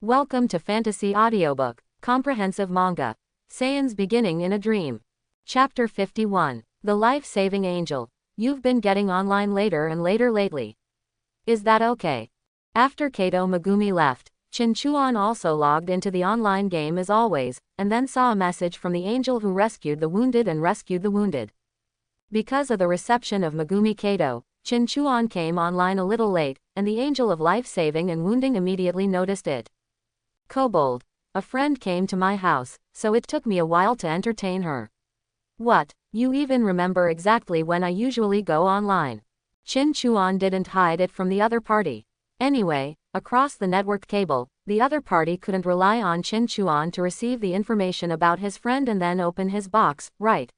Welcome to Fantasy Audiobook, Comprehensive Manga. Saiyans Beginning in a Dream. Chapter 51. The Life-Saving Angel. You've been getting online later and later lately. Is that okay? After Kato Megumi left, Chinchuan also logged into the online game as always, and then saw a message from the angel who rescued the wounded and rescued the wounded. Because of the reception of Megumi Kato, Chinchuan came online a little late, and the angel of life-saving and wounding immediately noticed it. Kobold. A friend came to my house, so it took me a while to entertain her. What, you even remember exactly when I usually go online? Chinchuan didn't hide it from the other party. Anyway, across the network cable, the other party couldn't rely on Chinchuan to receive the information about his friend and then open his box, right?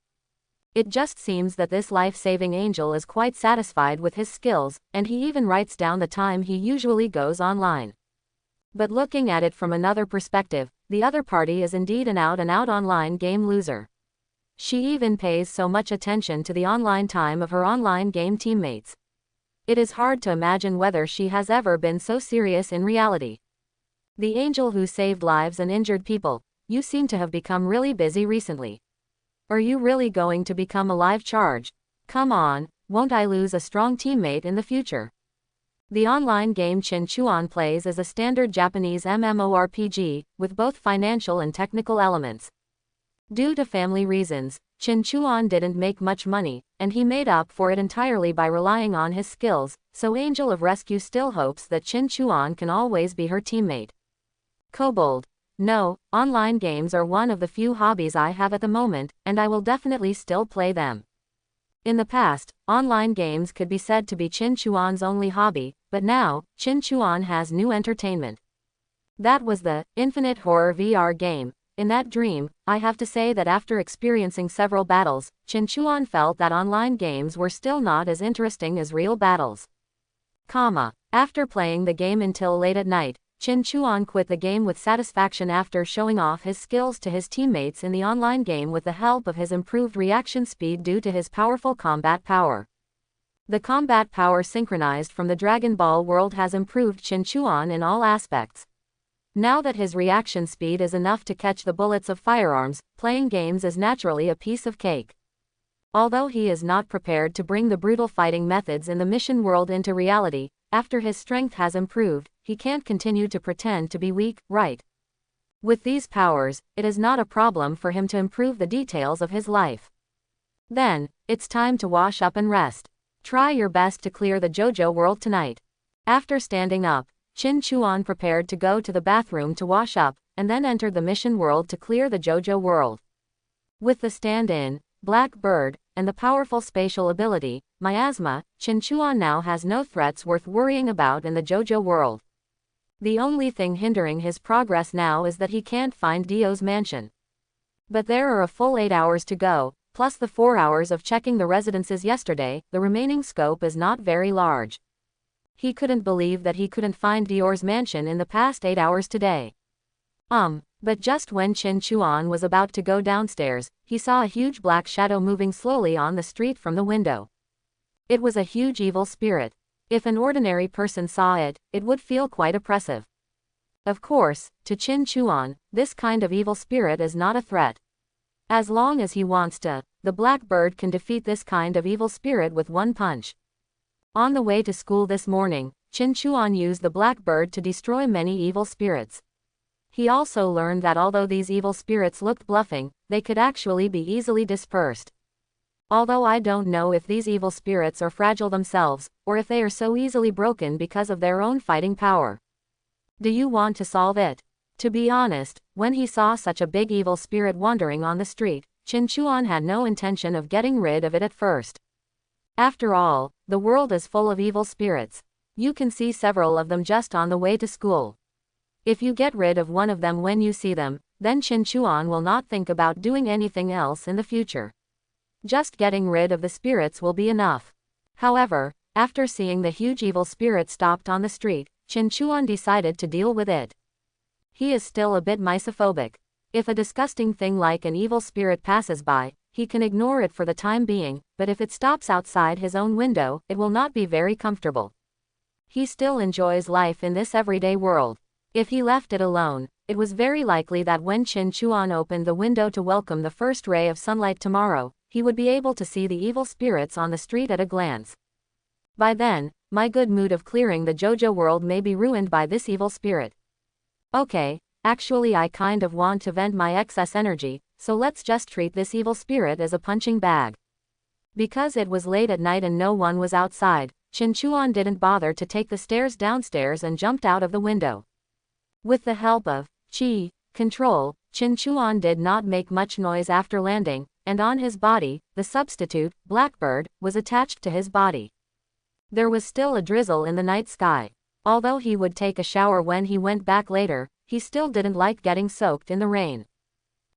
It just seems that this life-saving angel is quite satisfied with his skills, and he even writes down the time he usually goes online. But looking at it from another perspective, the other party is indeed an out-and-out online game loser. She even pays so much attention to the online time of her online game teammates. It is hard to imagine whether she has ever been so serious in reality. The angel who saved lives and injured people, you seem to have become really busy recently. Are you really going to become a live charge? Come on, won't I lose a strong teammate in the future? The online game Chinchuan plays is a standard Japanese MMORPG, with both financial and technical elements. Due to family reasons, Chinchuan didn't make much money, and he made up for it entirely by relying on his skills, so Angel of Rescue still hopes that Chinchuan can always be her teammate. Kobold. No, online games are one of the few hobbies I have at the moment, and I will definitely still play them. In the past, online games could be said to be Chinchuan's only hobby, but now, Chinchuan has new entertainment. That was the Infinite Horror VR game. In that dream, I have to say that after experiencing several battles, Chinchuan felt that online games were still not as interesting as real battles. After playing the game until late at night, Chinchuan quit the game with satisfaction after showing off his skills to his teammates in the online game with the help of his improved reaction speed due to his powerful combat power. The combat power synchronized from the Dragon Ball world has improved Chinchuan in all aspects. Now that his reaction speed is enough to catch the bullets of firearms, playing games is naturally a piece of cake. Although he is not prepared to bring the brutal fighting methods in the mission world into reality, after his strength has improved, he can't continue to pretend to be weak, right? With these powers, it is not a problem for him to improve the details of his life. Then, it's time to wash up and rest. Try your best to clear the JoJo world tonight. After standing up, Chinchuan prepared to go to the bathroom to wash up, and then entered the mission world to clear the JoJo world. With the stand-in, Black Bird, and the powerful spatial ability, Miasma, Chinchuan now has no threats worth worrying about in the JoJo world. The only thing hindering his progress now is that he can't find Dio's mansion. But there are a full 8 hours to go, plus the 4 hours of checking the residences yesterday. The remaining scope is not very large. He couldn't believe that he couldn't find Dior's mansion in the past 8 hours today. But just when Chinchuan was about to go downstairs, he saw a huge black shadow moving slowly on the street from the window. It was a huge evil spirit. If an ordinary person saw it, it would feel quite oppressive. Of course, to Chinchuan, this kind of evil spirit is not a threat. As long as he wants to, the Black Bird can defeat this kind of evil spirit with one punch. On the way to school this morning, Chinchuan used the Black Bird to destroy many evil spirits. He also learned that although these evil spirits looked bluffing, they could actually be easily dispersed. Although I don't know if these evil spirits are fragile themselves, or if they are so easily broken because of their own fighting power. Do you want to solve it? To be honest, when he saw such a big evil spirit wandering on the street, Chinchuan had no intention of getting rid of it at first. After all, the world is full of evil spirits. You can see several of them just on the way to school. If you get rid of one of them when you see them, then Chinchuan will not think about doing anything else in the future. Just getting rid of the spirits will be enough. However, after seeing the huge evil spirit stopped on the street, Chinchuan decided to deal with it. He is still a bit misophobic. If a disgusting thing like an evil spirit passes by, he can ignore it for the time being, but if it stops outside his own window, it will not be very comfortable. He still enjoys life in this everyday world. If he left it alone, it was very likely that when Qin Chuan opened the window to welcome the first ray of sunlight tomorrow, he would be able to see the evil spirits on the street at a glance. By then, my good mood of clearing the JoJo world may be ruined by this evil spirit. Okay, actually I kind of want to vent my excess energy, so let's just treat this evil spirit as a punching bag. Because it was late at night and no one was outside, Qin Chuan didn't bother to take the stairs downstairs and jumped out of the window. With the help of Qi control, Qin Chuan did not make much noise after landing, and on his body, the substitute, Blackbird, was attached to his body. There was still a drizzle in the night sky. Although he would take a shower when he went back later, he still didn't like getting soaked in the rain.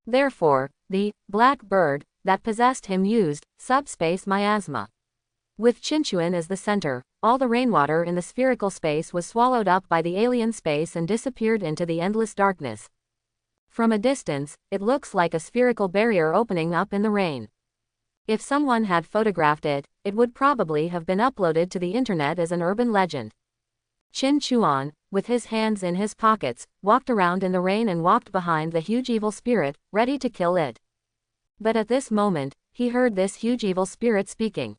Therefore, the Blackbird that possessed him used subspace miasma. With Qinchuan as the center, all the rainwater in the spherical space was swallowed up by the alien space and disappeared into the endless darkness. From a distance, it looks like a spherical barrier opening up in the rain. If someone had photographed it, it would probably have been uploaded to the internet as an urban legend. Qin Chuan, with his hands in his pockets, walked around in the rain and walked behind the huge evil spirit, ready to kill it. But at this moment, he heard this huge evil spirit speaking.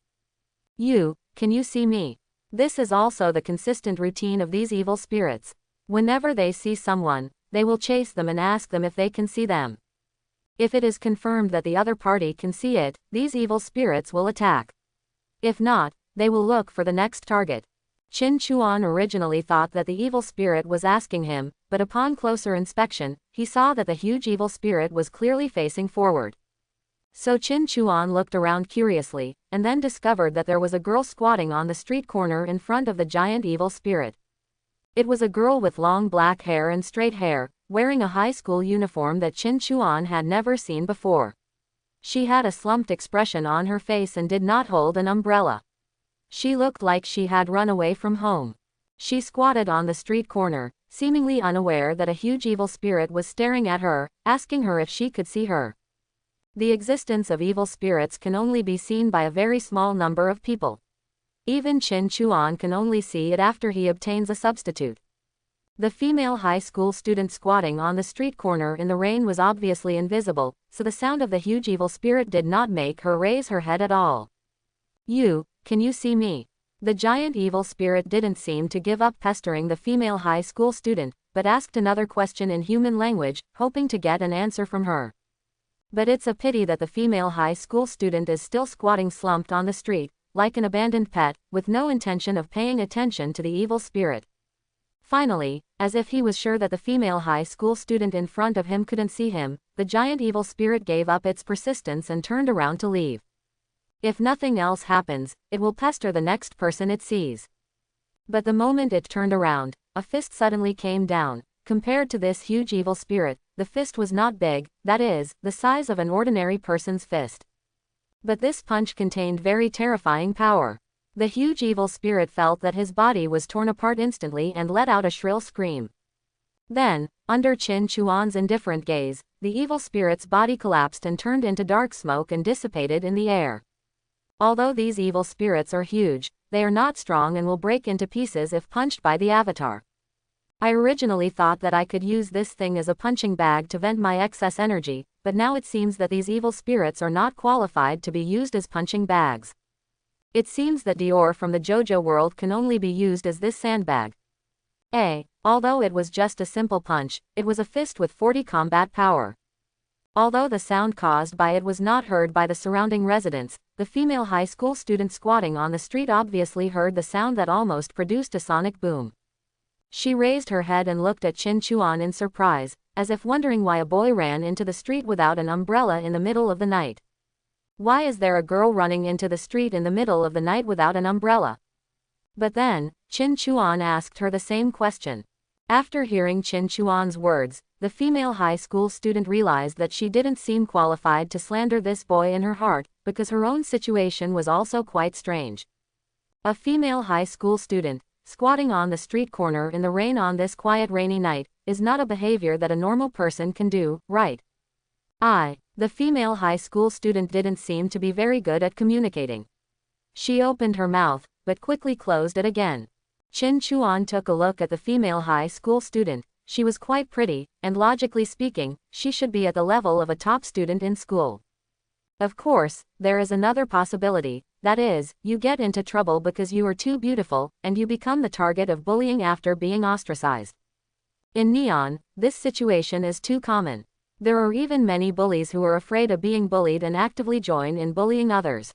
Can you see me? This is also the consistent routine of these evil spirits. Whenever they see someone, they will chase them and ask them if they can see them. If it is confirmed that the other party can see it, these evil spirits will attack. If not, they will look for the next target. Qin Chuan originally thought that the evil spirit was asking him, but upon closer inspection, he saw that the huge evil spirit was clearly facing forward. So Qin Chuan looked around curiously, and then discovered that there was a girl squatting on the street corner in front of the giant evil spirit. It was a girl with long black hair and straight hair, wearing a high school uniform that Qin Chuan had never seen before. She had a slumped expression on her face and did not hold an umbrella. She looked like she had run away from home. She squatted on the street corner, seemingly unaware that a huge evil spirit was staring at her, asking her if she could see her. The existence of evil spirits can only be seen by a very small number of people. Even Qin Chuan can only see it after he obtains a substitute. The female high school student squatting on the street corner in the rain was obviously invisible, so the sound of the huge evil spirit did not make her raise her head at all. Can you see me? The giant evil spirit didn't seem to give up pestering the female high school student, but asked another question in human language, hoping to get an answer from her. But it's a pity that the female high school student is still squatting slumped on the street, like an abandoned pet, with no intention of paying attention to the evil spirit. Finally, as if he was sure that the female high school student in front of him couldn't see him, the giant evil spirit gave up its persistence and turned around to leave. If nothing else happens, it will pester the next person it sees. But the moment it turned around, a fist suddenly came down. Compared to this huge evil spirit, the fist was not big, that is, the size of an ordinary person's fist. But this punch contained very terrifying power. The huge evil spirit felt that his body was torn apart instantly and let out a shrill scream. Then, under Qin Chuan's indifferent gaze, the evil spirit's body collapsed and turned into dark smoke and dissipated in the air. Although these evil spirits are huge, they are not strong and will break into pieces if punched by the avatar. I originally thought that I could use this thing as a punching bag to vent my excess energy, but now it seems that these evil spirits are not qualified to be used as punching bags. It seems that Dior from the JoJo world can only be used as this sandbag. Although it was just a simple punch, it was a fist with 40 combat power. Although the sound caused by it was not heard by the surrounding residents, the female high school student squatting on the street obviously heard the sound that almost produced a sonic boom. She raised her head and looked at Qin Chuan in surprise, as if wondering why a boy ran into the street without an umbrella in the middle of the night. Why is there a girl running into the street in the middle of the night without an umbrella? But then, Qin Chuan asked her the same question. After hearing Qin Chuan's words, the female high school student realized that she didn't seem qualified to slander this boy in her heart, because her own situation was also quite strange. A female high school student, squatting on the street corner in the rain on this quiet rainy night, is not a behavior that a normal person can do, right? The female high school student didn't seem to be very good at communicating. She opened her mouth, but quickly closed it again. Qin Chuan took a look at the female high school student, she was quite pretty, and logically speaking, she should be at the level of a top student in school. Of course, there is another possibility, that is, you get into trouble because you are too beautiful, and you become the target of bullying after being ostracized. In Neon, this situation is too common. There are even many bullies who are afraid of being bullied and actively join in bullying others.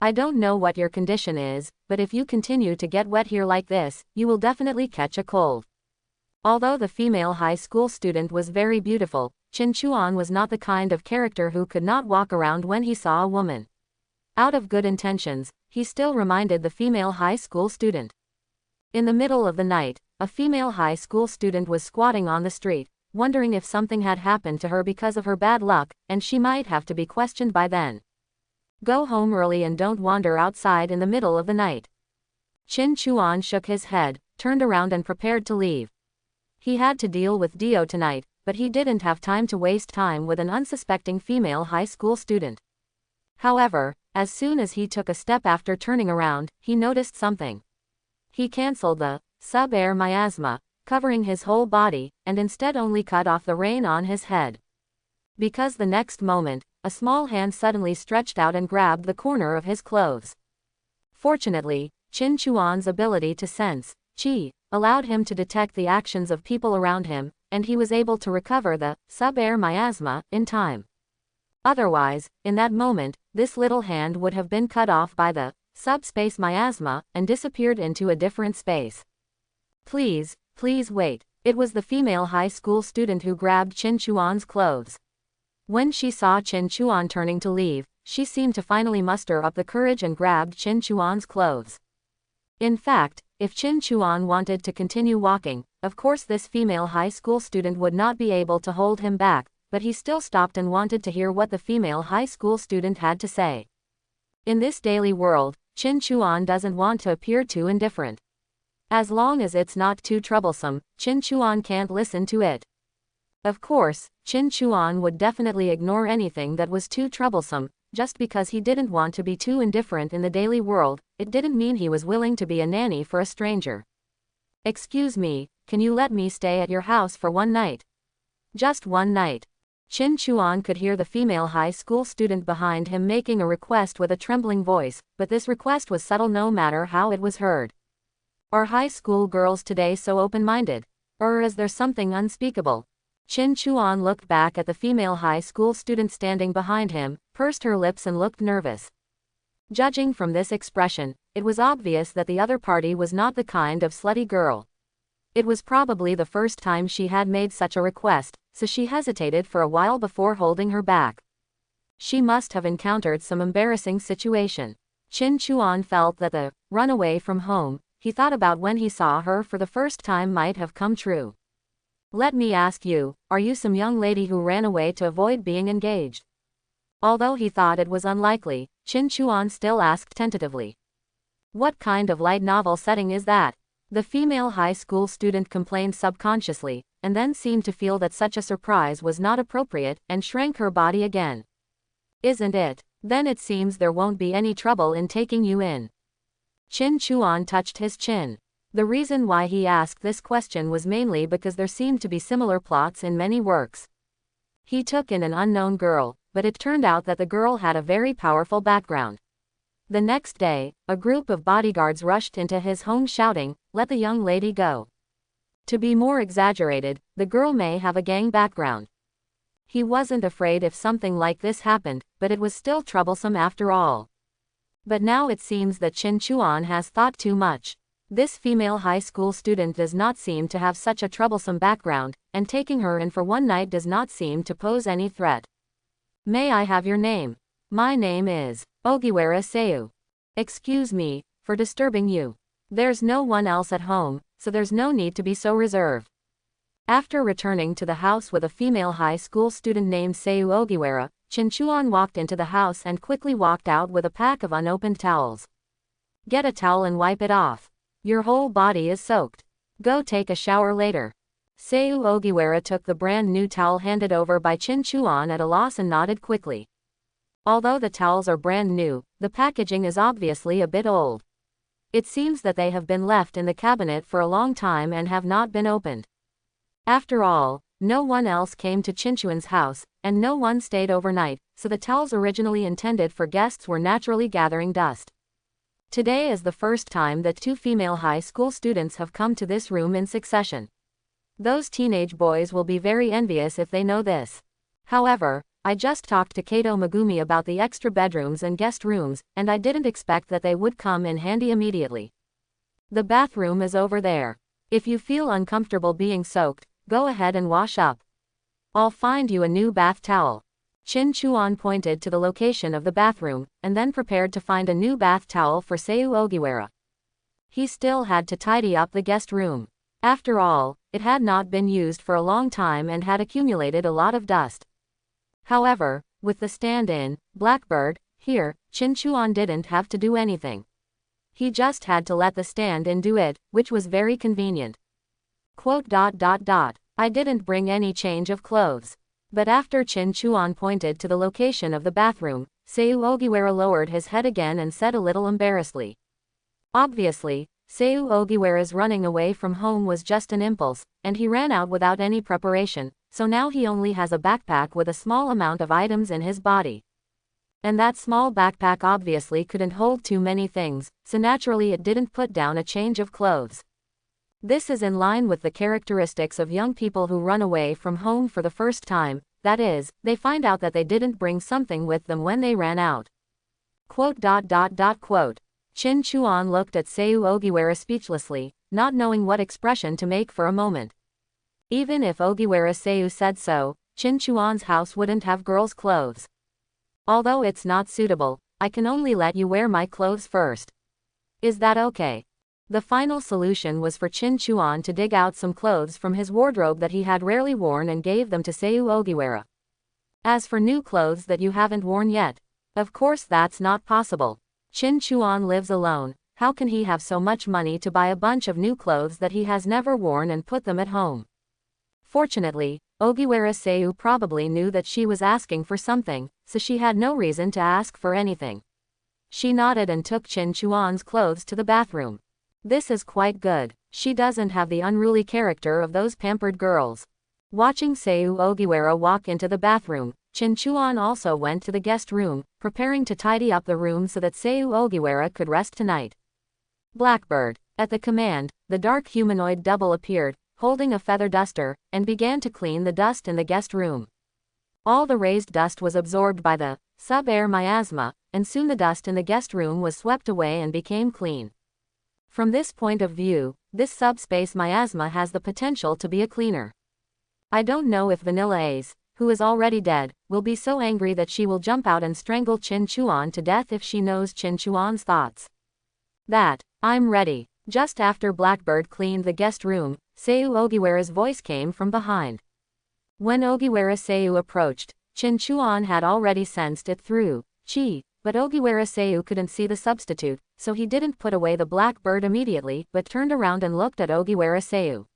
I don't know what your condition is, but if you continue to get wet here like this, you will definitely catch a cold. Although the female high school student was very beautiful, Chin Chuan was not the kind of character who could not walk around when he saw a woman. Out of good intentions, he still reminded the female high school student. In the middle of the night, a female high school student was squatting on the street, wondering if something had happened to her because of her bad luck, and she might have to be questioned by then. Go home early and don't wander outside in the middle of the night. Chin Chuan shook his head, turned around and prepared to leave. He had to deal with Dio tonight, but he didn't have time to waste time with an unsuspecting female high school student. However, as soon as he took a step after turning around, he noticed something. He cancelled the sub-air miasma, covering his whole body, and instead only cut off the rain on his head. Because the next moment, a small hand suddenly stretched out and grabbed the corner of his clothes. Fortunately, Chin Chuan's ability to sense qi allowed him to detect the actions of people around him, and he was able to recover the sub-air miasma in time. Otherwise, in that moment, this little hand would have been cut off by the subspace miasma and disappeared into a different space. Please wait. It was the female high school student who grabbed Chin Chuan's clothes. When she saw Chin Chuan turning to leave, she seemed to finally muster up the courage and grabbed Chin Chuan's clothes. In fact, if Chin Chuan wanted to continue walking, of course this female high school student would not be able to hold him back, but he still stopped and wanted to hear what the female high school student had to say. In this daily world, Chin Chuan doesn't want to appear too indifferent. As long as it's not too troublesome, Chin Chuan can't listen to it. Of course, Chin Chuan would definitely ignore anything that was too troublesome. Just because he didn't want to be too indifferent in the daily world, it didn't mean he was willing to be a nanny for a stranger. Excuse me, can you let me stay at your house for one night? Just one night. Chin Chuan could hear the female high school student behind him making a request with a trembling voice, but this request was subtle no matter how it was heard. Are high school girls today so open-minded? Or is there something unspeakable? Chin Chuan looked back at the female high school student standing behind him, pursed her lips and looked nervous. Judging from this expression, it was obvious that the other party was not the kind of slutty girl. It was probably the first time she had made such a request, so she hesitated for a while before holding her back. She must have encountered some embarrassing situation. Chin Chuan felt that the run away from home he thought about when he saw her for the first time might have come true. Let me ask you, are you some young lady who ran away to avoid being engaged? Although he thought it was unlikely, Chin Chuan still asked tentatively. What kind of light novel setting is that? The female high school student complained subconsciously, and then seemed to feel that such a surprise was not appropriate, and shrank her body again. Isn't it? Then it seems there won't be any trouble in taking you in. Chin Chuan touched his chin. The reason why he asked this question was mainly because there seemed to be similar plots in many works. He took in an unknown girl, but it turned out that the girl had a very powerful background. The next day, a group of bodyguards rushed into his home shouting, "Let the young lady go." To be more exaggerated, the girl may have a gang background. He wasn't afraid if something like this happened, but it was still troublesome after all. But now it seems that Chin Chuan has thought too much. This female high school student does not seem to have such a troublesome background, and taking her in for one night does not seem to pose any threat. May I have your name? My name is Ogiwara Seiyu. Excuse me for disturbing you. There's no one else at home, so there's no need to be so reserved. After returning to the house with a female high school student named Seiyu Ogiwara, Chin Chuan walked into the house and quickly walked out with a pack of unopened towels. Get a towel and wipe it off. Your whole body is soaked. Go take a shower later. Seiyu Ogiwara took the brand new towel handed over by Chin Chuan at a loss and nodded quickly. Although the towels are brand new, the packaging is obviously a bit old. It seems that they have been left in the cabinet for a long time and have not been opened. After all, no one else came to Chinchuan's house, and no one stayed overnight, so the towels originally intended for guests were naturally gathering dust. Today is the first time that 2 female high school students have come to this room in succession. Those teenage boys will be very envious if they know this. However, I just talked to Kato Megumi about the extra bedrooms and guest rooms, and I didn't expect that they would come in handy immediately. The bathroom is over there. If you feel uncomfortable being soaked, go ahead and wash up. I'll find you a new bath towel. Chin Chuan pointed to the location of the bathroom, and then prepared to find a new bath towel for Seiyu Ogiwara. He still had to tidy up the guest room. After all, it had not been used for a long time and had accumulated a lot of dust. However, with the stand-in, Blackbird, here, Chin Chuan didn't have to do anything. He just had to let the stand-in do it, which was very convenient. Quote, I didn't bring any change of clothes. But after Chin Chuan pointed to the location of the bathroom, Seiyu Ogiwara lowered his head again and said a little embarrassedly. Obviously, Seiyu Ogiwara's running away from home was just an impulse, and he ran out without any preparation, so now he only has a backpack with a small amount of items in his body. And that small backpack obviously couldn't hold too many things, so naturally it didn't put down a change of clothes. This is in line with the characteristics of young people who run away from home for the first time, that is, they find out that they didn't bring something with them when they ran out. Quote. Chin Chuan looked at Seiyu Ogiwara speechlessly, not knowing what expression to make for a moment. Even if Ogiwara Seiyu said so, Chin Chuan's house wouldn't have girls' clothes. Although it's not suitable, I can only let you wear my clothes first. Is that okay? The final solution was for Chin Chuan to dig out some clothes from his wardrobe that he had rarely worn and gave them to Seiyu Ogiwara. As for new clothes that you haven't worn yet, of course that's not possible. Chin Chuan lives alone, how can he have so much money to buy a bunch of new clothes that he has never worn and put them at home? Fortunately, Ogiwara Seiyu probably knew that she was asking for something, so she had no reason to ask for anything. She nodded and took Chin Chuan's clothes to the bathroom. This is quite good. She doesn't have the unruly character of those pampered girls. Watching Seiyu Ogiwara walk into the bathroom, Chin Chuan also went to the guest room, preparing to tidy up the room so that Seiyu Ogiwara could rest tonight. Blackbird. At the command, the dark humanoid double appeared, holding a feather duster, and began to clean the dust in the guest room. All the raised dust was absorbed by the sub-air miasma, and soon the dust in the guest room was swept away and became clean. From this point of view, this subspace miasma has the potential to be a cleaner. I don't know if Vanilla Ace, who is already dead, will be so angry that she will jump out and strangle Chin Chuan to death if she knows Chin Chuan's thoughts. I'm ready. Just after Blackbird cleaned the guest room, Seiyu Ogiwara's voice came from behind. When Ogiwara Seiyu approached, Chin Chuan had already sensed it through chi, but Ogiwara Seiyu couldn't see the substitute, so he didn't put away the Blackbird immediately but turned around and looked at Ogiwara Seiyu.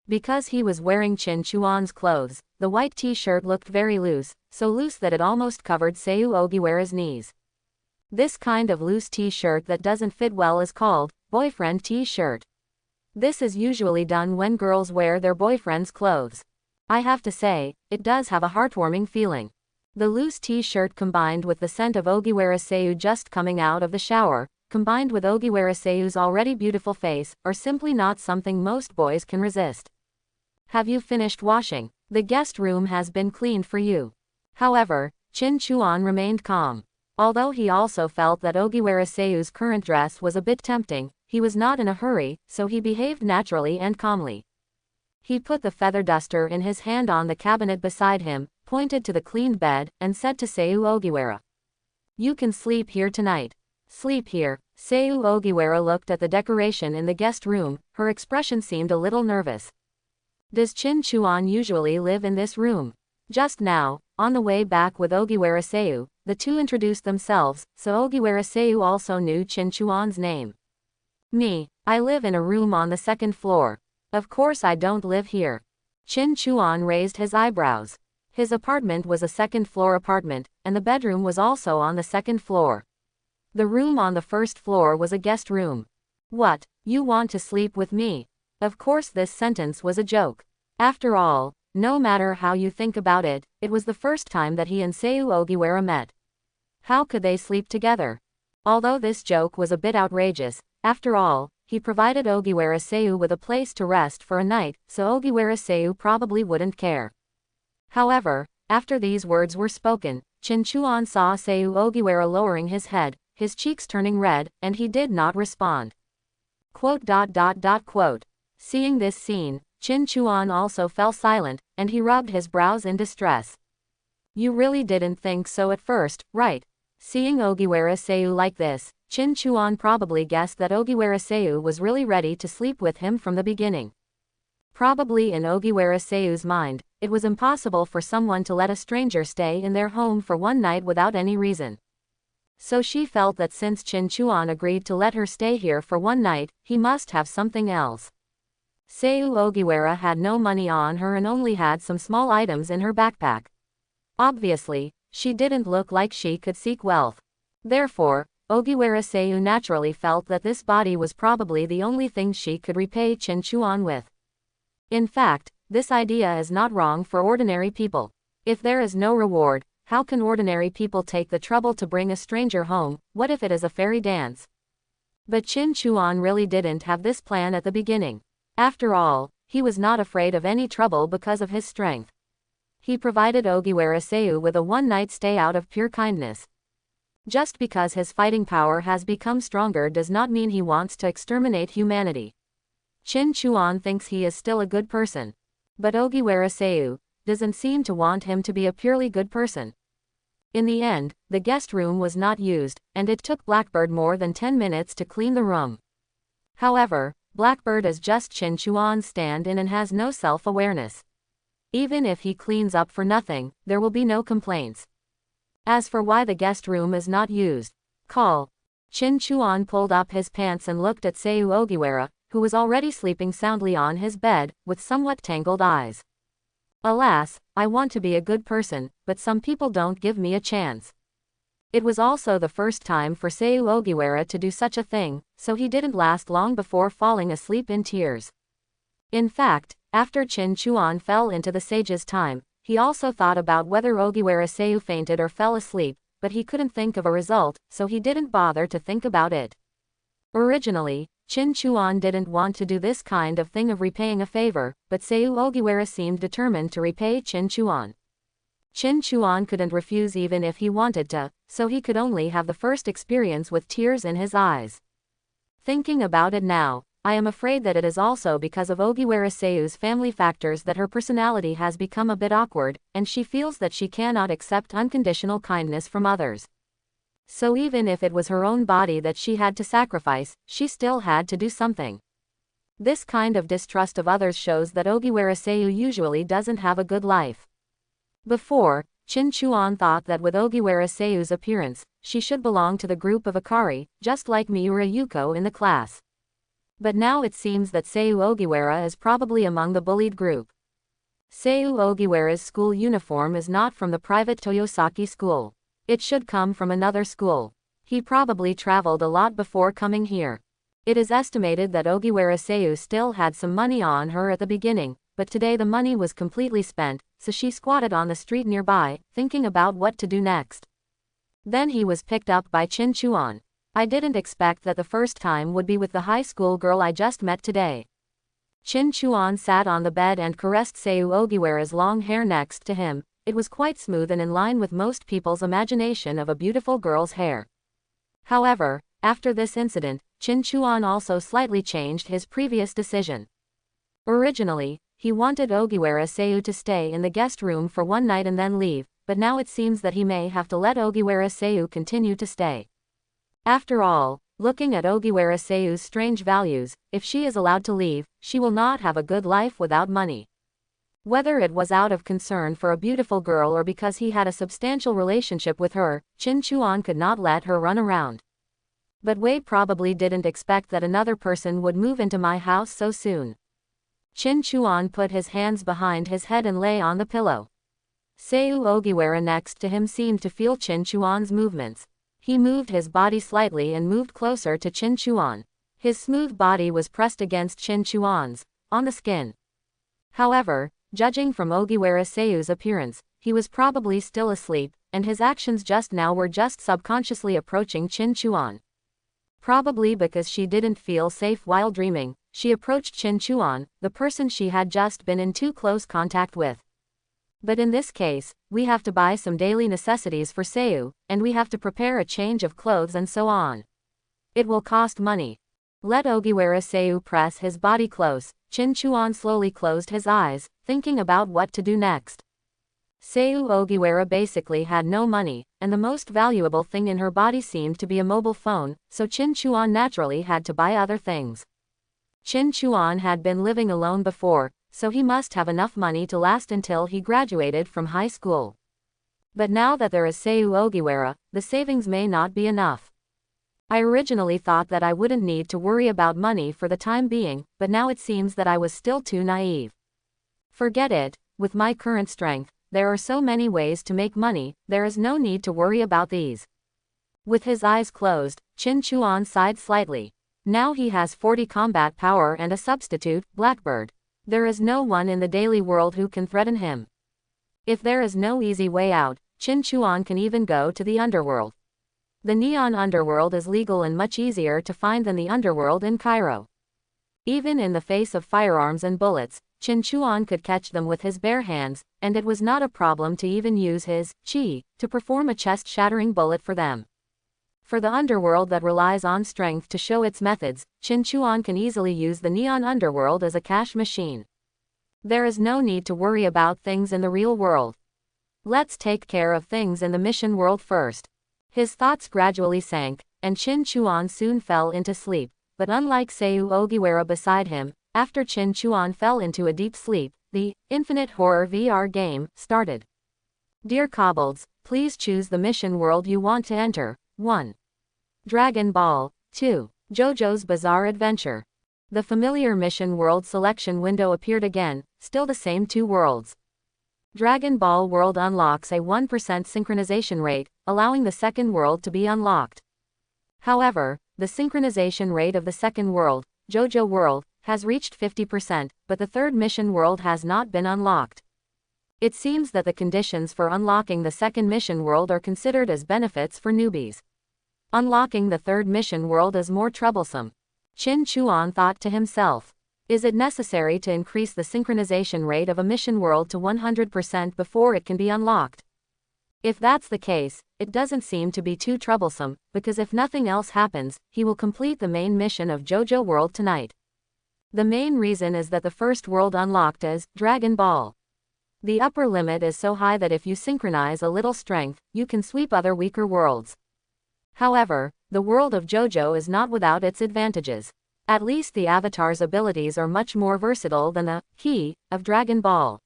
Because he was wearing Chin Chuan's clothes, the white t-shirt looked very loose, so loose that it almost covered Seiyu Ogiwara's knees. This kind of loose t-shirt that doesn't fit well is called boyfriend t-shirt. This is usually done when girls wear their boyfriend's clothes. I have to say, it does have a heartwarming feeling. The loose t-shirt combined with the scent of Ogiwara Seiyu just coming out of the shower, combined with Ogiwara Seiyu's already beautiful face, are simply not something most boys can resist. Have you finished washing? The guest room has been cleaned for you. However, Chin Chuan remained calm. Although he also felt that Ogiwara Seiyu's current dress was a bit tempting, he was not in a hurry, so he behaved naturally and calmly. He put the feather duster in his hand on the cabinet beside him, pointed to the cleaned bed, and said to Seiyu Ogiwara, "You can sleep here tonight." Sleep here. Seiyu Ogiwara looked at the decoration in the guest room, her expression seemed a little nervous. Does Chin Chuan usually live in this room? Just now, on the way back with Ogiwara Seiyu, the two introduced themselves, so Ogiwara Seiyu also knew Chin Chuan's name. Me, I live in a room on the second floor. Of course I don't live here. Chin Chuan raised his eyebrows. His apartment was a second-floor apartment, and the bedroom was also on the second floor. The room on the first floor was a guest room. What, you want to sleep with me? Of course this sentence was a joke. After all, no matter how you think about it, it was the first time that he and Seiyu Ogiwara met. How could they sleep together? Although this joke was a bit outrageous, after all, he provided Ogiwara Seiyu with a place to rest for a night, so Ogiwara Seiyu probably wouldn't care. However, after these words were spoken, Chinchuan saw Seiyu Ogiwara lowering his head, his cheeks turning red, and he did not respond. Seeing this scene, Chinchuan also fell silent, and he rubbed his brows in distress. You really didn't think so at first, right? Seeing Ogiwara Seiyu like this, Chinchuan probably guessed that Ogiwara Seiyu was really ready to sleep with him from the beginning. Probably in Ogiwara Seiyu's mind, it was impossible for someone to let a stranger stay in their home for one night without any reason. So she felt that since Chinchuan agreed to let her stay here for one night, he must have something else. Seiyu Ogiwara had no money on her and only had some small items in her backpack. Obviously, she didn't look like she could seek wealth. Therefore, Ogiwara Seiyu naturally felt that this body was probably the only thing she could repay Chinchuan with. In fact, this idea is not wrong for ordinary people. If there is no reward, how can ordinary people take the trouble to bring a stranger home? What if it is a fairy dance? But Chinchuan really didn't have this plan at the beginning. After all, he was not afraid of any trouble because of his strength. He provided Ogiwara Seiyu with a one-night stay out of pure kindness. Just because his fighting power has become stronger does not mean he wants to exterminate humanity. Chinchuan thinks he is still a good person. But Ogiwara Seiyu doesn't seem to want him to be a purely good person. In the end, the guest room was not used, and it took Blackbird more than 10 minutes to clean the room. However, Blackbird is just Chinchuan's stand-in and has no self-awareness. Even if he cleans up for nothing, there will be no complaints. As for why the guest room is not used, Chinchuan pulled up his pants and looked at Seiyu Ogiwara, who was already sleeping soundly on his bed, with somewhat tangled eyes. Alas, I want to be a good person, but some people don't give me a chance. It was also the first time for Seiyu Ogiwara to do such a thing, so he didn't last long before falling asleep in tears. In fact, after Chinchuan fell into the sage's time, he also thought about whether Ogiwara Seiyu fainted or fell asleep, but he couldn't think of a result, so he didn't bother to think about it. Originally, Chinchuan didn't want to do this kind of thing of repaying a favor, but Seiyu Ogiwara seemed determined to repay Chinchuan. Chinchuan couldn't refuse even if he wanted to, so he could only have the first experience with tears in his eyes. Thinking about it now, I am afraid that it is also because of Ogiwara Seiyu's family factors that her personality has become a bit awkward, and she feels that she cannot accept unconditional kindness from others. So even if it was her own body that she had to sacrifice, she still had to do something. This kind of distrust of others shows that Ogiwara Seiyu usually doesn't have a good life. Before, Chinchuan thought that with Ogiwara Seiyu's appearance, she should belong to the group of Akari, just like Miura Yuko in the class. But now it seems that Seiyu Ogiwara is probably among the bullied group. Seiyu Ogiwara's school uniform is not from the private Toyosaki school. It should come from another school. He probably traveled a lot before coming here. It is estimated that Ogiwara Seiyu still had some money on her at the beginning, but today the money was completely spent, so she squatted on the street nearby, thinking about what to do next. Then he was picked up by Chinchuan. I didn't expect that the first time would be with the high school girl I just met today. Chinchuan sat on the bed and caressed Seiyu Ogiwara's long hair next to him. It was quite smooth and in line with most people's imagination of a beautiful girl's hair. However, after this incident, Chinchuan also slightly changed his previous decision. Originally, he wanted Ogiwara Seiyu to stay in the guest room for one night and then leave, but now it seems that he may have to let Ogiwara Seiyu continue to stay. After all, looking at Ogiwara Seiyu's strange values, if she is allowed to leave, she will not have a good life without money. Whether it was out of concern for a beautiful girl or because he had a substantial relationship with her, Chinchuan could not let her run around. But Wei probably didn't expect that another person would move into my house so soon. Chinchuan put his hands behind his head and lay on the pillow. Seiyu Ogiwara next to him seemed to feel Chinchuan's movements. He moved his body slightly and moved closer to Chinchuan. His smooth body was pressed against Chinchuan's, on the skin. However, judging from Ogiwara Seiyu's appearance, he was probably still asleep, and his actions just now were just subconsciously approaching Chin Chuan. Probably because she didn't feel safe while dreaming, she approached Chin Chuan, the person she had just been in too close contact with. But in this case, we have to buy some daily necessities for Seiyu, and we have to prepare a change of clothes and so on. It will cost money. Let Ogiwara Seiyu press his body close. Chin Chuan slowly closed his eyes, thinking about what to do next. Seiyu Ogiwara basically had no money, and the most valuable thing in her body seemed to be a mobile phone, so Chin Chuan naturally had to buy other things. Chin Chuan had been living alone before, so he must have enough money to last until he graduated from high school. But now that there is Seiyu Ogiwara, the savings may not be enough. I originally thought that I wouldn't need to worry about money for the time being, but now it seems that I was still too naive. Forget it, with my current strength, there are so many ways to make money, there is no need to worry about these. With his eyes closed, Chin Chuan sighed slightly. Now he has 40 combat power and a substitute, Blackbird. There is no one in the daily world who can threaten him. If there is no easy way out, Chin Chuan can even go to the underworld. The neon underworld is legal and much easier to find than the underworld in Cairo. Even in the face of firearms and bullets, Chin Chuan could catch them with his bare hands, and it was not a problem to even use his chi to perform a chest-shattering bullet for them. For the underworld that relies on strength to show its methods, Chin Chuan can easily use the neon underworld as a cash machine. There is no need to worry about things in the real world. Let's take care of things in the mission world first. His thoughts gradually sank, and Chin Chuan soon fell into sleep, but unlike Seiyu Ogiwara beside him, after Chin Chuan fell into a deep sleep, the Infinite Horror VR game started. Dear Kobolds, please choose the mission world you want to enter. 1. Dragon Ball. 2. JoJo's Bizarre Adventure. The familiar mission world selection window appeared again, still the same two worlds. Dragon Ball World unlocks a 1% synchronization rate, allowing the second world to be unlocked. However, the synchronization rate of the second world, JoJo World, has reached 50%, but the third mission world has not been unlocked. It seems that the conditions for unlocking the second mission world are considered as benefits for newbies. Unlocking the third mission world is more troublesome. Chin Chuan thought to himself. Is it necessary to increase the synchronization rate of a mission world to 100% before it can be unlocked? If that's the case, it doesn't seem to be too troublesome, because if nothing else happens, he will complete the main mission of JoJo World tonight. The main reason is that the first world unlocked is Dragon Ball. The upper limit is so high that if you synchronize a little strength, you can sweep other weaker worlds. However, the world of JoJo is not without its advantages. At least the Avatar's abilities are much more versatile than the Ki of Dragon Ball.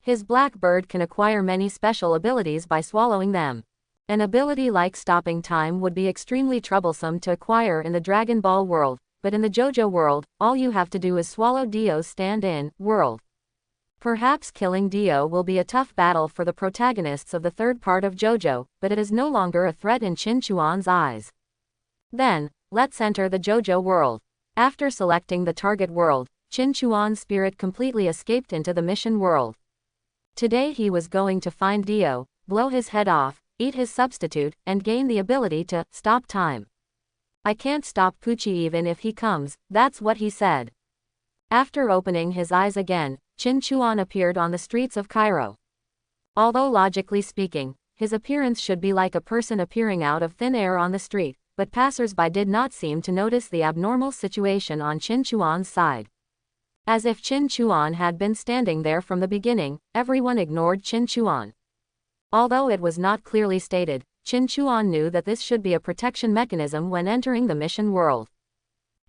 His Blackbird can acquire many special abilities by swallowing them. An ability like stopping time would be extremely troublesome to acquire in the Dragon Ball world, but in the JoJo world, all you have to do is swallow Dio's stand-in world. Perhaps killing Dio will be a tough battle for the protagonists of the third part of JoJo, but it is no longer a threat in Chin Chuan's eyes. Then, let's enter the JoJo world. After selecting the target world, Chin Chuan's spirit completely escaped into the mission world. Today he was going to find Dio, blow his head off, eat his substitute, and gain the ability to stop time. I can't stop Pucci even if he comes, that's what he said. After opening his eyes again, Chin Chuan appeared on the streets of Cairo. Although logically speaking, his appearance should be like a person appearing out of thin air on the street, but passers-by did not seem to notice the abnormal situation on Chin Chuan's side. As if Chin Chuan had been standing there from the beginning, everyone ignored Chin Chuan. Although it was not clearly stated, Chin Chuan knew that this should be a protection mechanism when entering the mission world.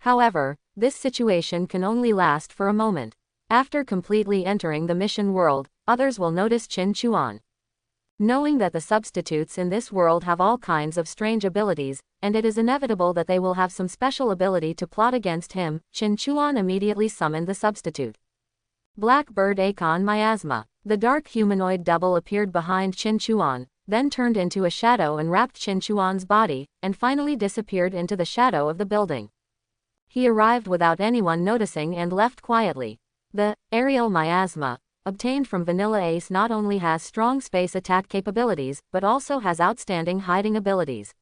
However, this situation can only last for a moment. After completely entering the mission world, others will notice Chin Chuan. Knowing that the substitutes in this world have all kinds of strange abilities, and it is inevitable that they will have some special ability to plot against him, Chin Chuan immediately summoned the substitute. Blackbird Akon Miasma. The dark humanoid double appeared behind Chin Chuan, then turned into a shadow and wrapped Chin Chuan's body, and finally disappeared into the shadow of the building. He arrived without anyone noticing and left quietly. The aerial miasma, obtained from Vanilla Ace, not only has strong space attack capabilities but also has outstanding hiding abilities.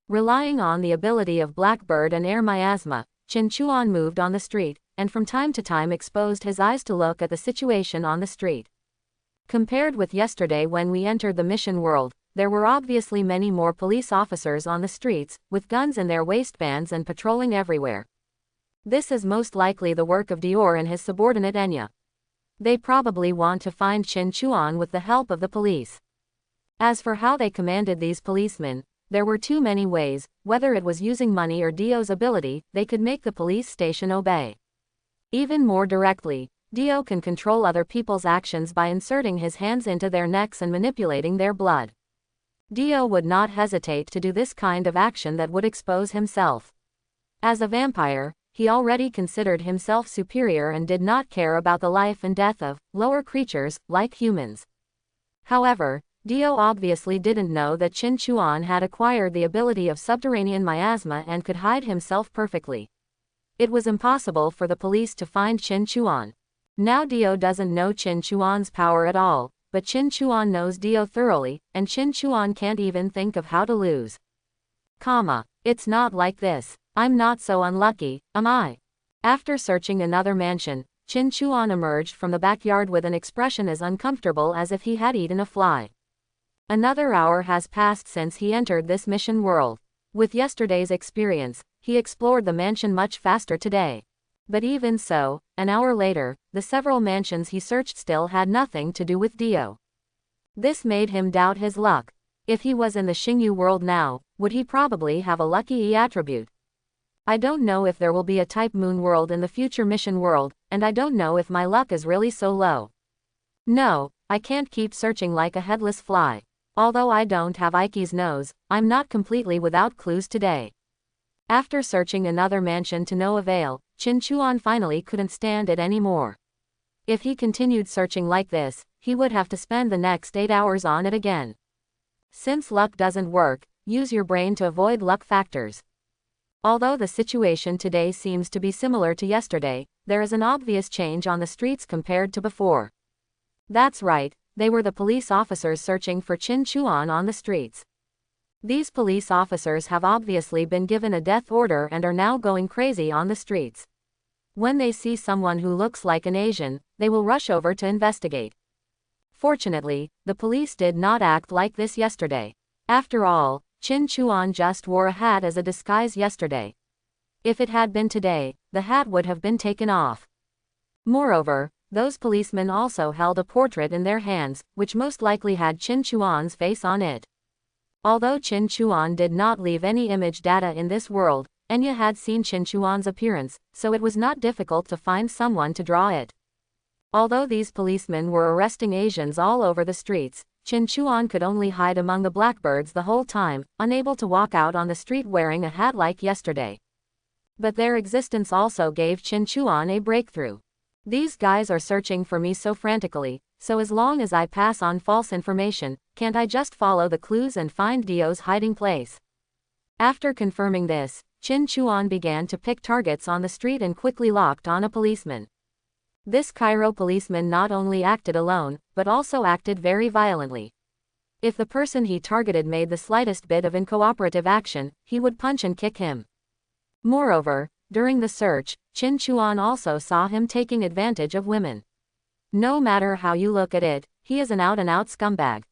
Relying on the ability of Blackbird and Air Miasma, Qin Chuan moved on the street, and from time to time exposed his eyes to look at the situation on the street. Compared with yesterday when we entered the mission world, there were obviously many more police officers on the streets, with guns in their waistbands and patrolling everywhere. This is most likely the work of Dior and his subordinate Enya. They probably want to find Qin Chuan with the help of the police. As for how they commanded these policemen, there were too many ways. Whether it was using money or Dio's ability, they could make the police station obey. Even more directly, Dio can control other people's actions by inserting his hands into their necks and manipulating their blood. Dio would not hesitate to do this kind of action that would expose himself. As a vampire, he already considered himself superior and did not care about the life and death of lower creatures, like humans. However, Dio obviously didn't know that Qin Chuan had acquired the ability of subterranean miasma and could hide himself perfectly. It was impossible for the police to find Qin Chuan. Now Dio doesn't know Qin Chuan's power at all, but Qin Chuan knows Dio thoroughly, and Qin Chuan can't even think of how to lose. It's not like this. I'm not so unlucky, am I? After searching another mansion, Qin Chuan emerged from the backyard with an expression as uncomfortable as if he had eaten a fly. Another hour has passed since he entered this mission world. With yesterday's experience, he explored the mansion much faster today. But even so, an hour later, the several mansions he searched still had nothing to do with Dio. This made him doubt his luck. If he was in the Xingyu world now, would he probably have a lucky E attribute? I don't know if there will be a Type Moon world in the future mission world, and I don't know if my luck is really so low. No, I can't keep searching like a headless fly. Although I don't have Ike's nose, I'm not completely without clues today. After searching another mansion to no avail, Qin Chuan finally couldn't stand it anymore. If he continued searching like this, he would have to spend the next 8 hours on it again. Since luck doesn't work, use your brain to avoid luck factors. Although the situation today seems to be similar to yesterday, there is an obvious change on the streets compared to before. That's right, they were the police officers searching for Qin Chuan on the streets. These police officers have obviously been given a death order and are now going crazy on the streets. When they see someone who looks like an Asian, they will rush over to investigate. Fortunately, the police did not act like this yesterday. After all, Qin Chuan just wore a hat as a disguise yesterday. If it had been today, the hat would have been taken off. Moreover, those policemen also held a portrait in their hands, which most likely had Qin Chuan's face on it. Although Qin Chuan did not leave any image data in this world, Enya had seen Qin Chuan's appearance, so it was not difficult to find someone to draw it. Although these policemen were arresting Asians all over the streets, Qin Chuan could only hide among the blackbirds the whole time, unable to walk out on the street wearing a hat like yesterday. But their existence also gave Qin Chuan a breakthrough. These guys are searching for me so frantically, so as long as I pass on false information, can't I just follow the clues and find Dio's hiding place? After confirming this, Qin Chuan began to pick targets on the street and quickly locked on a policeman. This Cairo policeman not only acted alone, but also acted very violently. If the person he targeted made the slightest bit of incooperative action, he would punch and kick him. Moreover, during the search, Qin Chuan also saw him taking advantage of women. No matter how you look at it, he is an out-and-out scumbag.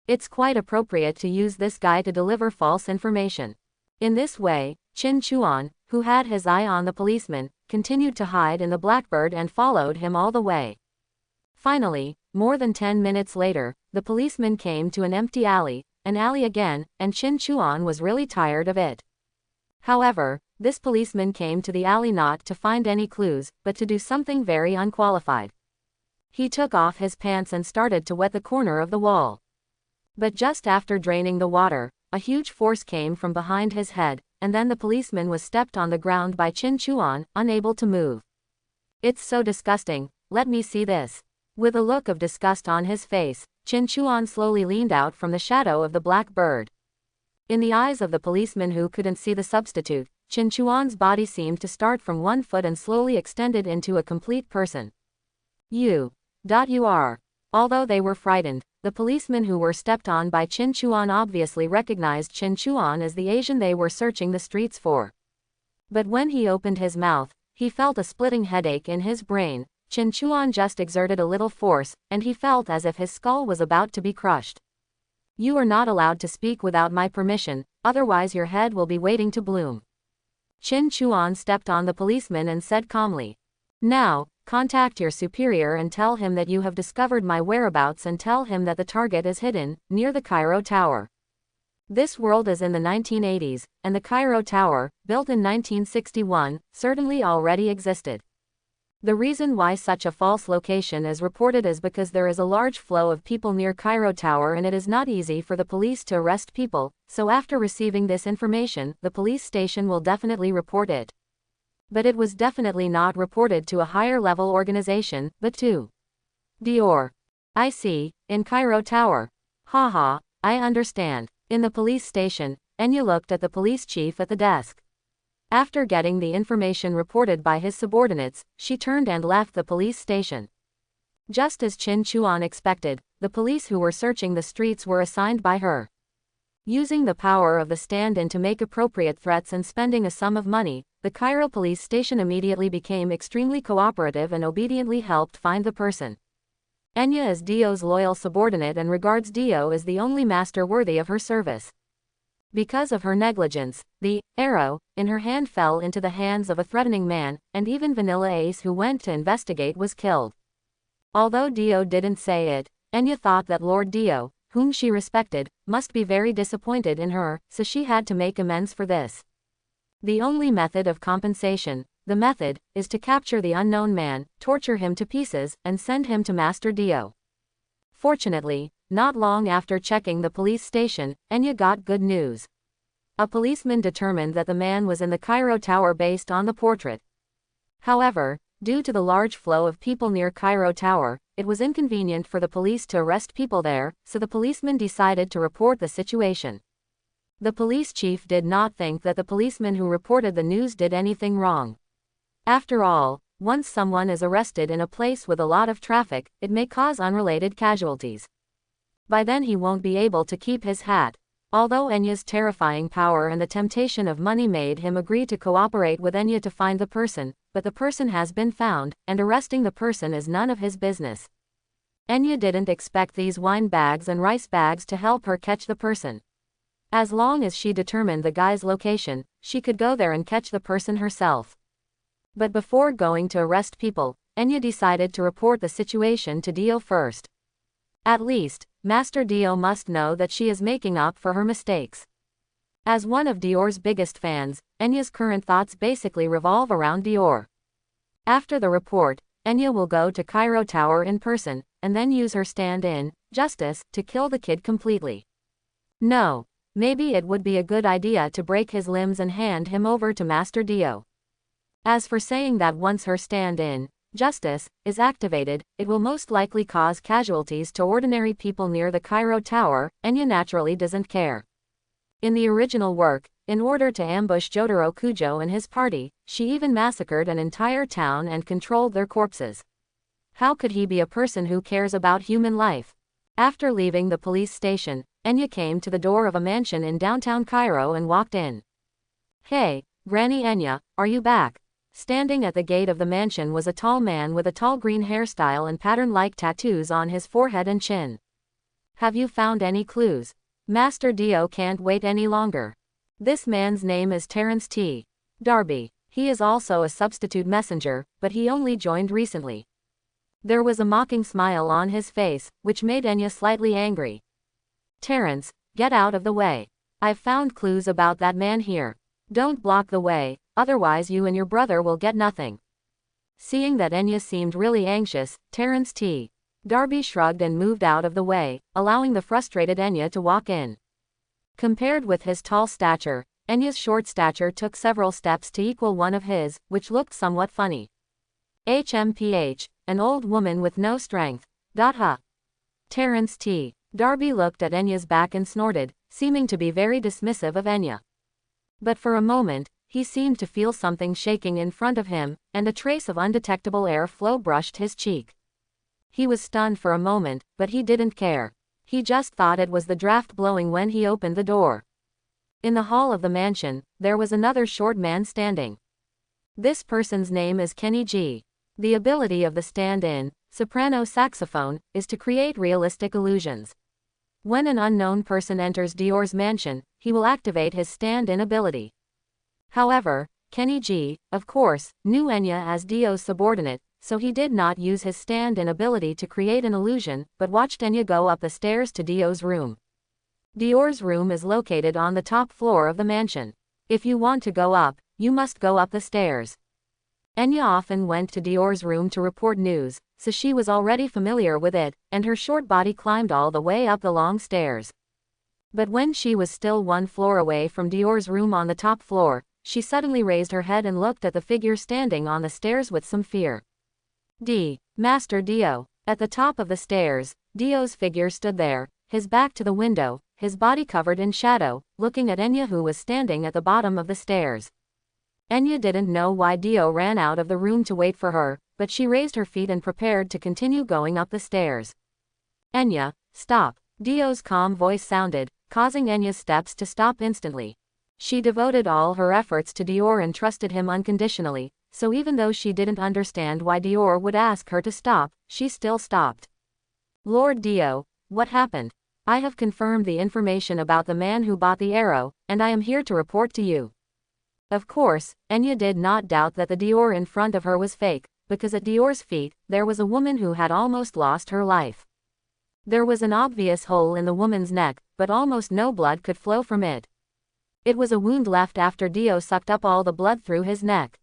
It's quite appropriate to use this guy to deliver false information. In this way, Qin Chuan, who had his eye on the policeman, continued to hide in the Blackbird and followed him all the way. Finally, more than 10 minutes later, the policeman came to an empty alley, an alley again, and Qin Chuan was really tired of it. However, this policeman came to the alley not to find any clues, but to do something very unqualified. He took off his pants and started to wet the corner of the wall. But just after draining the water, a huge force came from behind his head, and then the policeman was stepped on the ground by Qin Chuan, unable to move. It's so disgusting, let me see this. With a look of disgust on his face, Qin Chuan slowly leaned out from the shadow of the black bird. In the eyes of the policeman who couldn't see the substitute, Qin Chuan's body seemed to start from one foot and slowly extended into a complete person. You. Although they were frightened, the policemen who were stepped on by Chin Chuan obviously recognized Chin Chuan as the Asian they were searching the streets for. But when he opened his mouth, he felt a splitting headache in his brain. Chin Chuan just exerted a little force, and he felt as if his skull was about to be crushed. You are not allowed to speak without my permission, otherwise your head will be waiting to bloom. Chin Chuan stepped on the policeman and said calmly. Now, contact your superior and tell him that you have discovered my whereabouts and tell him that the target is hidden, near the Cairo Tower. This world is in the 1980s, and the Cairo Tower, built in 1961, certainly already existed. The reason why such a false location is reported is because there is a large flow of people near Cairo Tower and it is not easy for the police to arrest people, so after receiving this information, the police station will definitely report it. But it was definitely not reported to a higher level organization, but to Dior. I see, in Cairo Tower. Haha, I understand. In the police station, Enya looked at the police chief at the desk. After getting the information reported by his subordinates, she turned and left the police station. Just as Chin Chuan expected, the police who were searching the streets were assigned by her. Using the power of the stand-in to make appropriate threats and spending a sum of money, the Cairo police station immediately became extremely cooperative and obediently helped find the person. Enya is Dio's loyal subordinate and regards Dio as the only master worthy of her service. Because of her negligence, the arrow in her hand fell into the hands of a threatening man, and even Vanilla Ace, who went to investigate, was killed. Although Dio didn't say it, Enya thought that Lord Dio, whom she respected, must be very disappointed in her, so she had to make amends for this. The only method of compensation, the method, is to capture the unknown man, torture him to pieces, and send him to Master Dio. Fortunately, not long after checking the police station, Enya got good news. A policeman determined that the man was in the Cairo Tower based on the portrait. However, due to the large flow of people near Cairo Tower, it was inconvenient for the police to arrest people there, so the policeman decided to report the situation. The police chief did not think that the policeman who reported the news did anything wrong. After all, once someone is arrested in a place with a lot of traffic, it may cause unrelated casualties. By then he won't be able to keep his hat. Although Enya's terrifying power and the temptation of money made him agree to cooperate with Enya to find the person, but the person has been found, and arresting the person is none of his business. Enya didn't expect these wine bags and rice bags to help her catch the person. As long as she determined the guy's location, she could go there and catch the person herself. But before going to arrest people, Enya decided to report the situation to Dio first. At least, Master Dio must know that she is making up for her mistakes. As one of Dior's biggest fans, Enya's current thoughts basically revolve around Dior. After the report, Enya will go to Cairo Tower in person, and then use her stand-in, Justice, to kill the kid completely. No, maybe it would be a good idea to break his limbs and hand him over to Master Dio. As for saying that once her stand-in, Justice, is activated, it will most likely cause casualties to ordinary people near the Cairo Tower, Enya naturally doesn't care. In the original work, in order to ambush Jotaro Kujo and his party, she even massacred an entire town and controlled their corpses. How could he be a person who cares about human life? After leaving the police station, Enya came to the door of a mansion in downtown Cairo and walked in. Hey, Granny Enya, are you back? Standing at the gate of the mansion was a tall man with a tall green hairstyle and pattern-like tattoos on his forehead and chin. Have you found any clues? Master Dio can't wait any longer. This man's name is Terrence T. Darby. He is also a substitute messenger, but he only joined recently. There was a mocking smile on his face, which made Enya slightly angry. Terrence, get out of the way. I've found clues about that man here. Don't block the way, otherwise you and your brother will get nothing. Seeing that Enya seemed really anxious, Terrence T. Darby shrugged and moved out of the way, allowing the frustrated Enya to walk in. Compared with his tall stature, Enya's short stature took several steps to equal one of his, which looked somewhat funny. HMPH, an old woman with no strength. Huh. Terrence T. Darby looked at Enya's back and snorted, seeming to be very dismissive of Enya. But for a moment, he seemed to feel something shaking in front of him, and a trace of undetectable air flow brushed his cheek. He was stunned for a moment, but he didn't care. He just thought it was the draft blowing when he opened the door. In the hall of the mansion, there was another short man standing. This person's name is Kenny G. The ability of the stand-in, soprano saxophone, is to create realistic illusions. When an unknown person enters Dior's mansion, he will activate his stand-in ability. However, Kenny G, of course, knew Enya as Dio's subordinate, so he did not use his stand-in ability to create an illusion, but watched Enya go up the stairs to Dio's room. Dior's room is located on the top floor of the mansion. If you want to go up, you must go up the stairs. Enya often went to Dior's room to report news, so she was already familiar with it, and her short body climbed all the way up the long stairs. But when she was still one floor away from Dior's room on the top floor, she suddenly raised her head and looked at the figure standing on the stairs with some fear. Master Dio. At the top of the stairs, Dio's figure stood there, his back to the window, his body covered in shadow, looking at Enya who was standing at the bottom of the stairs. Enya didn't know why Dio ran out of the room to wait for her, but she raised her feet and prepared to continue going up the stairs. Enya, stop. Dio's calm voice sounded, causing Enya's steps to stop instantly. She devoted all her efforts to Dior and trusted him unconditionally, so even though she didn't understand why Dior would ask her to stop, she still stopped. Lord Dio, what happened? I have confirmed the information about the man who bought the arrow, and I am here to report to you. Of course, Enya did not doubt that the Dior in front of her was fake, because at Dior's feet, there was a woman who had almost lost her life. There was an obvious hole in the woman's neck, but almost no blood could flow from it. It was a wound left after Dio sucked up all the blood through his neck.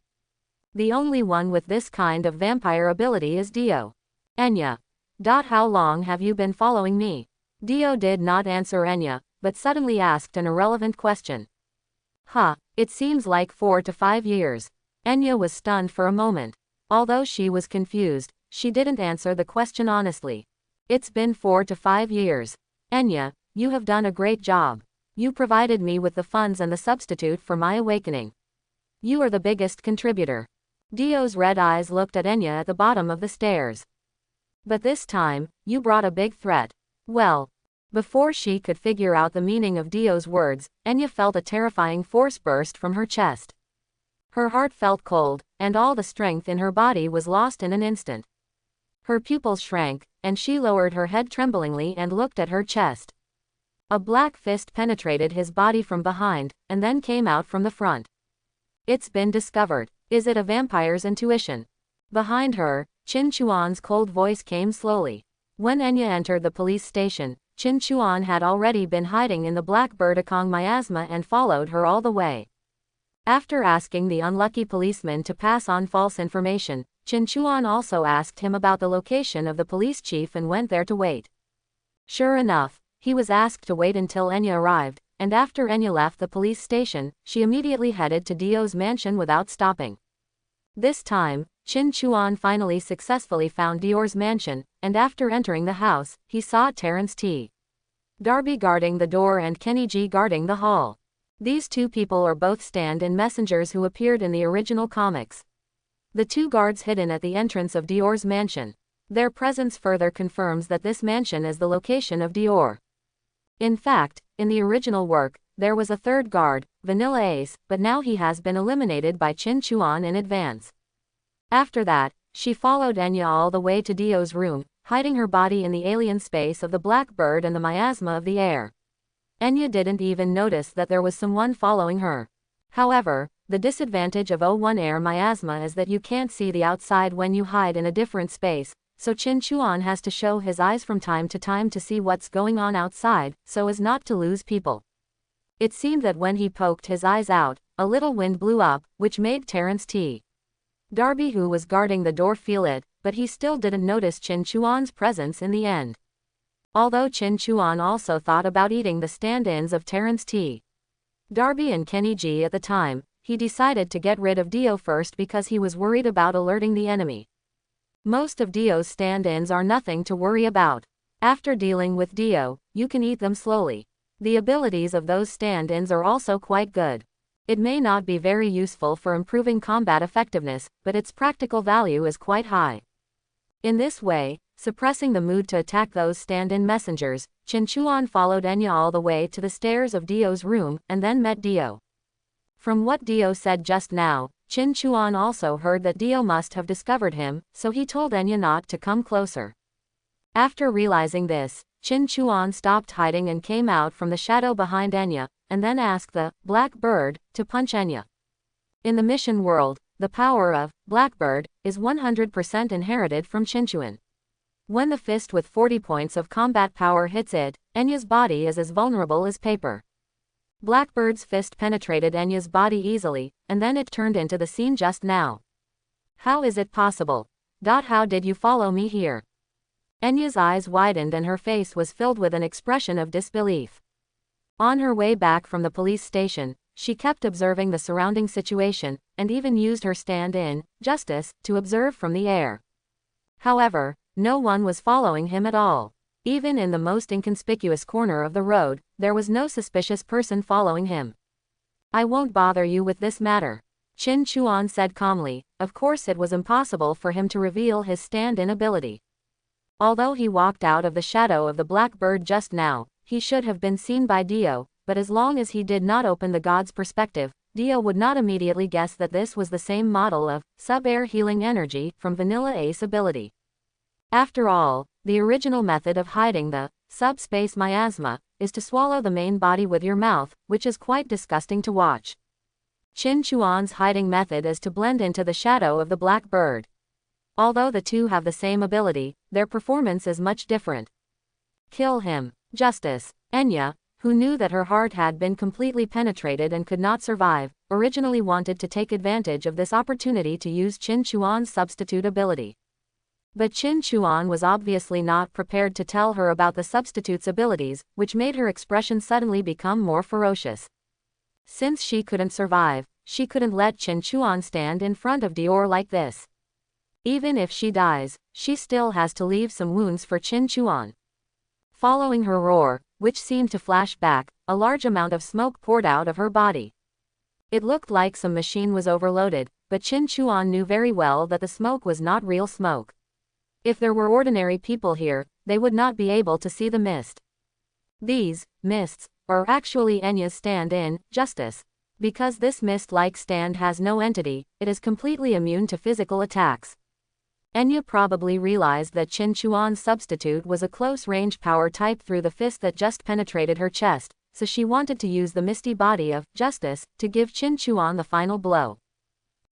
The only one with this kind of vampire ability is Dio. Enya. How long have you been following me? Dio did not answer Enya, but suddenly asked an irrelevant question. It seems like 4 to 5 years. Enya was stunned for a moment. Although she was confused, she didn't answer the question honestly. It's been 4 to 5 years. Enya, you have done a great job. You provided me with the funds and the substitute for my awakening. You are the biggest contributor. Dio's red eyes looked at Enya at the bottom of the stairs. But this time, you brought a big threat. Well. Before she could figure out the meaning of Dio's words, Enya felt a terrifying force burst from her chest. Her heart felt cold, and all the strength in her body was lost in an instant. Her pupils shrank, and she lowered her head tremblingly and looked at her chest. A black fist penetrated his body from behind, and then came out from the front. It's been discovered. Is it a vampire's intuition? Behind her, Qin Chuan's cold voice came slowly. When Enya entered the police station, Qin Chuan had already been hiding in the Black Birdakong miasma and followed her all the way. After asking the unlucky policeman to pass on false information, Qin Chuan also asked him about the location of the police chief and went there to wait. Sure enough, he was asked to wait until Enya arrived, and after Enya left the police station, she immediately headed to Dio's mansion without stopping. This time, Qin Chuan finally successfully found Dior's mansion, and after entering the house, he saw Terence T. Darby guarding the door and Kenny G guarding the hall. These two people are both stand-in messengers who appeared in the original comics. The two guards hidden at the entrance of Dior's mansion. Their presence further confirms that this mansion is the location of Dior. In fact, in the original work, there was a third guard, Vanilla Ace, but now he has been eliminated by Qin Chuan in advance. After that, she followed Enya all the way to Dio's room, hiding her body in the alien space of the black bird and the miasma of the air. Enya didn't even notice that there was someone following her. However, the disadvantage of O1 air miasma is that you can't see the outside when you hide in a different space, so Qin Chuan has to show his eyes from time to time to see what's going on outside, so as not to lose people. It seemed that when he poked his eyes out, a little wind blew up, which made Terence T. Darby, who was guarding the door, feel it, but he still didn't notice Qin Chuan's presence in the end. Although Qin Chuan also thought about eating the stand-ins of Terence T. Darby and Kenny G at the time, he decided to get rid of Dio first because he was worried about alerting the enemy. Most of Dio's stand-ins are nothing to worry about. After dealing with Dio, you can eat them slowly. The abilities of those stand-ins are also quite good. It may not be very useful for improving combat effectiveness, but its practical value is quite high. In this way, suppressing the mood to attack those stand-in messengers, Qin Chuan followed Enya all the way to the stairs of Dio's room and then met Dio. From what Dio said just now, Qin Chuan also heard that Dio must have discovered him, so he told Enya not to come closer. After realizing this, Qin Chuan stopped hiding and came out from the shadow behind Enya, and then asked the Black Bird to punch Enya. In the mission world, the power of Blackbird is 100% inherited from Qinchuan. When the fist with 40 points of combat power hits it, Enya's body is as vulnerable as paper. Blackbird's fist penetrated Enya's body easily, and then it turned into the scene just now. How is it possible? How did you follow me here? Enya's eyes widened and her face was filled with an expression of disbelief. On her way back from the police station, she kept observing the surrounding situation, and even used her stand-in, Justice, to observe from the air. However, no one was following him at all. Even in the most inconspicuous corner of the road, there was no suspicious person following him. I won't bother you with this matter, Qin Chuan said calmly. Of course it was impossible for him to reveal his stand-in ability. Although he walked out of the shadow of the Blackbird just now, he should have been seen by Dio, but as long as he did not open the god's perspective, Dio would not immediately guess that this was the same model of sub-air healing energy from Vanilla Ace ability. After all, the original method of hiding the subspace miasma is to swallow the main body with your mouth, which is quite disgusting to watch. Qin Chuan's hiding method is to blend into the shadow of the Black Bird. Although the two have the same ability, their performance is much different. Kill him. Justice. Enya, who knew that her heart had been completely penetrated and could not survive, originally wanted to take advantage of this opportunity to use Qin Chuan's substitute ability. But Qin Chuan was obviously not prepared to tell her about the substitute's abilities, which made her expression suddenly become more ferocious. Since she couldn't survive, she couldn't let Qin Chuan stand in front of Dior like this. Even if she dies, she still has to leave some wounds for Qin Chuan. Following her roar, which seemed to flash back, a large amount of smoke poured out of her body. It looked like some machine was overloaded, but Qin Chuan knew very well that the smoke was not real smoke. If there were ordinary people here, they would not be able to see the mist. These mists are actually Enya's stand-in, Justice. Because this mist-like stand has no entity, it is completely immune to physical attacks. Enya probably realized that Qin Chuan's substitute was a close-range power type through the fist that just penetrated her chest, so she wanted to use the misty body of Justice to give Qin Chuan the final blow.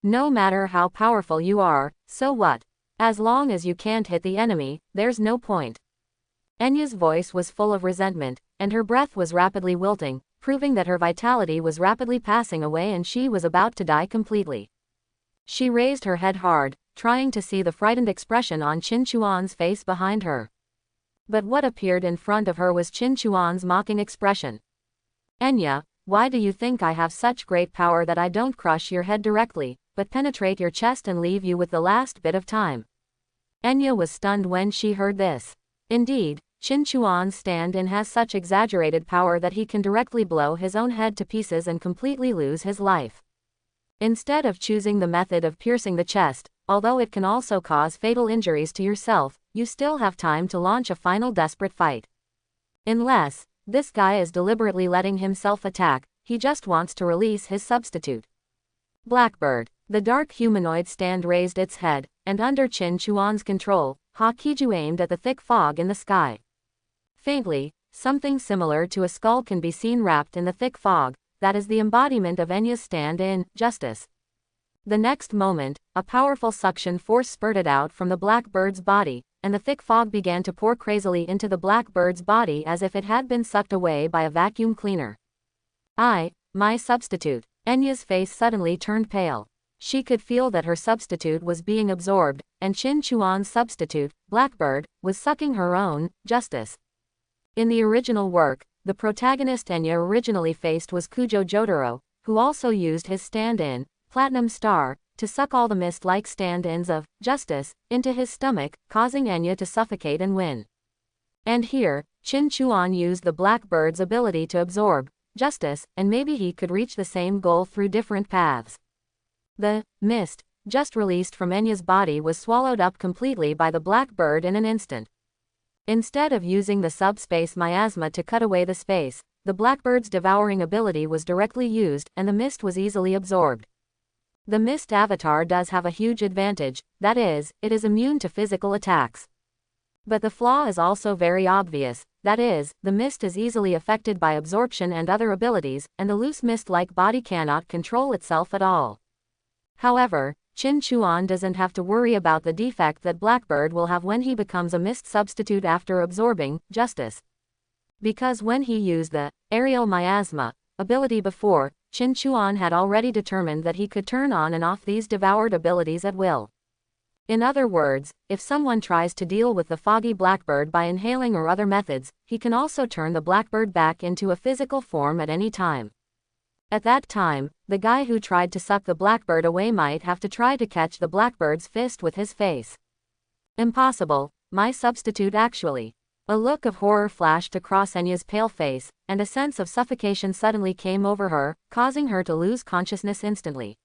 No matter how powerful you are, so what? As long as you can't hit the enemy, there's no point. Enya's voice was full of resentment, and her breath was rapidly wilting, proving that her vitality was rapidly passing away and she was about to die completely. She raised her head hard, trying to see the frightened expression on Qin Chuan's face behind her. But what appeared in front of her was Qin Chuan's mocking expression. Enya, why do you think I have such great power that I don't crush your head directly, but penetrate your chest and leave you with the last bit of time? Enya was stunned when she heard this. Indeed, Qin Chuan's stand-in has such exaggerated power that he can directly blow his own head to pieces and completely lose his life. Instead of choosing the method of piercing the chest, although it can also cause fatal injuries to yourself, you still have time to launch a final desperate fight. Unless, this guy is deliberately letting himself attack, he just wants to release his substitute. Blackbird. The dark humanoid stand raised its head, and under Qin Chuan's control, Hakiju aimed at the thick fog in the sky. Faintly, something similar to a skull can be seen wrapped in the thick fog. That is the embodiment of Enya's stand-in, Justice. The next moment, a powerful suction force spurted out from the Blackbird's body, and the thick fog began to pour crazily into the Blackbird's body as if it had been sucked away by a vacuum cleaner. My substitute. Enya's face suddenly turned pale. She could feel that her substitute was being absorbed, and Qin Chuan's substitute, Blackbird, was sucking her own, Justice. In the original work, the protagonist Enya originally faced was Kujo Jotaro, who also used his stand-in, Platinum Star, to suck all the mist-like stand-ins of Justice into his stomach, causing Enya to suffocate and win. And here, Qin Chuan used the Blackbird's ability to absorb Justice, and maybe he could reach the same goal through different paths. The mist just released from Enya's body, was swallowed up completely by the black bird in an instant. Instead of using the subspace miasma to cut away the space, the blackbird's devouring ability was directly used, and the mist was easily absorbed. The mist avatar does have a huge advantage, that is, it is immune to physical attacks. But the flaw is also very obvious, that is, the mist is easily affected by absorption and other abilities, and the loose mist-like body cannot control itself at all. However, Qin Chuan doesn't have to worry about the defect that Blackbird will have when he becomes a mist substitute after absorbing justice. Because when he used the aerial miasma ability before, Qin Chuan had already determined that he could turn on and off these devoured abilities at will. In other words, if someone tries to deal with the foggy blackbird by inhaling or other methods, he can also turn the blackbird back into a physical form at any time. At that time, the guy who tried to suck the blackbird away might have to try to catch the blackbird's fist with his face. Impossible, my substitute actually. A look of horror flashed across Enya's pale face, and a sense of suffocation suddenly came over her, causing her to lose consciousness instantly.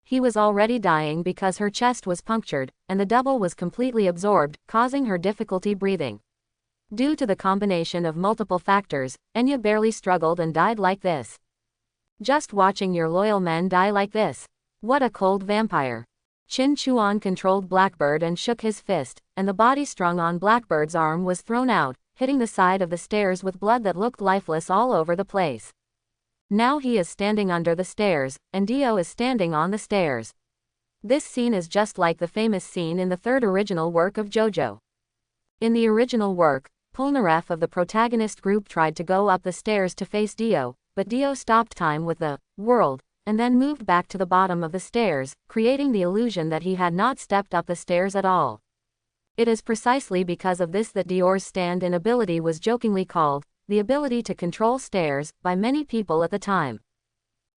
He was already dying because her chest was punctured, and the double was completely absorbed, causing her difficulty breathing. Due to the combination of multiple factors, Enya barely struggled and died like this. Just watching your loyal men die like this. What a cold vampire. Qin Chuan controlled Blackbird and shook his fist, and the body strung on Blackbird's arm was thrown out, hitting the side of the stairs with blood that looked lifeless all over the place. Now he is standing under the stairs, and Dio is standing on the stairs. This scene is just like the famous scene in the third original work of JoJo. In the original work, Polnareff of the protagonist group tried to go up the stairs to face Dio, but Dio stopped time with the world, and then moved back to the bottom of the stairs, creating the illusion that he had not stepped up the stairs at all. It is precisely because of this that Dior's stand-in ability was jokingly called the ability to control stairs by many people at the time.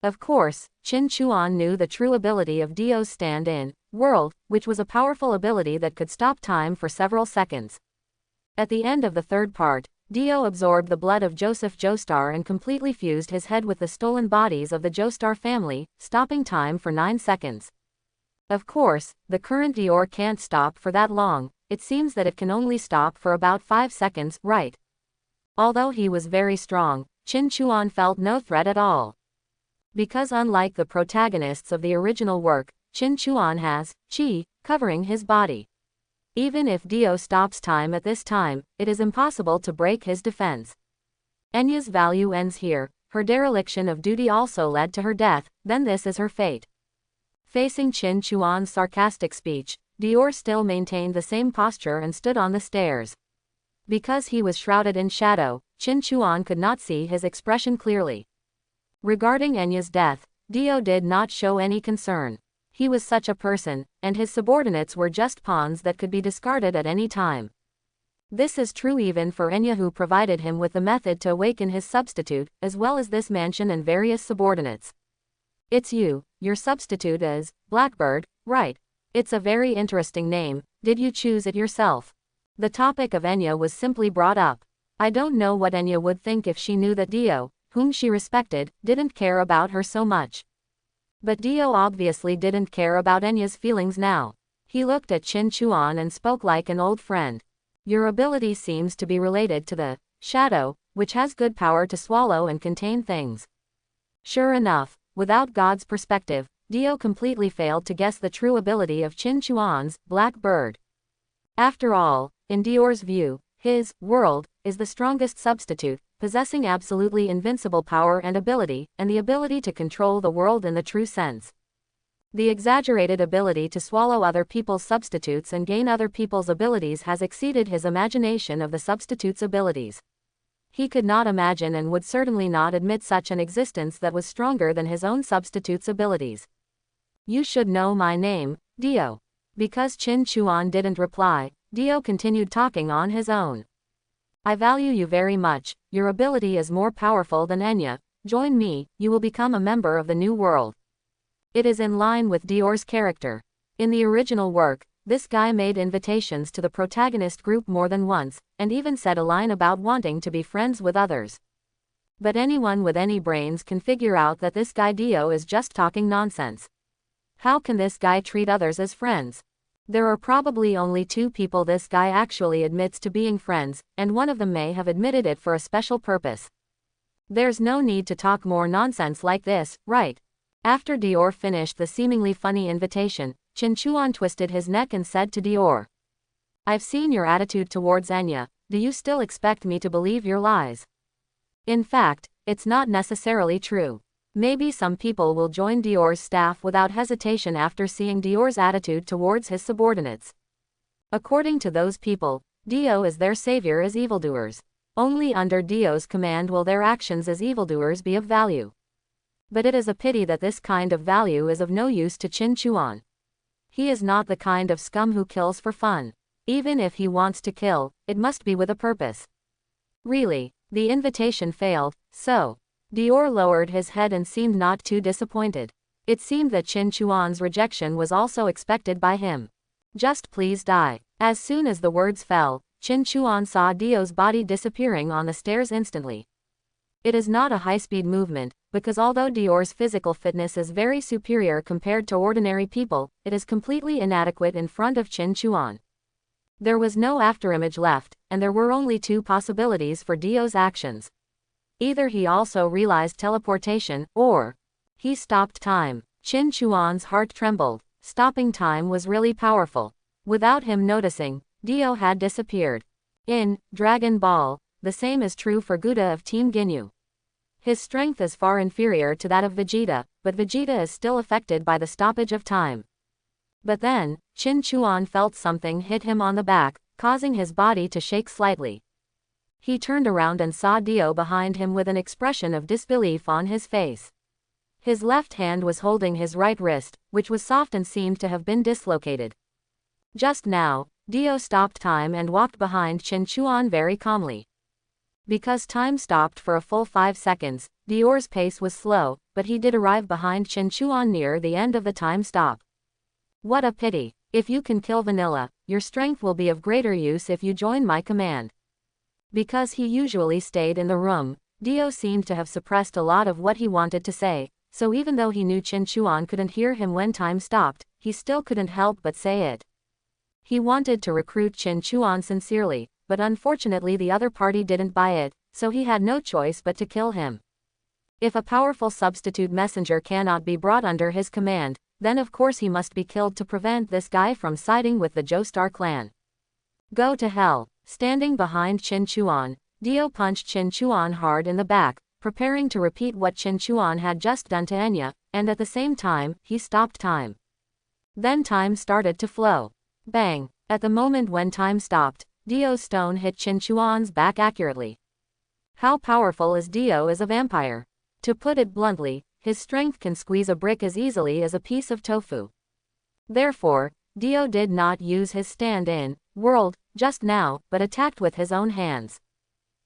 Of course, Qin Chuan knew the true ability of Dio's stand-in world, which was a powerful ability that could stop time for several seconds. At the end of the third part, Dio absorbed the blood of Joseph Joestar and completely fused his head with the stolen bodies of the Joestar family, stopping time for 9 seconds. Of course, the current Dior can't stop for that long, it seems that it can only stop for about 5 seconds, right? Although he was very strong, Qin Chuan felt no threat at all. Because unlike the protagonists of the original work, Qin Chuan has qi covering his body. Even if Dio stops time at this time, it is impossible to break his defense. Enya's value ends here, her dereliction of duty also led to her death, then this is her fate. Facing Qin Chuan's sarcastic speech, Dior still maintained the same posture and stood on the stairs. Because he was shrouded in shadow, Qin Chuan could not see his expression clearly. Regarding Enya's death, Dio did not show any concern. He was such a person, and his subordinates were just pawns that could be discarded at any time. This is true even for Enya, who provided him with the method to awaken his substitute, as well as this mansion and various subordinates. It's you, your substitute is Blackbird, right? It's a very interesting name, did you choose it yourself? The topic of Enya was simply brought up. I don't know what Enya would think if she knew that Dio, whom she respected, didn't care about her so much. But Dio obviously didn't care about Enya's feelings now. He looked at Qin Chuan and spoke like an old friend. Your ability seems to be related to the shadow, which has good power to swallow and contain things. Sure enough, without God's perspective, Dio completely failed to guess the true ability of Qin Chuan's Black Bird. After all, in Dior's view, his world is the strongest substitute, possessing absolutely invincible power and ability, and the ability to control the world in the true sense. The exaggerated ability to swallow other people's substitutes and gain other people's abilities has exceeded his imagination of the substitute's abilities. He could not imagine and would certainly not admit such an existence that was stronger than his own substitute's abilities. You should know my name, Dio. Because Qin Chuan didn't reply, Dio continued talking on his own. I value you very much, your ability is more powerful than Enya, join me, you will become a member of the new world. It is in line with Dior's character. In the original work, this guy made invitations to the protagonist group more than once, and even said a line about wanting to be friends with others. But anyone with any brains can figure out that this guy Dio is just talking nonsense. How can this guy treat others as friends? There are probably only two people this guy actually admits to being friends, and one of them may have admitted it for a special purpose. There's no need to talk more nonsense like this, right? After Dior finished the seemingly funny invitation, Chen Chuan twisted his neck and said to Dior, "I've seen your attitude towards Enya, do you still expect me to believe your lies? In fact, it's not necessarily true. Maybe some people will join Dior's staff without hesitation after seeing Dior's attitude towards his subordinates. According to those people, Dio is their savior as evildoers. Only under Dio's command will their actions as evildoers be of value. But it is a pity that this kind of value is of no use to Chen Chuan. He is not the kind of scum who kills for fun. Even if he wants to kill, it must be with a purpose." Really, the invitation failed, so Dior lowered his head and seemed not too disappointed. It seemed that Chen Chuan's rejection was also expected by him. "Just please die." As soon as the words fell, Chen Chuan saw Dio's body disappearing on the stairs instantly. It is not a high-speed movement, because although Dior's physical fitness is very superior compared to ordinary people, it is completely inadequate in front of Chen Chuan. There was no afterimage left, and there were only two possibilities for Dio's actions. Either he also realized teleportation, or he stopped time. Chen Chuan's heart trembled. Stopping time was really powerful. Without him noticing, Dio had disappeared. In Dragon Ball, the same is true for Gouda of Team Ginyu. His strength is far inferior to that of Vegeta, but Vegeta is still affected by the stoppage of time. But then, Chen Chuan felt something hit him on the back, causing his body to shake slightly. He turned around and saw Dio behind him with an expression of disbelief on his face. His left hand was holding his right wrist, which was soft and seemed to have been dislocated. Just now, Dio stopped time and walked behind Chen Chuan very calmly. Because time stopped for a full 5 seconds, Dior's pace was slow, but he did arrive behind Chen Chuan near the end of the time stop. What a pity. If you can kill Vanilla, your strength will be of greater use if you join my command. Because he usually stayed in the room, Dio seemed to have suppressed a lot of what he wanted to say, so even though he knew Chen Chuan couldn't hear him when time stopped, he still couldn't help but say it. He wanted to recruit Chen Chuan sincerely, but unfortunately the other party didn't buy it, so he had no choice but to kill him. If a powerful substitute messenger cannot be brought under his command, then of course he must be killed to prevent this guy from siding with the Joestar clan. Go to hell. Standing behind Chen Chuan, Dio punched Chen Chuan hard in the back, preparing to repeat what Chen Chuan had just done to Enya, and at the same time, he stopped time. Then time started to flow. Bang! At the moment when time stopped, Dio's stone hit Chen Chuan's back accurately. How powerful is Dio as a vampire? To put it bluntly, his strength can squeeze a brick as easily as a piece of tofu. Therefore, Dio did not use his stand-in world just now, but attacked with his own hands.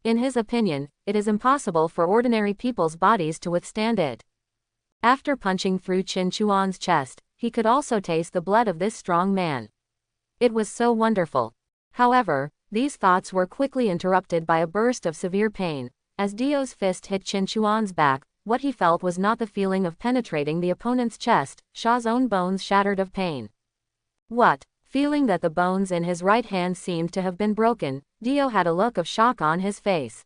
In his opinion, it is impossible for ordinary people's bodies to withstand it. After punching through Chen Chuan's chest, he could also taste the blood of this strong man. It was so wonderful. However, these thoughts were quickly interrupted by a burst of severe pain. As Dio's fist hit Chen Chuan's back, what he felt was not the feeling of penetrating the opponent's chest, Shaw's own bones shattered of pain. What? Feeling that the bones in his right hand seemed to have been broken, Dio had a look of shock on his face.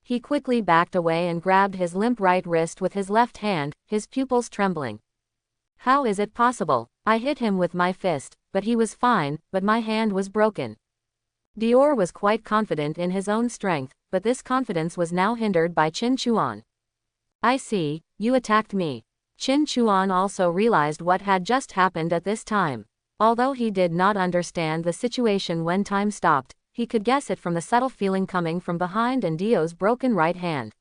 He quickly backed away and grabbed his limp right wrist with his left hand, his pupils trembling. How is it possible? I hit him with my fist, but he was fine, but my hand was broken. Dior was quite confident in his own strength, but this confidence was now hindered by Chen Chuan. I see, you attacked me. Chen Chuan also realized what had just happened at this time. Although he did not understand the situation when time stopped, he could guess it from the subtle feeling coming from behind and Dio's broken right hand.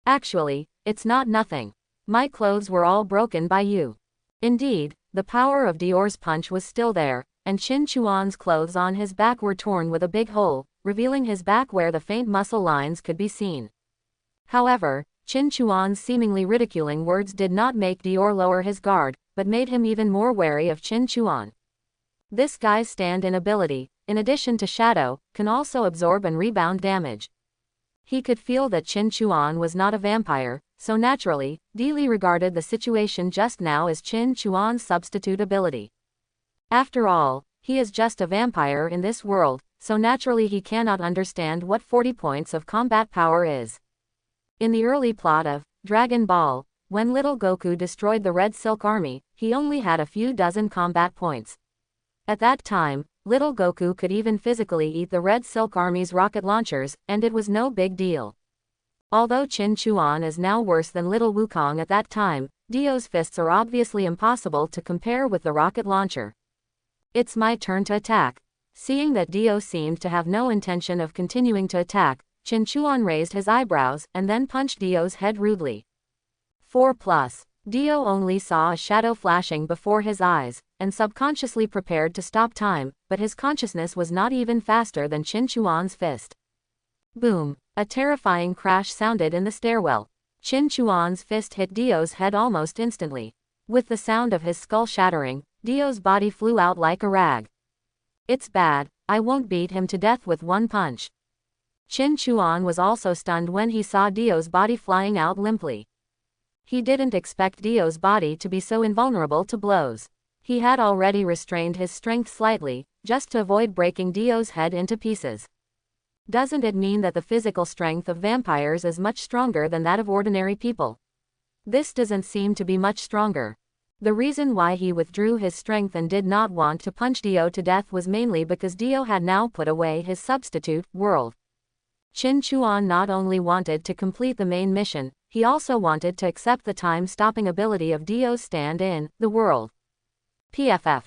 Actually, it's not nothing. My clothes were all broken by you. Indeed, the power of Dior's punch was still there, and Chen Chuan's clothes on his back were torn with a big hole, revealing his back where the faint muscle lines could be seen. However, Chen Chuan's seemingly ridiculing words did not make Dior lower his guard, but made him even more wary of Chen Chuan. This guy's stand-in ability, in addition to shadow, can also absorb and rebound damage. He could feel that Qin Chuan was not a vampire, so naturally, Li regarded the situation just now as Qin Chuan's substitute ability. After all, he is just a vampire in this world, so naturally he cannot understand what 40 points of combat power is. In the early plot of Dragon Ball, when little Goku destroyed the Red Silk Army, he only had a few dozen combat points. At that time, little Goku could even physically eat the Red Silk Army's rocket launchers, and it was no big deal. Although Qin Chuan is now worse than little Wukong at that time, Dio's fists are obviously impossible to compare with the rocket launcher. It's my turn to attack. Seeing that Dio seemed to have no intention of continuing to attack, Qin Chuan raised his eyebrows and then punched Dio's head rudely. 4+. Dio only saw a shadow flashing before his eyes, and subconsciously prepared to stop time, but his consciousness was not even faster than Qin Chuan's fist. Boom! A terrifying crash sounded in the stairwell. Qin Chuan's fist hit Dio's head almost instantly. With the sound of his skull shattering, Dio's body flew out like a rag. It's bad, I won't beat him to death with one punch. Qin Chuan was also stunned when he saw Dio's body flying out limply. He didn't expect Dio's body to be so invulnerable to blows. He had already restrained his strength slightly, just to avoid breaking Dio's head into pieces. Doesn't it mean that the physical strength of vampires is much stronger than that of ordinary people? This doesn't seem to be much stronger. The reason why he withdrew his strength and did not want to punch Dio to death was mainly because Dio had now put away his substitute world. Qin Chuan not only wanted to complete the main mission, he also wanted to accept the time-stopping ability of Dio's stand-in, the world. PFF.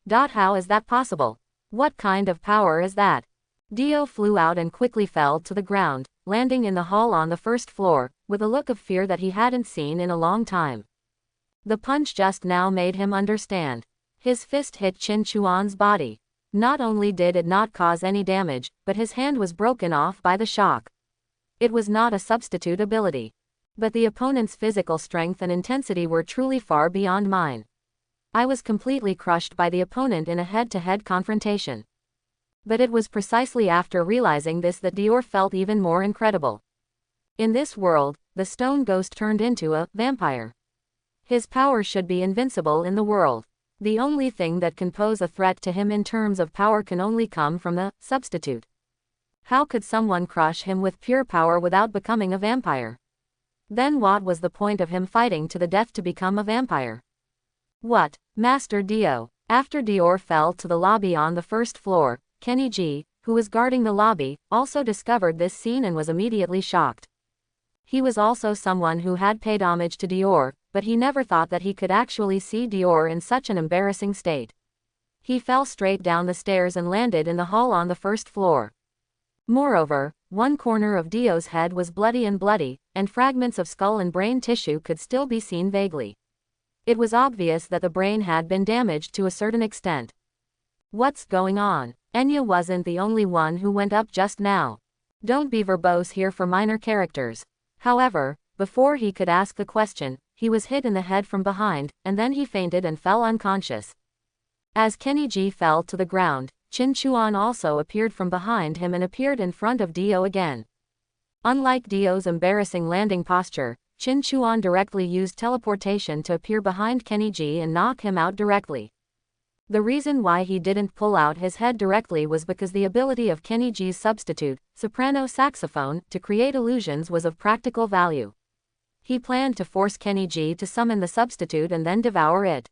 How is that possible? What kind of power is that? Dio flew out and quickly fell to the ground, landing in the hall on the first floor, with a look of fear that he hadn't seen in a long time. The punch just now made him understand. His fist hit Qin Chuan's body. Not only did it not cause any damage, but his hand was broken off by the shock. It was not a substitute ability. But the opponent's physical strength and intensity were truly far beyond mine. I was completely crushed by the opponent in a head-to-head confrontation. But it was precisely after realizing this that Dior felt even more incredible. In this world, the stone ghost turned into a vampire. His power should be invincible in the world. The only thing that can pose a threat to him in terms of power can only come from the substitute. How could someone crush him with pure power without becoming a vampire? Then what was the point of him fighting to the death to become a vampire? What, Master Dio? After Dior fell to the lobby on the first floor, Kenny G, who was guarding the lobby, also discovered this scene and was immediately shocked. He was also someone who had paid homage to Dior, but he never thought that he could actually see Dior in such an embarrassing state. He fell straight down the stairs and landed in the hall on the first floor. Moreover, one corner of Dio's head was bloody, and fragments of skull and brain tissue could still be seen vaguely. It was obvious that the brain had been damaged to a certain extent. What's going on? Enya wasn't the only one who went up just now. Don't be verbose here for minor characters. However, before he could ask the question, he was hit in the head from behind, and then he fainted and fell unconscious. As Kenny G fell to the ground, Qin Chuan also appeared from behind him and appeared in front of Dio again. Unlike Dio's embarrassing landing posture, Qin Chuan directly used teleportation to appear behind Kenny G and knock him out directly. The reason why he didn't pull out his head directly was because the ability of Kenny G's substitute, soprano saxophone, to create illusions was of practical value. He planned to force Kenny G to summon the substitute and then devour it.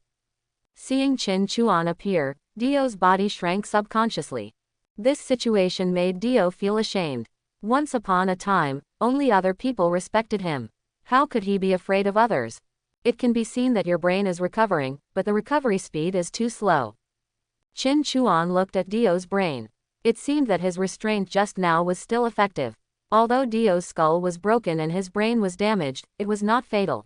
Seeing Qin Chuan appear, Dio's body shrank subconsciously. This situation made Dio feel ashamed. Once upon a time, only other people respected him. How could he be afraid of others? It can be seen that your brain is recovering, but the recovery speed is too slow. Qin Chuan looked at Dio's brain. It seemed that his restraint just now was still effective. Although Dio's skull was broken and his brain was damaged, it was not fatal.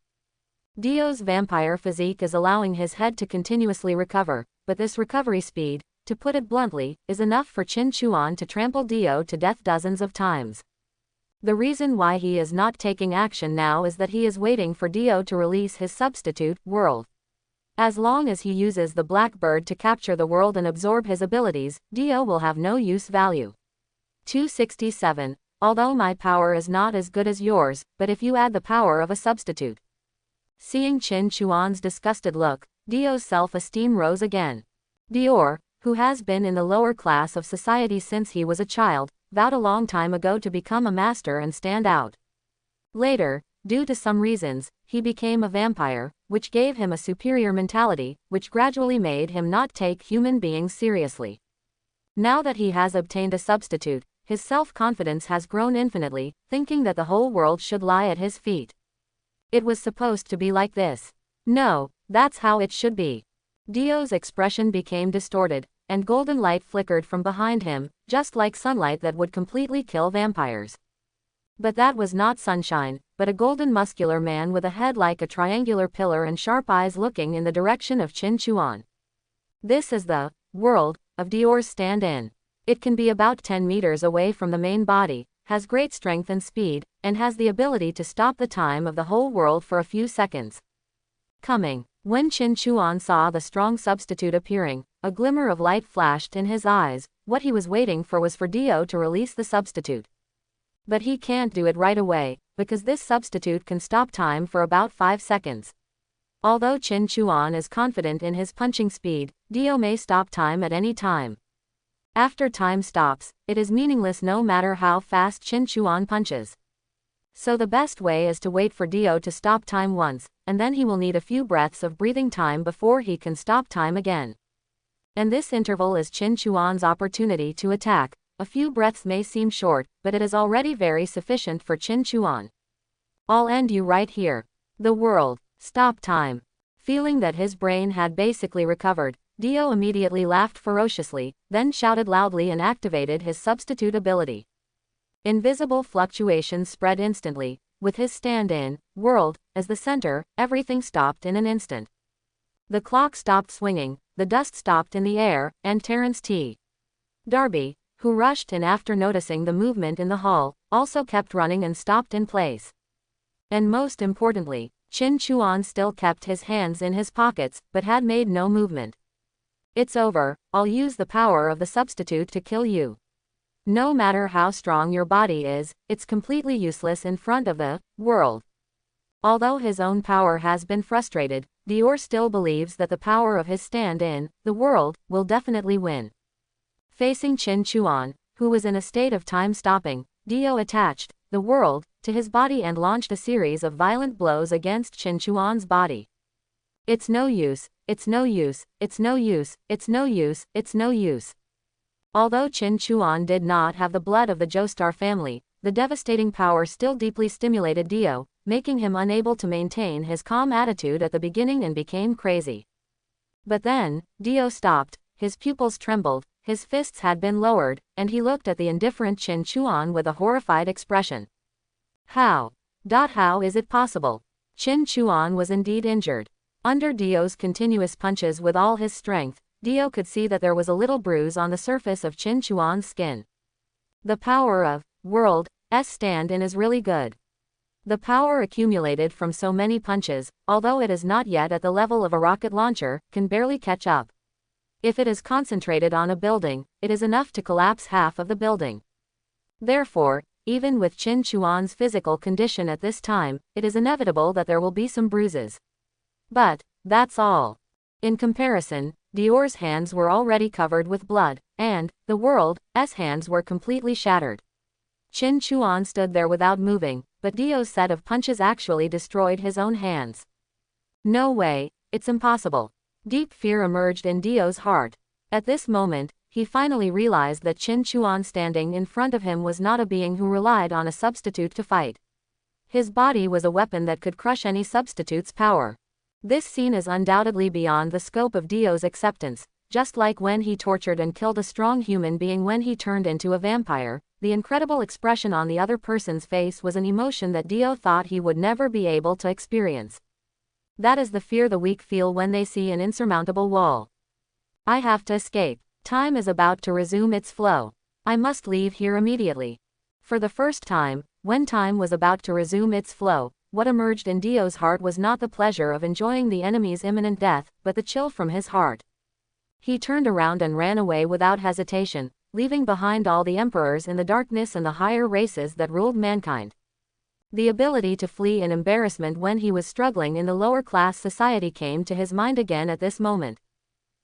Dio's vampire physique is allowing his head to continuously recover, but this recovery speed, to put it bluntly, is enough for Qin Chuan to trample Dio to death dozens of times. The reason why he is not taking action now is that he is waiting for Dio to release his substitute world. As long as he uses the black bird to capture the world and absorb his abilities, Dio will have no use value. 267. although my power is not as good as yours, but if you add the power of a substitute. Seeing Qin Chuan's disgusted look, Dio's self-esteem rose again. Dior, who has been in the lower class of society since he was a child, vowed a long time ago to become a master and stand out. Later, due to some reasons, he became a vampire, which gave him a superior mentality, which gradually made him not take human beings seriously. Now that he has obtained a substitute, his self-confidence has grown infinitely, thinking that the whole world should lie at his feet. It was supposed to be like this. No, that's how it should be. Dio's expression became distorted, and golden light flickered from behind him, just like sunlight that would completely kill vampires. But that was not sunshine, but a golden muscular man with a head like a triangular pillar and sharp eyes looking in the direction of Qin Chuan. This is the world of Dior's stand-in. It can be about 10 meters away from the main body, has great strength and speed, and has the ability to stop the time of the whole world for a few seconds. Coming. When Qin Chuan saw the strong substitute appearing, a glimmer of light flashed in his eyes. What he was waiting for was for Dio to release the substitute. But he can't do it right away, because this substitute can stop time for about 5 seconds. Although Qin Chuan is confident in his punching speed, Dio may stop time at any time. After time stops, it is meaningless no matter how fast Qin Chuan punches. So the best way is to wait for Dio to stop time once, and then he will need a few breaths of breathing time before he can stop time again. And this interval is Qin Chuan's opportunity to attack. A few breaths may seem short, but it is already very sufficient for Qin Chuan. I'll end you right here. The world. Stop time. Feeling that his brain had basically recovered, Dio immediately laughed ferociously, then shouted loudly and activated his substitute ability. Invisible fluctuations spread instantly. With his stand-in world as the center, everything stopped in an instant. The clock stopped swinging, the dust stopped in the air, and Terence T. Darby, who rushed in after noticing the movement in the hall, also kept running and stopped in place. And most importantly, Qin Chuan still kept his hands in his pockets, but had made no movement. It's over, I'll use the power of the substitute to kill you. No matter how strong your body is, it's completely useless in front of the world. Although his own power has been frustrated, Dior still believes that the power of his stand-in, the world, will definitely win. Facing Qin Chuan, who was in a state of time stopping, Dio attached the world to his body and launched a series of violent blows against Qin Chuan's body. It's no use, it's no use, it's no use, it's no use, it's no use. Although Qin Chuan did not have the blood of the Joestar family, the devastating power still deeply stimulated Dio, making him unable to maintain his calm attitude at the beginning and became crazy. But then, Dio stopped, his pupils trembled, his fists had been lowered, and he looked at the indifferent Qin Chuan with a horrified expression. How is it possible? Qin Chuan was indeed injured. Under Dio's continuous punches with all his strength, Dio could see that there was a little bruise on the surface of Qin Chuan's skin. The power of world's stand-in is really good. The power accumulated from so many punches, although it is not yet at the level of a rocket launcher, can barely catch up. If it is concentrated on a building, it is enough to collapse half of the building. Therefore, even with Qin Chuan's physical condition at this time, it is inevitable that there will be some bruises. But that's all. In comparison, Dior's hands were already covered with blood, and the world's hands were completely shattered. Qin Chuan stood there without moving, but Dio's set of punches actually destroyed his own hands. No way, it's impossible. Deep fear emerged in Dio's heart. At this moment, he finally realized that Qin Chuan standing in front of him was not a being who relied on a substitute to fight. His body was a weapon that could crush any substitute's power. This scene is undoubtedly beyond the scope of Dio's acceptance. Just like when he tortured and killed a strong human being when he turned into a vampire, the incredible expression on the other person's face was an emotion that Dio thought he would never be able to experience. That is the fear the weak feel when they see an insurmountable wall. I have to escape. Time is about to resume its flow. I must leave here immediately. For the first time, when time was about to resume its flow, what emerged in Dio's heart was not the pleasure of enjoying the enemy's imminent death, but the chill from his heart. He turned around and ran away without hesitation, leaving behind all the emperors in the darkness and the higher races that ruled mankind. The ability to flee in embarrassment when he was struggling in the lower class society came to his mind again at this moment.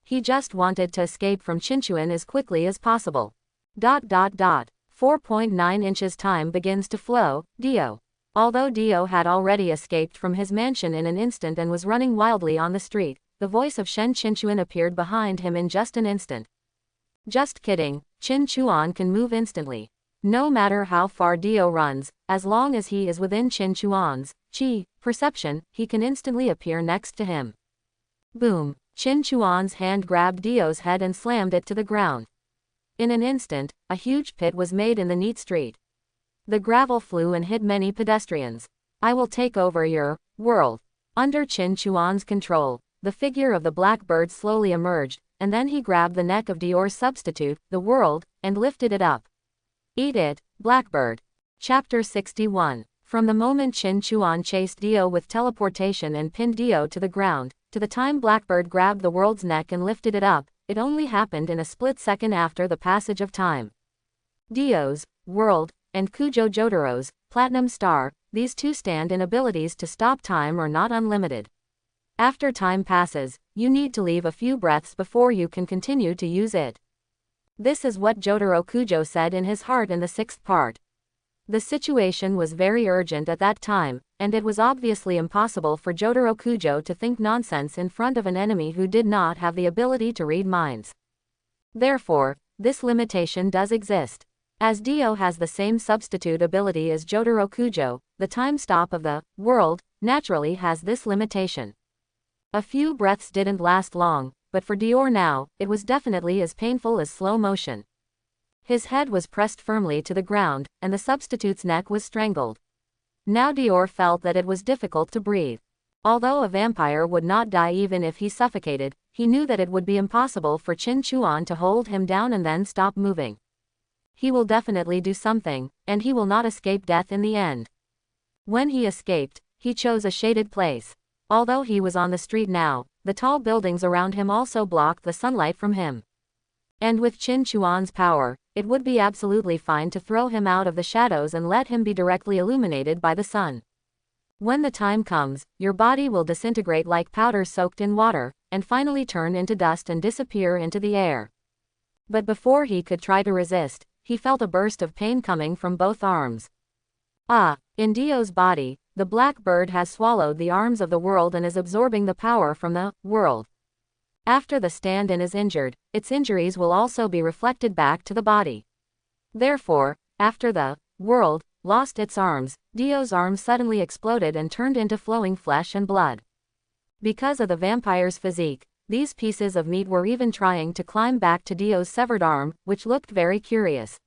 He just wanted to escape from Qinchuan as quickly as possible. 4.9 inches time begins to flow, Dio. Although Dio had already escaped from his mansion in an instant and was running wildly on the street, the voice of Shen Qinchuan appeared behind him in just an instant. Just kidding, Qin Chuan can move instantly. No matter how far Dio runs, as long as he is within Qin Chuan's qi perception, he can instantly appear next to him. Boom! Qin Chuan's hand grabbed Dio's head and slammed it to the ground. In an instant, a huge pit was made in the neat street. The gravel flew and hit many pedestrians. I will take over your world. Under Qin Chuan's control, the figure of the black bird slowly emerged, and then he grabbed the neck of Dior's substitute, the world, and lifted it up. Eat it, Blackbird. Chapter 61. From the moment Qin Chuan chased Dio with teleportation and pinned Dio to the ground, to the time Blackbird grabbed the world's neck and lifted it up, it only happened in a split second after the passage of time. Dio's world, and Kujo Jotaro's Platinum Star, these two stand in abilities to stop time are not unlimited. After time passes, you need to leave a few breaths before you can continue to use it. This is what Jotaro Kujo said in his heart in the sixth part. The situation was very urgent at that time, and it was obviously impossible for Jotaro Kujo to think nonsense in front of an enemy who did not have the ability to read minds. Therefore, this limitation does exist. As Dio has the same substitute ability as Jotaro Kujo, the time stop of the world naturally has this limitation. A few breaths didn't last long, but for Dior now, it was definitely as painful as slow motion. His head was pressed firmly to the ground, and the substitute's neck was strangled. Now Dior felt that it was difficult to breathe. Although a vampire would not die even if he suffocated, he knew that it would be impossible for Qin Chuan to hold him down and then stop moving. He will definitely do something, and he will not escape death in the end. When he escaped, he chose a shaded place. Although he was on the street now, the tall buildings around him also blocked the sunlight from him. And with Qin Chuan's power, it would be absolutely fine to throw him out of the shadows and let him be directly illuminated by the sun. When the time comes, your body will disintegrate like powder soaked in water, and finally turn into dust and disappear into the air. But before he could try to resist, he felt a burst of pain coming from both arms. In Dio's body, the black bird has swallowed the arms of the world and is absorbing the power from the world. After the stand-in is injured, its injuries will also be reflected back to the body. Therefore, after the world lost its arms, Dio's arms suddenly exploded and turned into flowing flesh and blood. Because of the vampire's physique, these pieces of meat were even trying to climb back to Dio's severed arm, which looked very curious.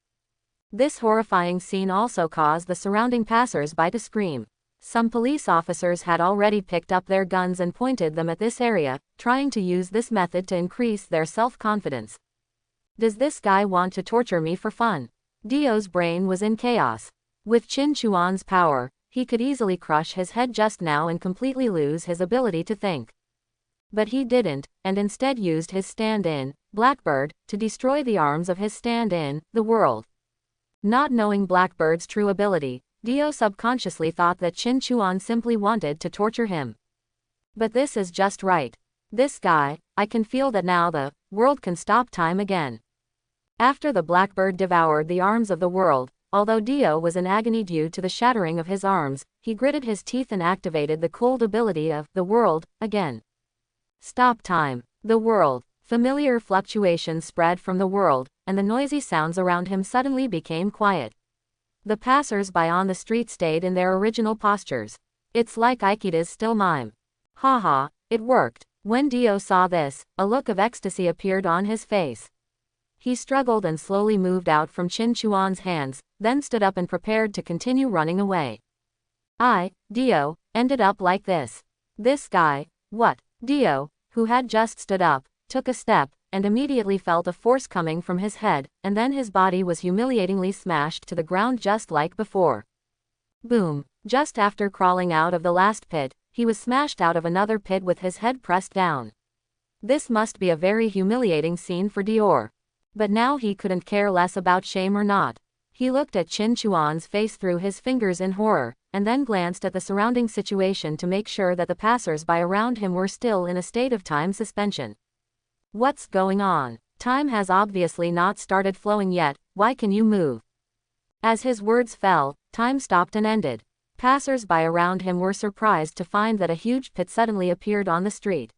This horrifying scene also caused the surrounding passers-by to scream. Some police officers had already picked up their guns and pointed them at this area, trying to use this method to increase their self-confidence. Does this guy want to torture me for fun? Dio's brain was in chaos. With Qin Chuan's power, he could easily crush his head just now and completely lose his ability to think. But he didn't, and instead used his stand-in, Blackbird, to destroy the arms of his stand-in, the world. Not knowing Blackbird's true ability, Dio subconsciously thought that Qin Chuan simply wanted to torture him. But this is just right. This guy, I can feel that now the world can stop time again. After the Blackbird devoured the arms of the world, although Dio was in agony due to the shattering of his arms, he gritted his teeth and activated the cold ability of the world again. Stop time. The world. Familiar fluctuations spread from the world, and the noisy sounds around him suddenly became quiet. The passers-by on the street stayed in their original postures. It's like Aikida's still mime. Haha, it worked. When Dio saw this, a look of ecstasy appeared on his face. He struggled and slowly moved out from Qin Chuan's hands, then stood up and prepared to continue running away. Dio, ended up like this. This guy, what? Dio, who had just stood up, took a step, and immediately felt a force coming from his head, and then his body was humiliatingly smashed to the ground just like before. Boom! Just after crawling out of the last pit, he was smashed out of another pit with his head pressed down. This must be a very humiliating scene for Dior. But now he couldn't care less about shame or not. He looked at Qin Chuan's face through his fingers in horror, and then glanced at the surrounding situation to make sure that the passers-by around him were still in a state of time suspension. What's going on? Time has obviously not started flowing yet, why can you move? As his words fell, time stopped and ended. Passers-by around him were surprised to find that a huge pit suddenly appeared on the street.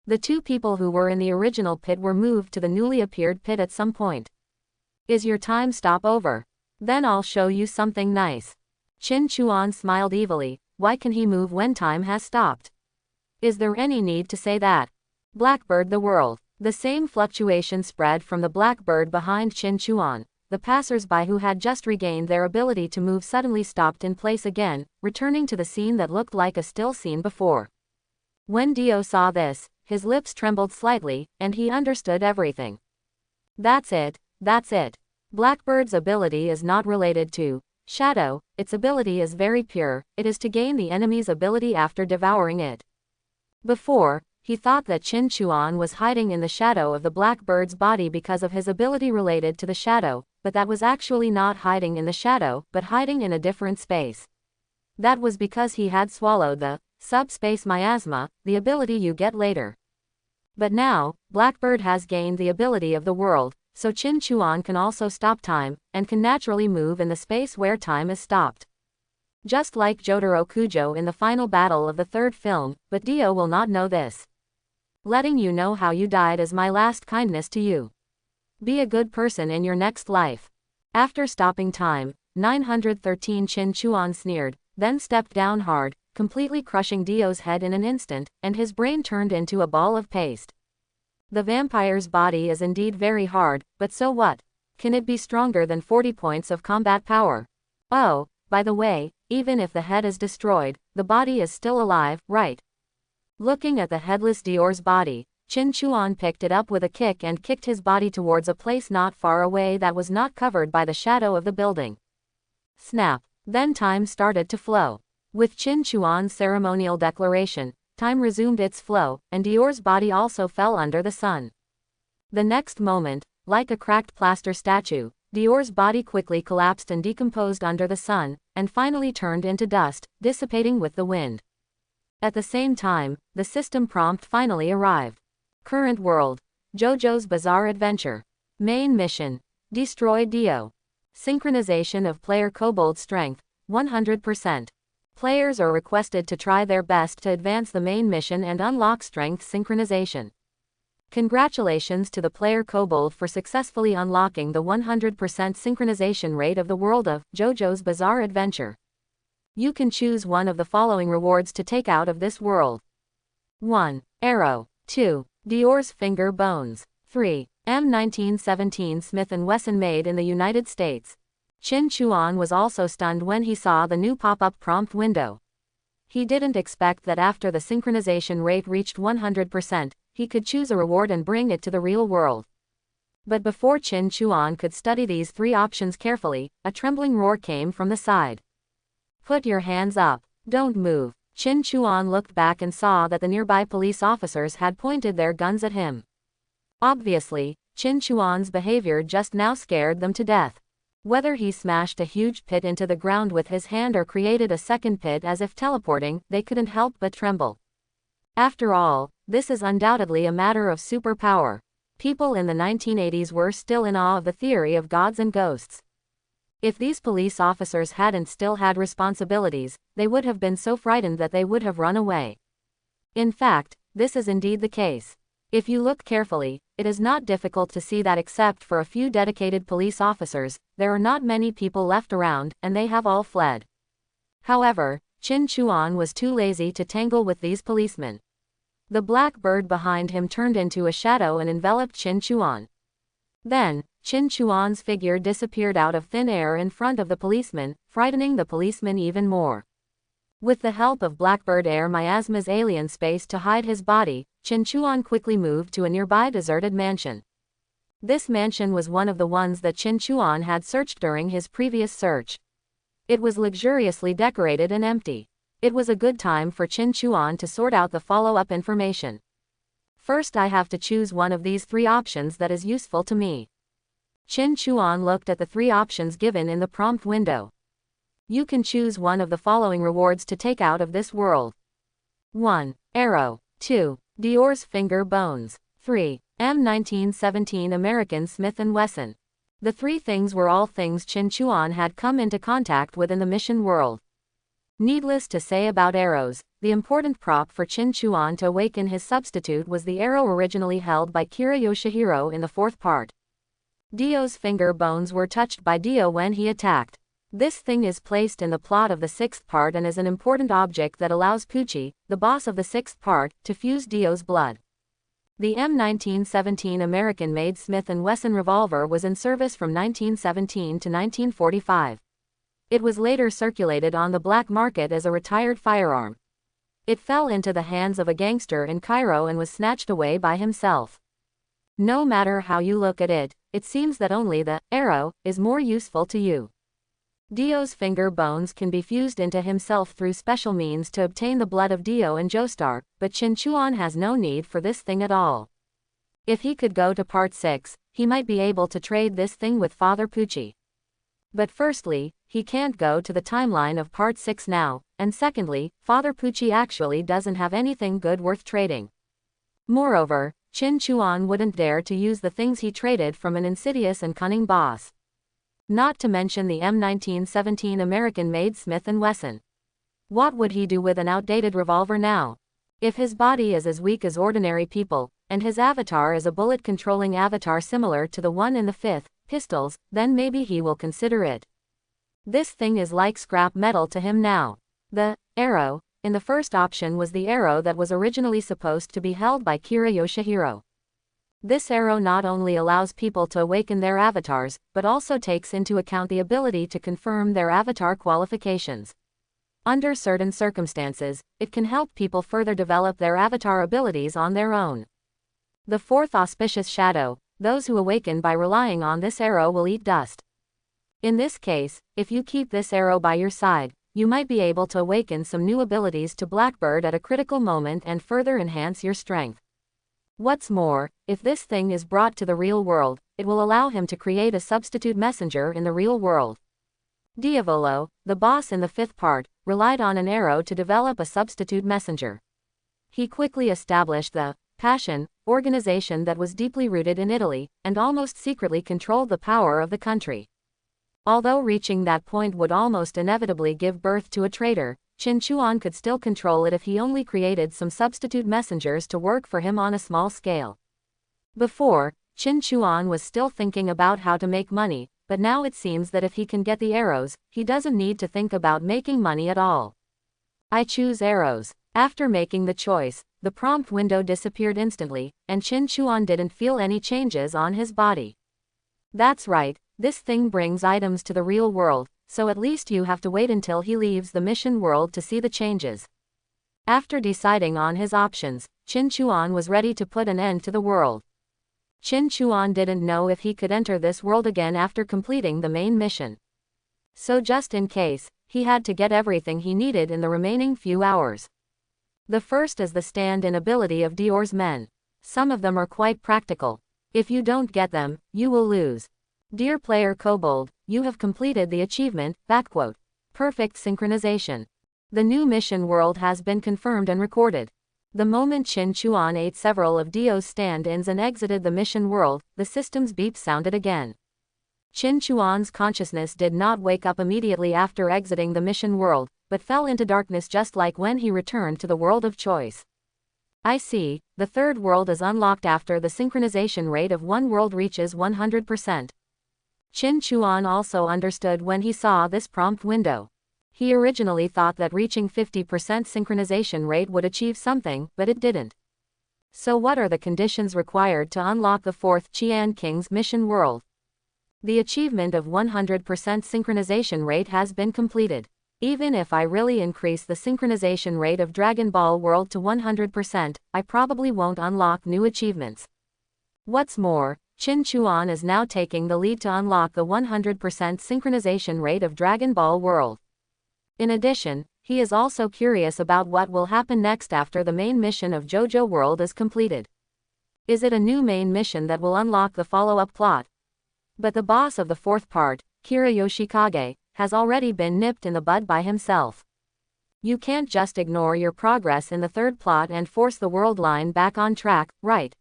The two people who were in the original pit were moved to the newly appeared pit at some point. Is your time stop over? Then I'll show you something nice. Qin Chuan smiled evilly. Why can he move when time has stopped? Is there any need to say that? Blackbird the world. The same fluctuation spread from the blackbird behind Qin Chuan. The passers-by who had just regained their ability to move suddenly stopped in place again, returning to the scene that looked like a still scene before. When Dio saw this, his lips trembled slightly, and he understood everything. That's it, that's it. Blackbird's ability is not related to shadow, its ability is very pure, it is to gain the enemy's ability after devouring it. Before, he thought that Qin Chuan was hiding in the shadow of the blackbird's body because of his ability related to the shadow, but that was actually not hiding in the shadow, but hiding in a different space. That was because he had swallowed the subspace miasma, the ability you get later. But now, Blackbird has gained the ability of the world, so Qin Chuan can also stop time, and can naturally move in the space where time is stopped. Just like Jotaro Kujo in the final battle of the third film, but Dio will not know this. Letting you know how you died is my last kindness to you. Be a good person in your next life. After stopping time, 913 Qin Chuan sneered, then stepped down hard, completely crushing Dio's head in an instant, and his brain turned into a ball of paste. The vampire's body is indeed very hard, but so what? Can it be stronger than 40 points of combat power? Oh, by the way, even if the head is destroyed, the body is still alive, right? Looking at the headless Dior's body, Qin Chuan picked it up with a kick and kicked his body towards a place not far away that was not covered by the shadow of the building. Snap. Then time started to flow. With Qin Chuan's ceremonial declaration, time resumed its flow, and Dior's body also fell under the sun. The next moment, like a cracked plaster statue, Dior's body quickly collapsed and decomposed under the sun, and finally turned into dust, dissipating with the wind. At the same time, the system prompt finally arrived. Current world. JoJo's Bizarre Adventure. Main mission. Destroy Dio. Synchronization of player kobold strength, 100%. Players are requested to try their best to advance the main mission and unlock strength synchronization. Congratulations to the player kobold for successfully unlocking the 100% synchronization rate of the world of JoJo's Bizarre Adventure. You can choose one of the following rewards to take out of this world. 1. Arrow. 2. Dior's finger bones. 3. M1917 Smith & Wesson made in the United States. Qin Chuan was also stunned when he saw the new pop-up prompt window. He didn't expect that after the synchronization rate reached 100%, he could choose a reward and bring it to the real world. But before Qin Chuan could study these three options carefully, a trembling roar came from the side. Put your hands up. Don't move. Qin Chuan looked back and saw that the nearby police officers had pointed their guns at him. Obviously, Qin Chuan's behavior just now scared them to death. Whether he smashed a huge pit into the ground with his hand or created a second pit as if teleporting, they couldn't help but tremble. After all, this is undoubtedly a matter of superpower. People in the 1980s were still in awe of the theory of gods and ghosts. If these police officers hadn't still had responsibilities, they would have been so frightened that they would have run away. In fact, this is indeed the case. If you look carefully, it is not difficult to see that except for a few dedicated police officers, there are not many people left around, and they have all fled. However, Qin Chuan was too lazy to tangle with these policemen. The black bird behind him turned into a shadow and enveloped Qin Chuan. Then, Qin Chuan's figure disappeared out of thin air in front of the policeman, frightening the policeman even more. With the help of Blackbird Air Miasma's alien space to hide his body, Qin Chuan quickly moved to a nearby deserted mansion. This mansion was one of the ones that Qin Chuan had searched during his previous search. It was luxuriously decorated and empty. It was a good time for Qin Chuan to sort out the follow-up information. First I have to choose one of these three options that is useful to me. Qin Chuan looked at the 3 options given in the prompt window. You can choose one of the following rewards to take out of this world. 1. Arrow. 2. Dior's finger bones. 3. M1917 American Smith & Wesson. The 3 things were all things Qin Chuan had come into contact with in the mission world. Needless to say about arrows, the important prop for Qin Chuan to awaken his substitute was the arrow originally held by Kira Yoshihiro in the 4th part. Dio's finger bones were touched by Dio when he attacked. This thing is placed in the plot of the 6th part and is an important object that allows Pucci, the boss of the 6th part, to fuse Dio's blood. The M1917 American-made Smith & Wesson revolver was in service from 1917 to 1945. It was later circulated on the black market as a retired firearm. It fell into the hands of a gangster in Cairo and was snatched away by himself. No matter how you look at it, it seems that only the arrow is more useful to you. Dio's finger bones can be fused into himself through special means to obtain the blood of Dio and Joestar, but Qin Chuan has no need for this thing at all. If he could go to part 6, he might be able to trade this thing with Father Pucci. But firstly, he can't go to the timeline of part 6 now, and secondly, Father Pucci actually doesn't have anything good worth trading. Moreover, Qin Chuan wouldn't dare to use the things he traded from an insidious and cunning boss. Not to mention the M1917 American-made Smith & Wesson. What would he do with an outdated revolver now? If his body is as weak as ordinary people, and his avatar is a bullet-controlling avatar similar to the one in the 5th, pistols, then maybe he will consider it. This thing is like scrap metal to him now. The arrow in the first option was the arrow that was originally supposed to be held by Kira Yoshihiro. This arrow not only allows people to awaken their avatars, but also takes into account the ability to confirm their avatar qualifications. Under certain circumstances, it can help people further develop their avatar abilities on their own. The 4th auspicious shadow, those who awaken by relying on this arrow will eat dust. In this case, if you keep this arrow by your side, you might be able to awaken some new abilities to Blackbird at a critical moment and further enhance your strength. What's more, if this thing is brought to the real world, it will allow him to create a substitute messenger in the real world. Diavolo, the boss in the 5th part, relied on an arrow to develop a substitute messenger. He quickly established the Passion organization that was deeply rooted in Italy, and almost secretly controlled the power of the country. Although reaching that point would almost inevitably give birth to a traitor, Qin Chuan could still control it if he only created some substitute messengers to work for him on a small scale. Before, Qin Chuan was still thinking about how to make money, but now it seems that if he can get the arrows, he doesn't need to think about making money at all. I choose arrows. After making the choice, the prompt window disappeared instantly, and Qin Chuan didn't feel any changes on his body. That's right, this thing brings items to the real world, so at least you have to wait until he leaves the mission world to see the changes. After deciding on his options, Qin Chuan was ready to put an end to the world. Qin Chuan didn't know if he could enter this world again after completing the main mission. So just in case, he had to get everything he needed in the remaining few hours. The first is the stand-in ability of Dior's men. Some of them are quite practical. If you don't get them, you will lose. Dear player Kobold, you have completed the achievement, Perfect synchronization. The new mission world has been confirmed and recorded. The moment Qin Chuan ate several of Dio's stand-ins and exited the mission world, the system's beep sounded again. Qin Chuan's consciousness did not wake up immediately after exiting the mission world, but fell into darkness just like when he returned to the world of choice. I see, the 3rd world is unlocked after the synchronization rate of one world reaches 100%. Qin Chuan also understood when he saw this prompt window. He originally thought that reaching 50% synchronization rate would achieve something, but it didn't. So what are the conditions required to unlock the 4th Qian King's mission world? The achievement of 100% synchronization rate has been completed. Even if I really increase the synchronization rate of Dragon Ball World to 100%, I probably won't unlock new achievements. What's more, Qin Chuan is now taking the lead to unlock the 100% synchronization rate of Dragon Ball World. In addition, he is also curious about what will happen next after the main mission of JoJo World is completed. Is it a new main mission that will unlock the follow-up plot? But the boss of the fourth part, Kira Yoshikage, has already been nipped in the bud by himself. You can't just ignore your progress in the third plot and force the world line back on track, right?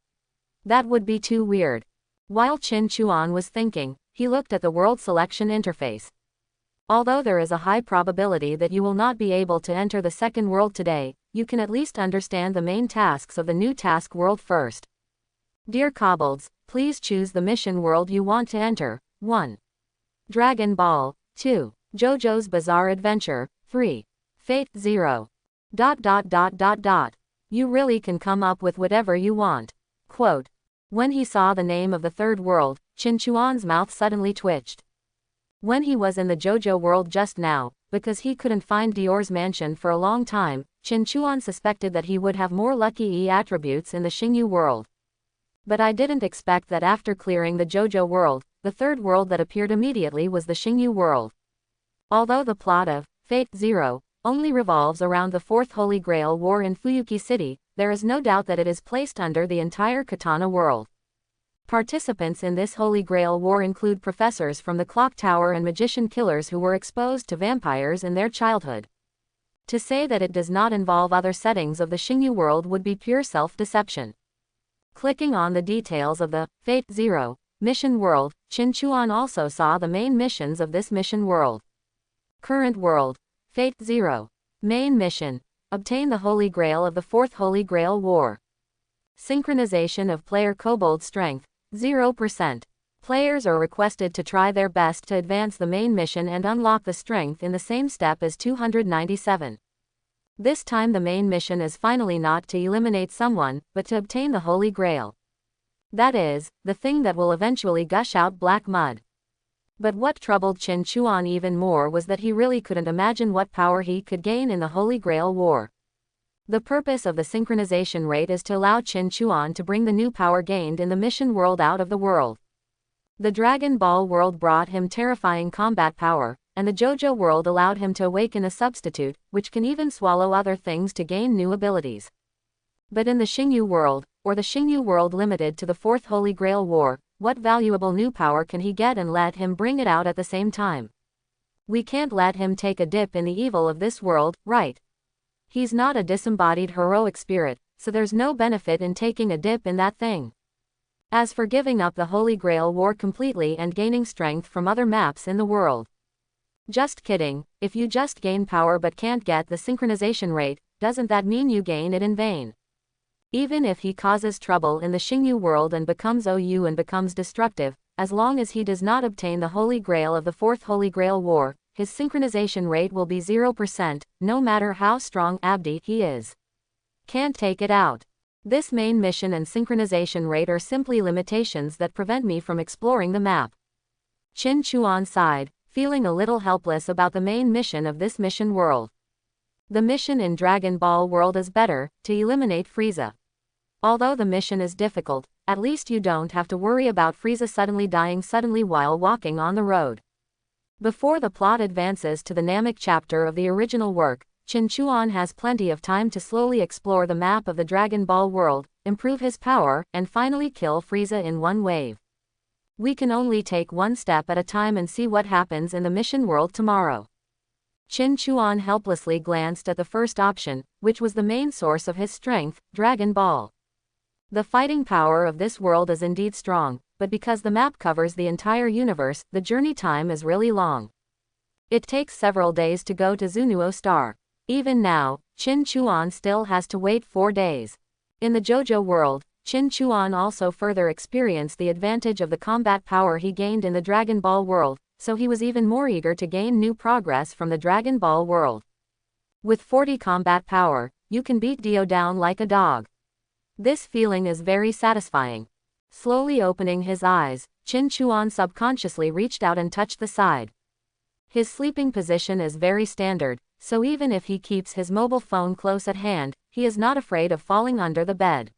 That would be too weird. While Qin Chuan was thinking, he looked at the world selection interface. Although there is a high probability that you will not be able to enter the second world today, you can at least understand the main tasks of the new task world first. Dear Kobolds, please choose the mission world you want to enter. 1. Dragon Ball. 2. JoJo's Bizarre Adventure. 3. Fate 0. ... You really can come up with whatever you want. Quote. When he saw the name of the third world, Qin Chuan's mouth suddenly twitched. When he was in the JoJo world just now, because he couldn't find Dior's mansion for a long time, Qin Chuan suspected that he would have more lucky E attributes in the Xingyu world. But I didn't expect that after clearing the JoJo world, the third world that appeared immediately was the Xingyu world. Although the plot of Fate 0 only revolves around the Fourth Holy Grail War in Fuyuki City, there is no doubt that it is placed under the entire Katana world. Participants in this Holy Grail War include professors from the Clock Tower and magician killers who were exposed to vampires in their childhood. To say that it does not involve other settings of the Xingyu world would be pure self-deception. Clicking on the details of the Fate 0 mission world, Qin Chuan also saw the main missions of this mission world. Current world. Fate 0. Main mission. Obtain the Holy Grail of the Fourth Holy Grail War. Synchronization of player kobold strength. 0%. Players are requested to try their best to advance the main mission and unlock the strength in the same step as 297. This time the main mission is finally not to eliminate someone, but to obtain the Holy Grail. That is, the thing that will eventually gush out black mud. But what troubled Qin Chuan even more was that he really couldn't imagine what power he could gain in the Holy Grail War. The purpose of the synchronization rate is to allow Qin Chuan to bring the new power gained in the mission world out of the world. The Dragon Ball world brought him terrifying combat power, and the JoJo world allowed him to awaken a substitute, which can even swallow other things to gain new abilities. But in the Xingyu world, or the Xingyu world limited to the Fourth Holy Grail War, what valuable new power can he get and let him bring it out at the same time? We can't let him take a dip in the evil of this world, right? He's not a disembodied heroic spirit, so there's no benefit in taking a dip in that thing. As for giving up the Holy Grail War completely and gaining strength from other maps in the world. Just kidding, if you just gain power but can't get the synchronization rate, doesn't that mean you gain it in vain? Even if he causes trouble in the Xingyu world and becomes OU and becomes destructive, as long as he does not obtain the Holy Grail of the Fourth Holy Grail War, his synchronization rate will be 0%, no matter how strong Abdi he is. Can't take it out. This main mission and synchronization rate are simply limitations that prevent me from exploring the map. Qin Chuan sighed, feeling a little helpless about the main mission of this mission world. The mission in Dragon Ball world is better, to eliminate Frieza. Although the mission is difficult, at least you don't have to worry about Frieza suddenly dying while walking on the road. Before the plot advances to the Namek chapter of the original work, Qin Chuan has plenty of time to slowly explore the map of the Dragon Ball world, improve his power, and finally kill Frieza in one wave. We can only take one step at a time and see what happens in the mission world tomorrow. Qin Chuan helplessly glanced at the first option, which was the main source of his strength, Dragon Ball. The fighting power of this world is indeed strong, but because the map covers the entire universe, the journey time is really long. It takes several days to go to Zunuo Star. Even now, Qin Chuan still has to wait 4 days. In the JoJo world, Qin Chuan also further experienced the advantage of the combat power he gained in the Dragon Ball world, so he was even more eager to gain new progress from the Dragon Ball world. With 40 combat power, you can beat Dio down like a dog. This feeling is very satisfying. Slowly opening his eyes, Qin Chuan subconsciously reached out and touched the side. His sleeping position is very standard, so even if he keeps his mobile phone close at hand, he is not afraid of falling under the bed.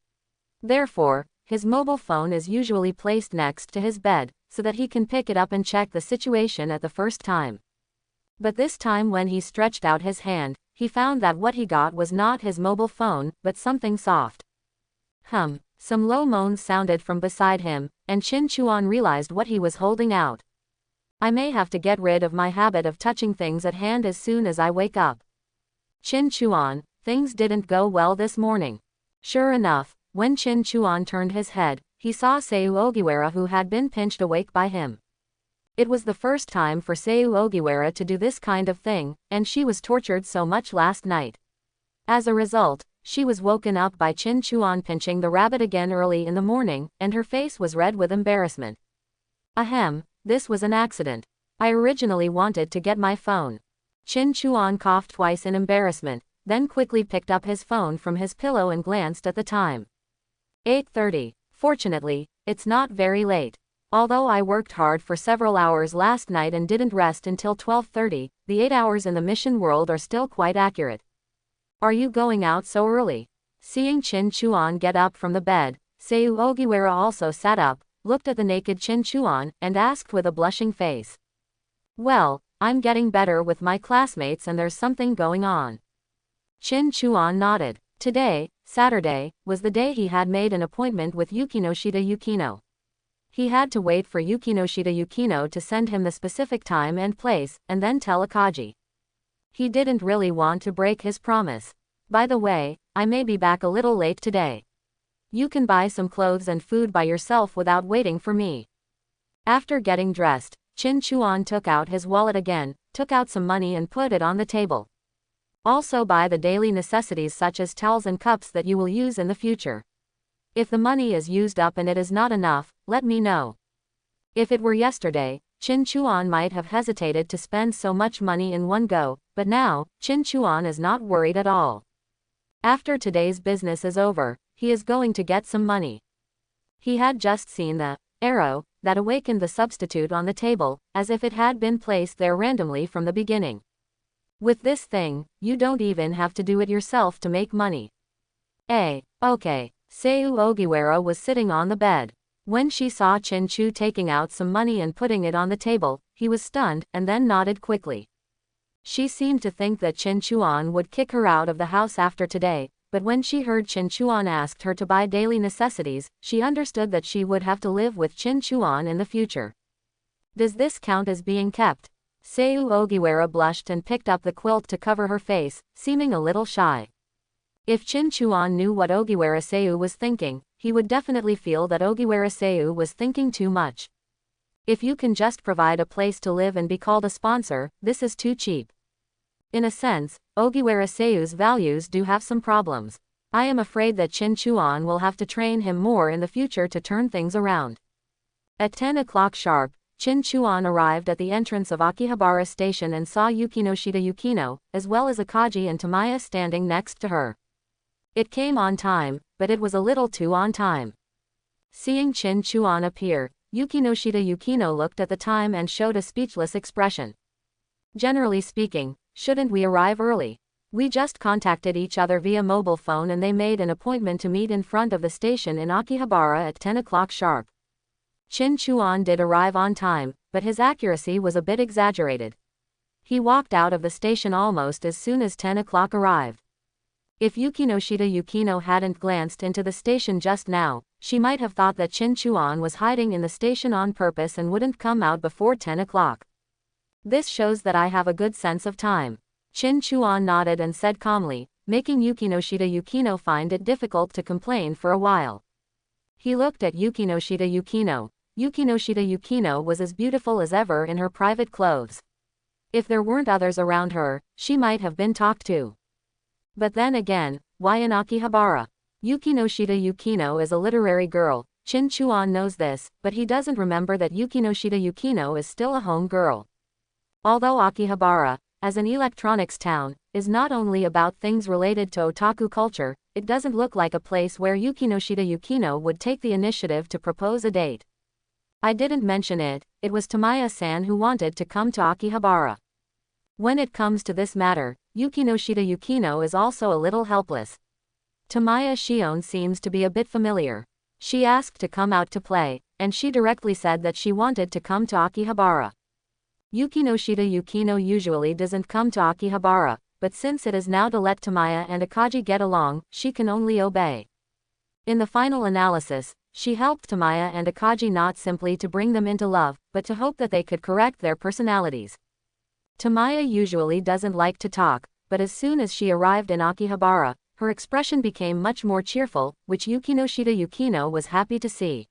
Therefore, his mobile phone is usually placed next to his bed, so that he can pick it up and check the situation at the first time. But this time when he stretched out his hand, he found that what he got was not his mobile phone, but something soft. Some low moans sounded from beside him, and Chin Chuan realized what he was holding out. I may have to get rid of my habit of touching things at hand as soon as I wake up. Chin Chuan, things didn't go well this morning. Sure enough, when Chin Chuan turned his head, he saw Seiyu Ogiwara, who had been pinched awake by him. It was the first time for Seiyu Ogiwara to do this kind of thing, and she was tortured so much last night. As a result, she was woken up by Chin Chuan pinching the rabbit again early in the morning, and her face was red with embarrassment. Ahem, this was an accident. I originally wanted to get my phone. Chin Chuan coughed twice in embarrassment, then quickly picked up his phone from his pillow and glanced at the time. 8:30. Fortunately, it's not very late. Although I worked hard for several hours last night and didn't rest until 12:30, the 8 hours in the mission world are still quite accurate. Are you going out so early? Seeing Chin Chuan get up from the bed, Seiyu Ogiwara also sat up, looked at the naked Chin Chuan, and asked with a blushing face. Well, I'm getting better with my classmates and there's something going on. Chin Chuan nodded. Today, Saturday, was the day he had made an appointment with Yukinoshita Yukino. He had to wait for Yukinoshita Yukino to send him the specific time and place, and then tell Akaji. He didn't really want to break his promise. By the way, I may be back a little late today. You can buy some clothes and food by yourself without waiting for me. After getting dressed, Chin Chuan took out his wallet again, took out some money and put it on the table. Also buy the daily necessities such as towels and cups that you will use in the future. If the money is used up and it is not enough, let me know. If it were yesterday, Chin Chuan might have hesitated to spend so much money in one go, but now, Chin Chuan is not worried at all. After today's business is over, he is going to get some money. He had just seen the arrow that awakened the substitute on the table, as if it had been placed there randomly from the beginning. With this thing, you don't even have to do it yourself to make money. Okay. Seiyu Ogiwara was sitting on the bed. When she saw Chin Chu taking out some money and putting it on the table, he was stunned, and then nodded quickly. She seemed to think that Chin Chuan would kick her out of the house after today, but when she heard Chin Chuan asked her to buy daily necessities, she understood that she would have to live with Chin Chuan in the future. Does this count as being kept? Seiyu Ogiwara blushed and picked up the quilt to cover her face, seeming a little shy. If Chin Chuan knew what Ogiwara Seiyu was thinking, he would definitely feel that Ogiwara Seiyu was thinking too much. If you can just provide a place to live and be called a sponsor, this is too cheap. In a sense, Ogiwara Seiyu's values do have some problems. I am afraid that Chin Chuan will have to train him more in the future to turn things around. At 10 o'clock sharp, Chin Chuan arrived at the entrance of Akihabara Station and saw Yukinoshita Yukino, as well as Akaji and Tamaya standing next to her. It came on time, but it was a little too on time. Seeing Chin Chuan appear, Yukinoshita Yukino looked at the time and showed a speechless expression. Generally speaking, shouldn't we arrive early? We just contacted each other via mobile phone and they made an appointment to meet in front of the station in Akihabara at 10 o'clock sharp. Chin Chuan did arrive on time, but his accuracy was a bit exaggerated. He walked out of the station almost as soon as 10 o'clock arrived. If Yukinoshita Yukino hadn't glanced into the station just now, she might have thought that Chin Chuan was hiding in the station on purpose and wouldn't come out before 10 o'clock. This shows that I have a good sense of time. Chin Chuan nodded and said calmly, making Yukinoshita Yukino find it difficult to complain for a while. He looked at Yukinoshita Yukino. Yukinoshita Yukino was as beautiful as ever in her private clothes. If there weren't others around her, she might have been talked to. But then again, why in Akihabara? Yukinoshita Yukino is a literary girl. Chin Chuan knows this, but he doesn't remember that Yukinoshita Yukino is still a home girl. Although Akihabara, as an electronics town, is not only about things related to otaku culture, it doesn't look like a place where Yukinoshita Yukino would take the initiative to propose a date. I didn't mention it, it was Tamaya-san who wanted to come to Akihabara. When it comes to this matter, Yukinoshita Yukino is also a little helpless. Tamaya Shion seems to be a bit familiar. She asked to come out to play, and she directly said that she wanted to come to Akihabara. Yukinoshita Yukino usually doesn't come to Akihabara, but since it is now to let Tamaya and Akaji get along, she can only obey. In the final analysis, she helped Tamaya and Akaji not simply to bring them into love, but to hope that they could correct their personalities. Tamaya usually doesn't like to talk, but as soon as she arrived in Akihabara, her expression became much more cheerful, which Yukinoshita Yukino was happy to see.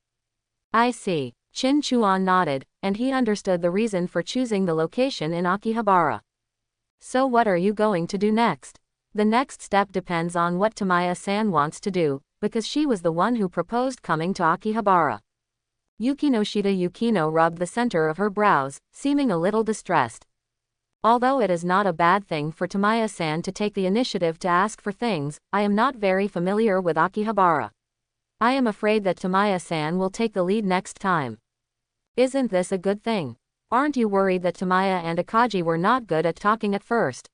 I see. Chin Chuan nodded, and he understood the reason for choosing the location in Akihabara. So what are you going to do next? The next step depends on what Tamaya-san wants to do, because she was the one who proposed coming to Akihabara. Yukinoshita Yukino rubbed the center of her brows, seeming a little distressed. Although it is not a bad thing for Tamaya-san to take the initiative to ask for things, I am not very familiar with Akihabara. I am afraid that Tamaya-san will take the lead next time. Isn't this a good thing? Aren't you worried that Tamaya and Akaji were not good at talking at first?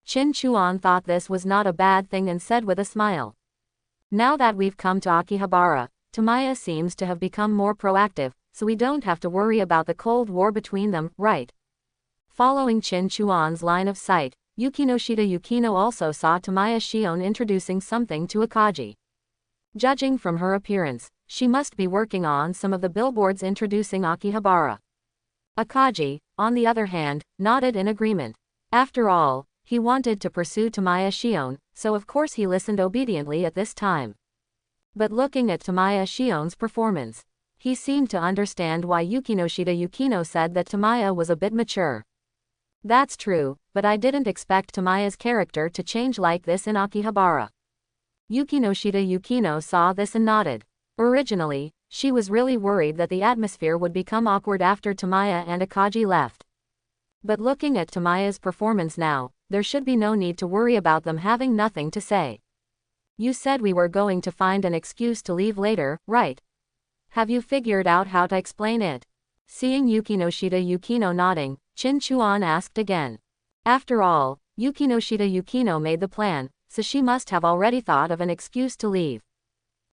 Chin Chuan thought this was not a bad thing and said with a smile. Now that we've come to Akihabara, Tamaya seems to have become more proactive, so we don't have to worry about the Cold War between them, right? Following Chin Chuan's line of sight, Yukinoshita Yukino also saw Tamaya Shion introducing something to Akaji. Judging from her appearance, she must be working on some of the billboards introducing Akihabara. Akaji, on the other hand, nodded in agreement. After all, he wanted to pursue Tamaya Shion, so of course he listened obediently at this time. But looking at Tamaya Shion's performance, he seemed to understand why Yukinoshita Yukino said that Tamaya was a bit mature. That's true, but I didn't expect Tamaya's character to change like this in Akihabara. Yukinoshita Yukino saw this and nodded. Originally, she was really worried that the atmosphere would become awkward after Tamaya and Akaji left. But looking at Tamaya's performance now, there should be no need to worry about them having nothing to say. You said we were going to find an excuse to leave later, right? Have you figured out how to explain it? Seeing Yukinoshita Yukino nodding, Chin Chuan asked again. After all, Yukinoshita Yukino made the plan, so she must have already thought of an excuse to leave.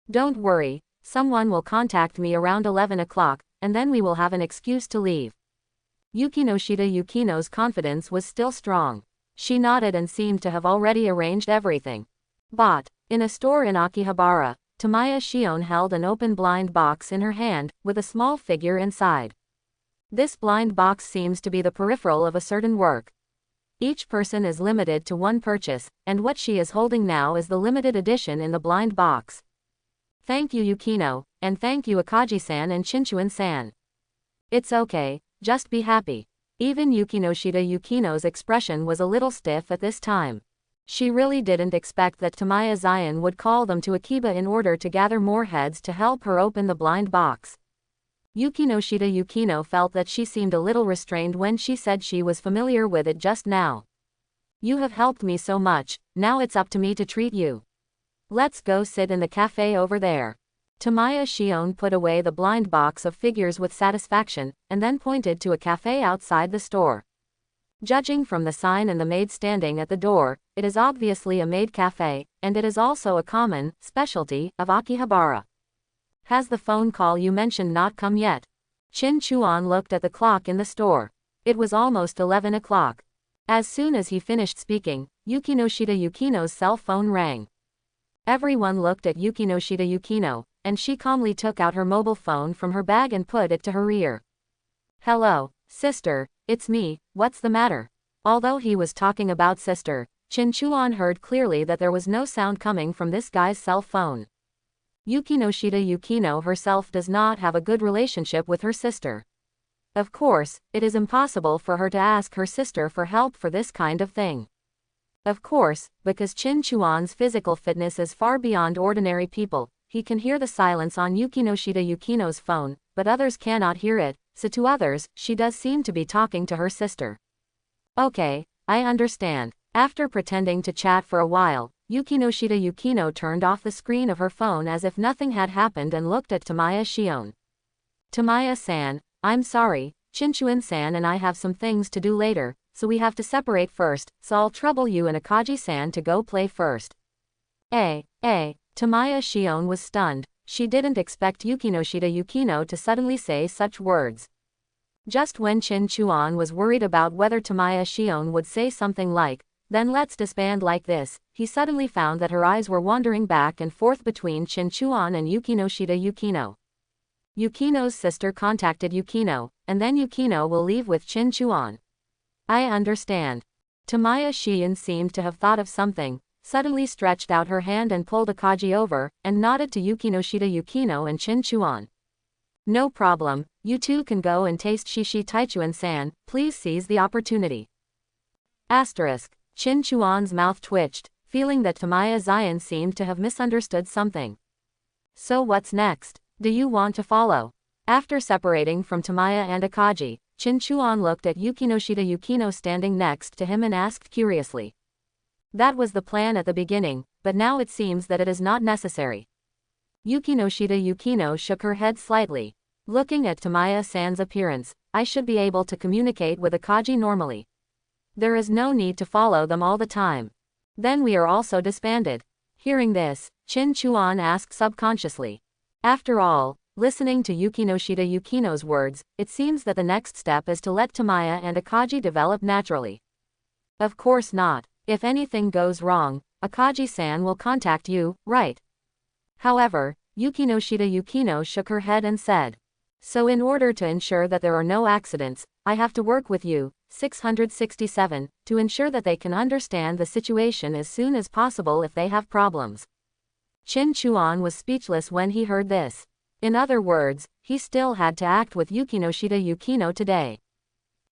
Don't worry, someone will contact me around 11 o'clock, and then we will have an excuse to leave. Yukinoshita Yukino's confidence was still strong. She nodded and seemed to have already arranged everything. But, in a store in Akihabara, Tamaya Shion held an open blind box in her hand, with a small figure inside. This blind box seems to be the peripheral of a certain work. Each person is limited to one purchase, and what she is holding now is the limited edition in the blind box. Thank you Yukino, and thank you Akaji-san and Chinchuan-san. It's okay, just be happy. Even Yukinoshita Yukino's expression was a little stiff at this time. She really didn't expect that Tamaya Zion would call them to Akiba in order to gather more heads to help her open the blind box. Yukinoshita Yukino felt that she seemed a little restrained when she said she was familiar with it just now. You have helped me so much, now it's up to me to treat you. Let's go sit in the cafe over there. Tamaya Shion put away the blind box of figures with satisfaction, and then pointed to a cafe outside the store. Judging from the sign and the maid standing at the door, it is obviously a maid cafe, and it is also a common specialty of Akihabara. Has the phone call you mentioned not come yet? Chin Chuan looked at the clock in the store. It was almost 11 o'clock. As soon as he finished speaking, Yukinoshita Yukino's cell phone rang. Everyone looked at Yukinoshita Yukino, and she calmly took out her mobile phone from her bag and put it to her ear. Hello, sister, it's me, what's the matter? Although he was talking about sister, Chin Chuan heard clearly that there was no sound coming from this guy's cell phone. Yukinoshita Yukino herself does not have a good relationship with her sister. Of course, it is impossible for her to ask her sister for help for this kind of thing. Of course, because Chin Chuan's physical fitness is far beyond ordinary people, he can hear the silence on Yukinoshita Yukino's phone, but others cannot hear it, so to others, she does seem to be talking to her sister. Okay, I understand. After pretending to chat for a while, Yukinoshita Yukino turned off the screen of her phone as if nothing had happened and looked at Tamaya Shion. Tamaya-san, I'm sorry, Chinchuan-san and I have some things to do later, so we have to separate first, so I'll trouble you and Akaji-san to go play first. Tamaya Shion was stunned. She didn't expect Yukinoshita Yukino to suddenly say such words. Just when Chin Chuan was worried about whether Tamaya Shion would say something like, Then let's disband like this. He suddenly found that her eyes were wandering back and forth between Chin Chuan and Yukinoshita Yukino. Yukino's sister contacted Yukino, and then Yukino will leave with Chin Chuan. I understand. Tamaya Shion seemed to have thought of something, suddenly stretched out her hand and pulled Akagi over, and nodded to Yukinoshita Yukino and Chin Chuan. No problem, you two can go and taste Shishi Taichuan-san, please seize the opportunity. Asterisk. Chin Chuan's mouth twitched, feeling that Tamaya Zion seemed to have misunderstood something. So what's next? Do you want to follow? After separating from Tamaya and Akagi, Chin Chuan looked at Yukinoshita Yukino standing next to him and asked curiously. That was the plan at the beginning, but now it seems that it is not necessary. Yukinoshita Yukino shook her head slightly. Looking at Tamaya-san's appearance, I should be able to communicate with Akagi normally. There is no need to follow them all the time. Then we are also disbanded. Hearing this, Chin Chuan asked subconsciously. After all, listening to Yukinoshita Yukino's words, it seems that the next step is to let Tamaya and Akagi develop naturally. Of course not. If anything goes wrong, Akagi-san will contact you, right? However, Yukinoshita Yukino shook her head and said. So in order to ensure that there are no accidents, I have to work with you, 667, to ensure that they can understand the situation as soon as possible if they have problems. Chin Chuan was speechless when he heard this. In other words, he still had to act with Yukinoshita Yukino today.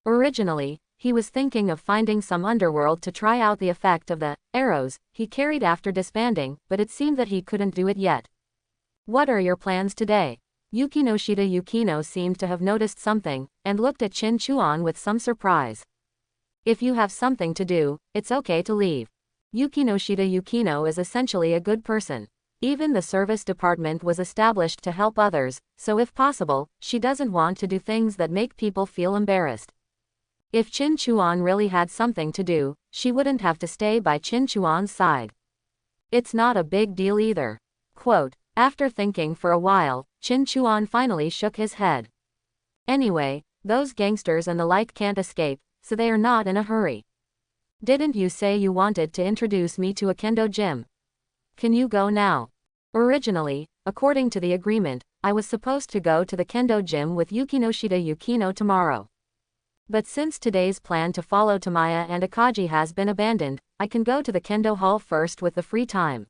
Originally, he was thinking of finding some underworld to try out the effect of the arrows he carried after disbanding, but it seemed that he couldn't do it yet. What are your plans today? Yukinoshita Yukino seemed to have noticed something, and looked at Chin Chuan with some surprise. If you have something to do, it's okay to leave. Yukinoshita Yukino is essentially a good person. Even the service department was established to help others, so if possible, she doesn't want to do things that make people feel embarrassed. If Chin Chuan really had something to do, she wouldn't have to stay by Chin Chuan's side. It's not a big deal either. Quote, after thinking for a while, Chin Chuan finally shook his head. Anyway, those gangsters and the like can't escape, so they are not in a hurry. Didn't you say you wanted to introduce me to a kendo gym? Can you go now? Originally, according to the agreement, I was supposed to go to the kendo gym with Yukinoshita Yukino tomorrow. But since today's plan to follow Tamaya and Akagi has been abandoned, I can go to the kendo hall first with the free time.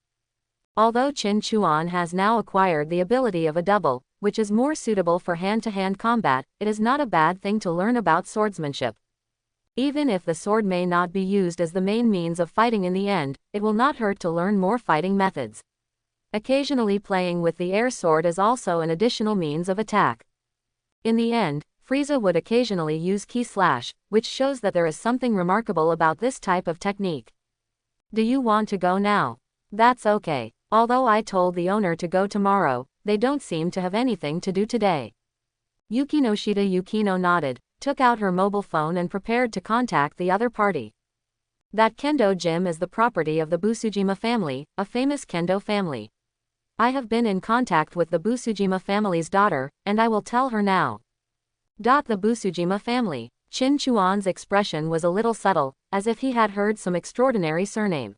Although Chin Chuan has now acquired the ability of a double, which is more suitable for hand-to-hand combat, it is not a bad thing to learn about swordsmanship. Even if the sword may not be used as the main means of fighting in the end, it will not hurt to learn more fighting methods. Occasionally playing with the air sword is also an additional means of attack. In the end, Frieza would occasionally use ki slash, which shows that there is something remarkable about this type of technique. Do you want to go now? That's okay. Although I told the owner to go tomorrow, they don't seem to have anything to do today. Yukinoshita Yukino nodded, took out her mobile phone and prepared to contact the other party. That kendo gym is the property of the Busujima family, a famous kendo family. I have been in contact with the Busujima family's daughter, and I will tell her now. The Busujima family. Chin Chuan's expression was a little subtle, as if he had heard some extraordinary surname.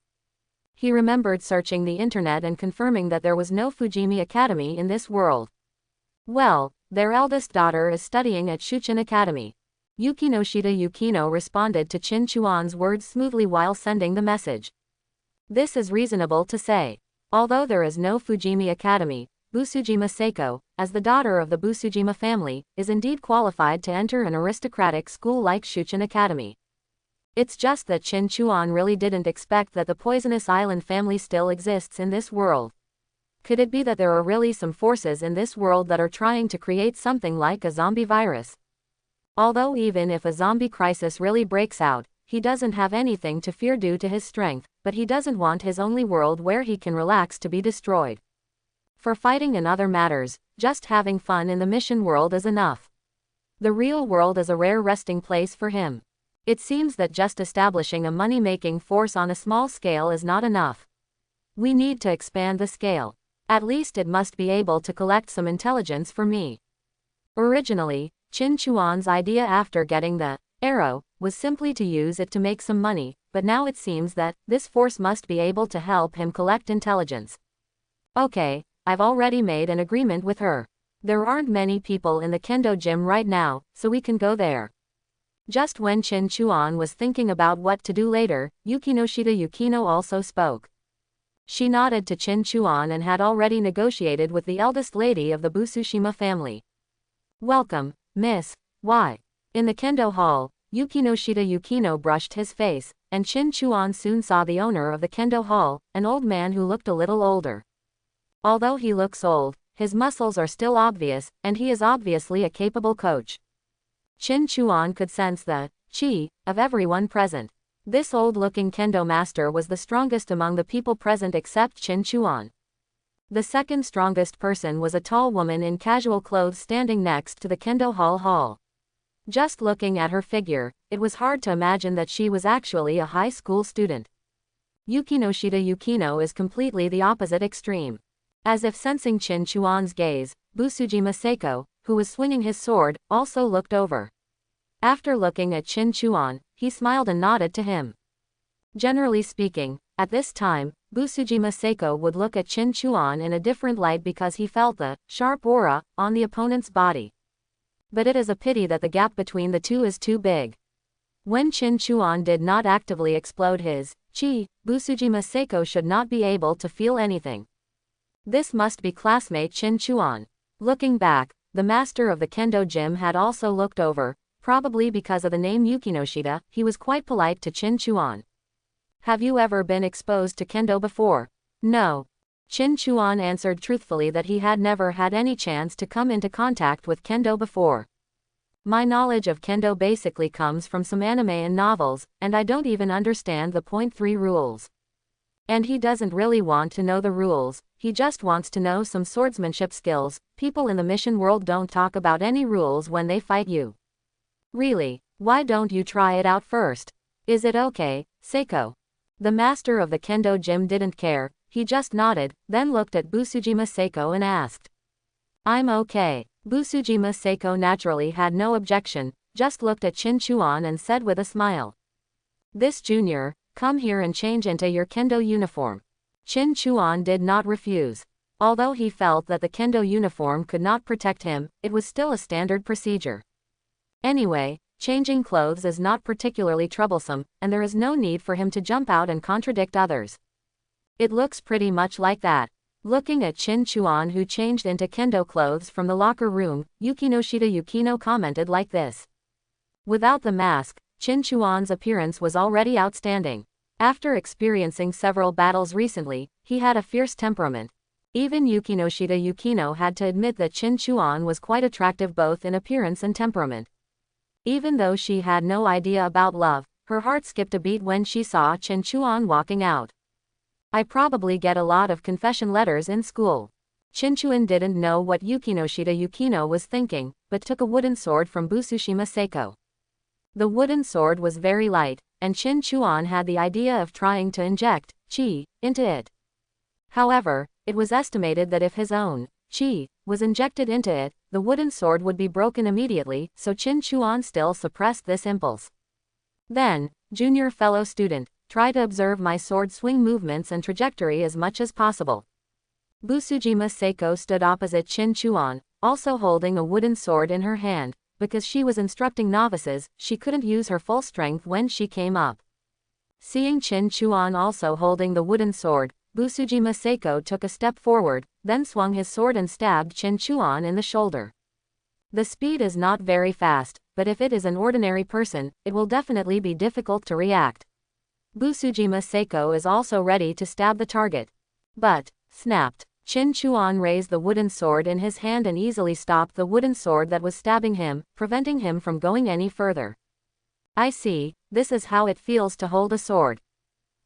He remembered searching the internet and confirming that there was no Fujimi Academy in this world. Well, their eldest daughter is studying at Shuchen Academy. Yukinoshita Yukino responded to Chin Chuan's words smoothly while sending the message. This is reasonable to say. Although there is no Fujimi Academy, Busujima Seiko, as the daughter of the Busujima family, is indeed qualified to enter an aristocratic school like Shuchen Academy. It's just that Chin Chuan really didn't expect that the Poisonous Island family still exists in this world. Could it be that there are really some forces in this world that are trying to create something like a zombie virus? Although even if a zombie crisis really breaks out, he doesn't have anything to fear due to his strength, but he doesn't want his only world where he can relax to be destroyed. For fighting and other matters, just having fun in the mission world is enough. The real world is a rare resting place for him. It seems that just establishing a money-making force on a small scale is not enough. We need to expand the scale. At least it must be able to collect some intelligence for me. Originally, Chin Chuan's idea after getting the arrow was simply to use it to make some money, but now it seems that this force must be able to help him collect intelligence. Okay, I've already made an agreement with her. There aren't many people in the kendo gym right now, so we can go there. Just when Chin Chuan was thinking about what to do later, Yukinoshita Yukino also spoke. She nodded to Chin Chuan and had already negotiated with the eldest lady of the Busushima family. Welcome, miss. Why? In the kendo hall, Yukinoshita Yukino brushed his face, and Chin Chuan soon saw the owner of the kendo hall, an old man who looked a little older. Although he looks old, his muscles are still obvious, and he is obviously a capable coach. Chin Chuan could sense the chi of everyone present. This old-looking kendo master was the strongest among the people present except Chin Chuan. The second strongest person was a tall woman in casual clothes standing next to the kendo hall. Just looking at her figure, it was hard to imagine that she was actually a high school student. Yukinoshita Yukino is completely the opposite extreme. As if sensing Chin Chuan's gaze, Busujima Seiko, who was swinging his sword, also looked over. After looking at Chin Chuan, he smiled and nodded to him. Generally speaking, at this time, Busujima Seiko would look at Chin Chuan in a different light because he felt the sharp aura on the opponent's body. But it is a pity that the gap between the two is too big. When Chin Chuan did not actively explode his chi, Busujima Seiko should not be able to feel anything. This must be classmate Chin Chuan. Looking back, the master of the kendo gym had also looked over, probably because of the name Yukinoshita. He was quite polite to Chin Chuan. Have you ever been exposed to kendo before? No. Chin Chuan answered truthfully that he had never had any chance to come into contact with kendo before. My knowledge of kendo basically comes from some anime and novels, and I don't even understand the .3 rules. And he doesn't really want to know the rules, he just wants to know some swordsmanship skills. People in the mission world don't talk about any rules when they fight you. Really, why don't you try it out first? Is it okay, Seiko? The master of the kendo gym didn't care. He just nodded, then looked at Busujima Seiko and asked. I'm okay. Busujima Seiko naturally had no objection, just looked at Chin Chuan and said with a smile. This junior, come here and change into your kendo uniform. Chin Chuan did not refuse. Although he felt that the kendo uniform could not protect him, it was still a standard procedure. Anyway, changing clothes is not particularly troublesome, and there is no need for him to jump out and contradict others. It looks pretty much like that. Looking at Chin Chuan, who changed into kendo clothes from the locker room, Yukinoshita Yukino commented like this. Without the mask, Chin Chuan's appearance was already outstanding. After experiencing several battles recently, he had a fierce temperament. Even Yukinoshita Yukino had to admit that Chin Chuan was quite attractive both in appearance and temperament. Even though she had no idea about love, her heart skipped a beat when she saw Chin Chuan walking out. I probably get a lot of confession letters in school. Chin Chuan didn't know what Yukinoshita Yukino was thinking, but took a wooden sword from Busushima Seiko. The wooden sword was very light, and Chin Chuan had the idea of trying to inject chi into it. However, it was estimated that if his own chi was injected into it, the wooden sword would be broken immediately, so Chin Chuan still suppressed this impulse. Then, junior fellow student, try to observe my sword swing movements and trajectory as much as possible. Busujima Seiko stood opposite Chin Chuan, also holding a wooden sword in her hand. Because she was instructing novices, she couldn't use her full strength when she came up. Seeing Chin Chuan also holding the wooden sword, Busujima Seiko took a step forward, then swung his sword and stabbed Chin Chuan in the shoulder. The speed is not very fast, but if it is an ordinary person, it will definitely be difficult to react. Busujima Seiko is also ready to stab the target. But, snapped. Chin Chuan raised the wooden sword in his hand and easily stopped the wooden sword that was stabbing him, preventing him from going any further. I see, this is how it feels to hold a sword.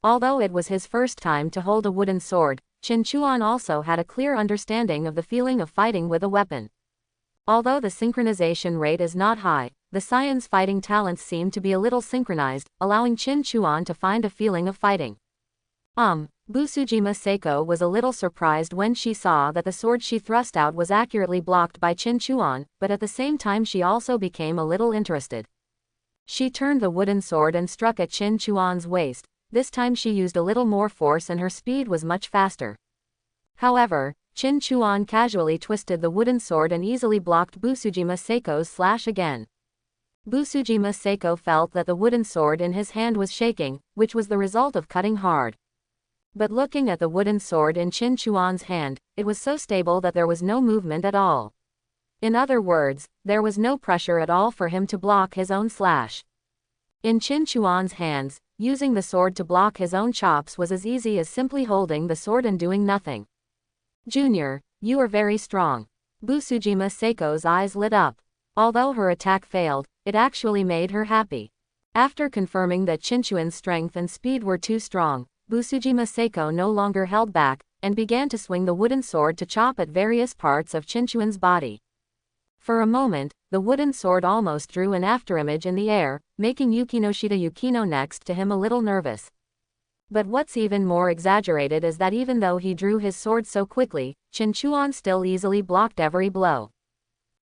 Although it was his first time to hold a wooden sword, Chin Chuan also had a clear understanding of the feeling of fighting with a weapon. Although the synchronization rate is not high, the Saiyans' fighting talents seem to be a little synchronized, allowing Chin Chuan to find a feeling of fighting. Busujima Seiko was a little surprised when she saw that the sword she thrust out was accurately blocked by Chin Chuan, but at the same time she also became a little interested. She turned the wooden sword and struck at Qin Chuan's waist. This time she used a little more force and her speed was much faster. However, Qin Chuan casually twisted the wooden sword and easily blocked Busujima Seiko's slash again. Busujima Seiko felt that the wooden sword in his hand was shaking, which was the result of cutting hard. But looking at the wooden sword in Qin Chuan's hand, it was so stable that there was no movement at all. In other words, there was no pressure at all for him to block his own slash. In Qin Chuan's hands, using the sword to block his own chops was as easy as simply holding the sword and doing nothing. Junior, you are very strong. Busujima Seiko's eyes lit up. Although her attack failed, it actually made her happy. After confirming that Qinchuan's strength and speed were too strong, Busujima Seiko no longer held back, and began to swing the wooden sword to chop at various parts of Qinchuan's body. For a moment, the wooden sword almost drew an afterimage in the air, making Yukinoshita Yukino next to him a little nervous. But what's even more exaggerated is that even though he drew his sword so quickly, Qin Chuan still easily blocked every blow.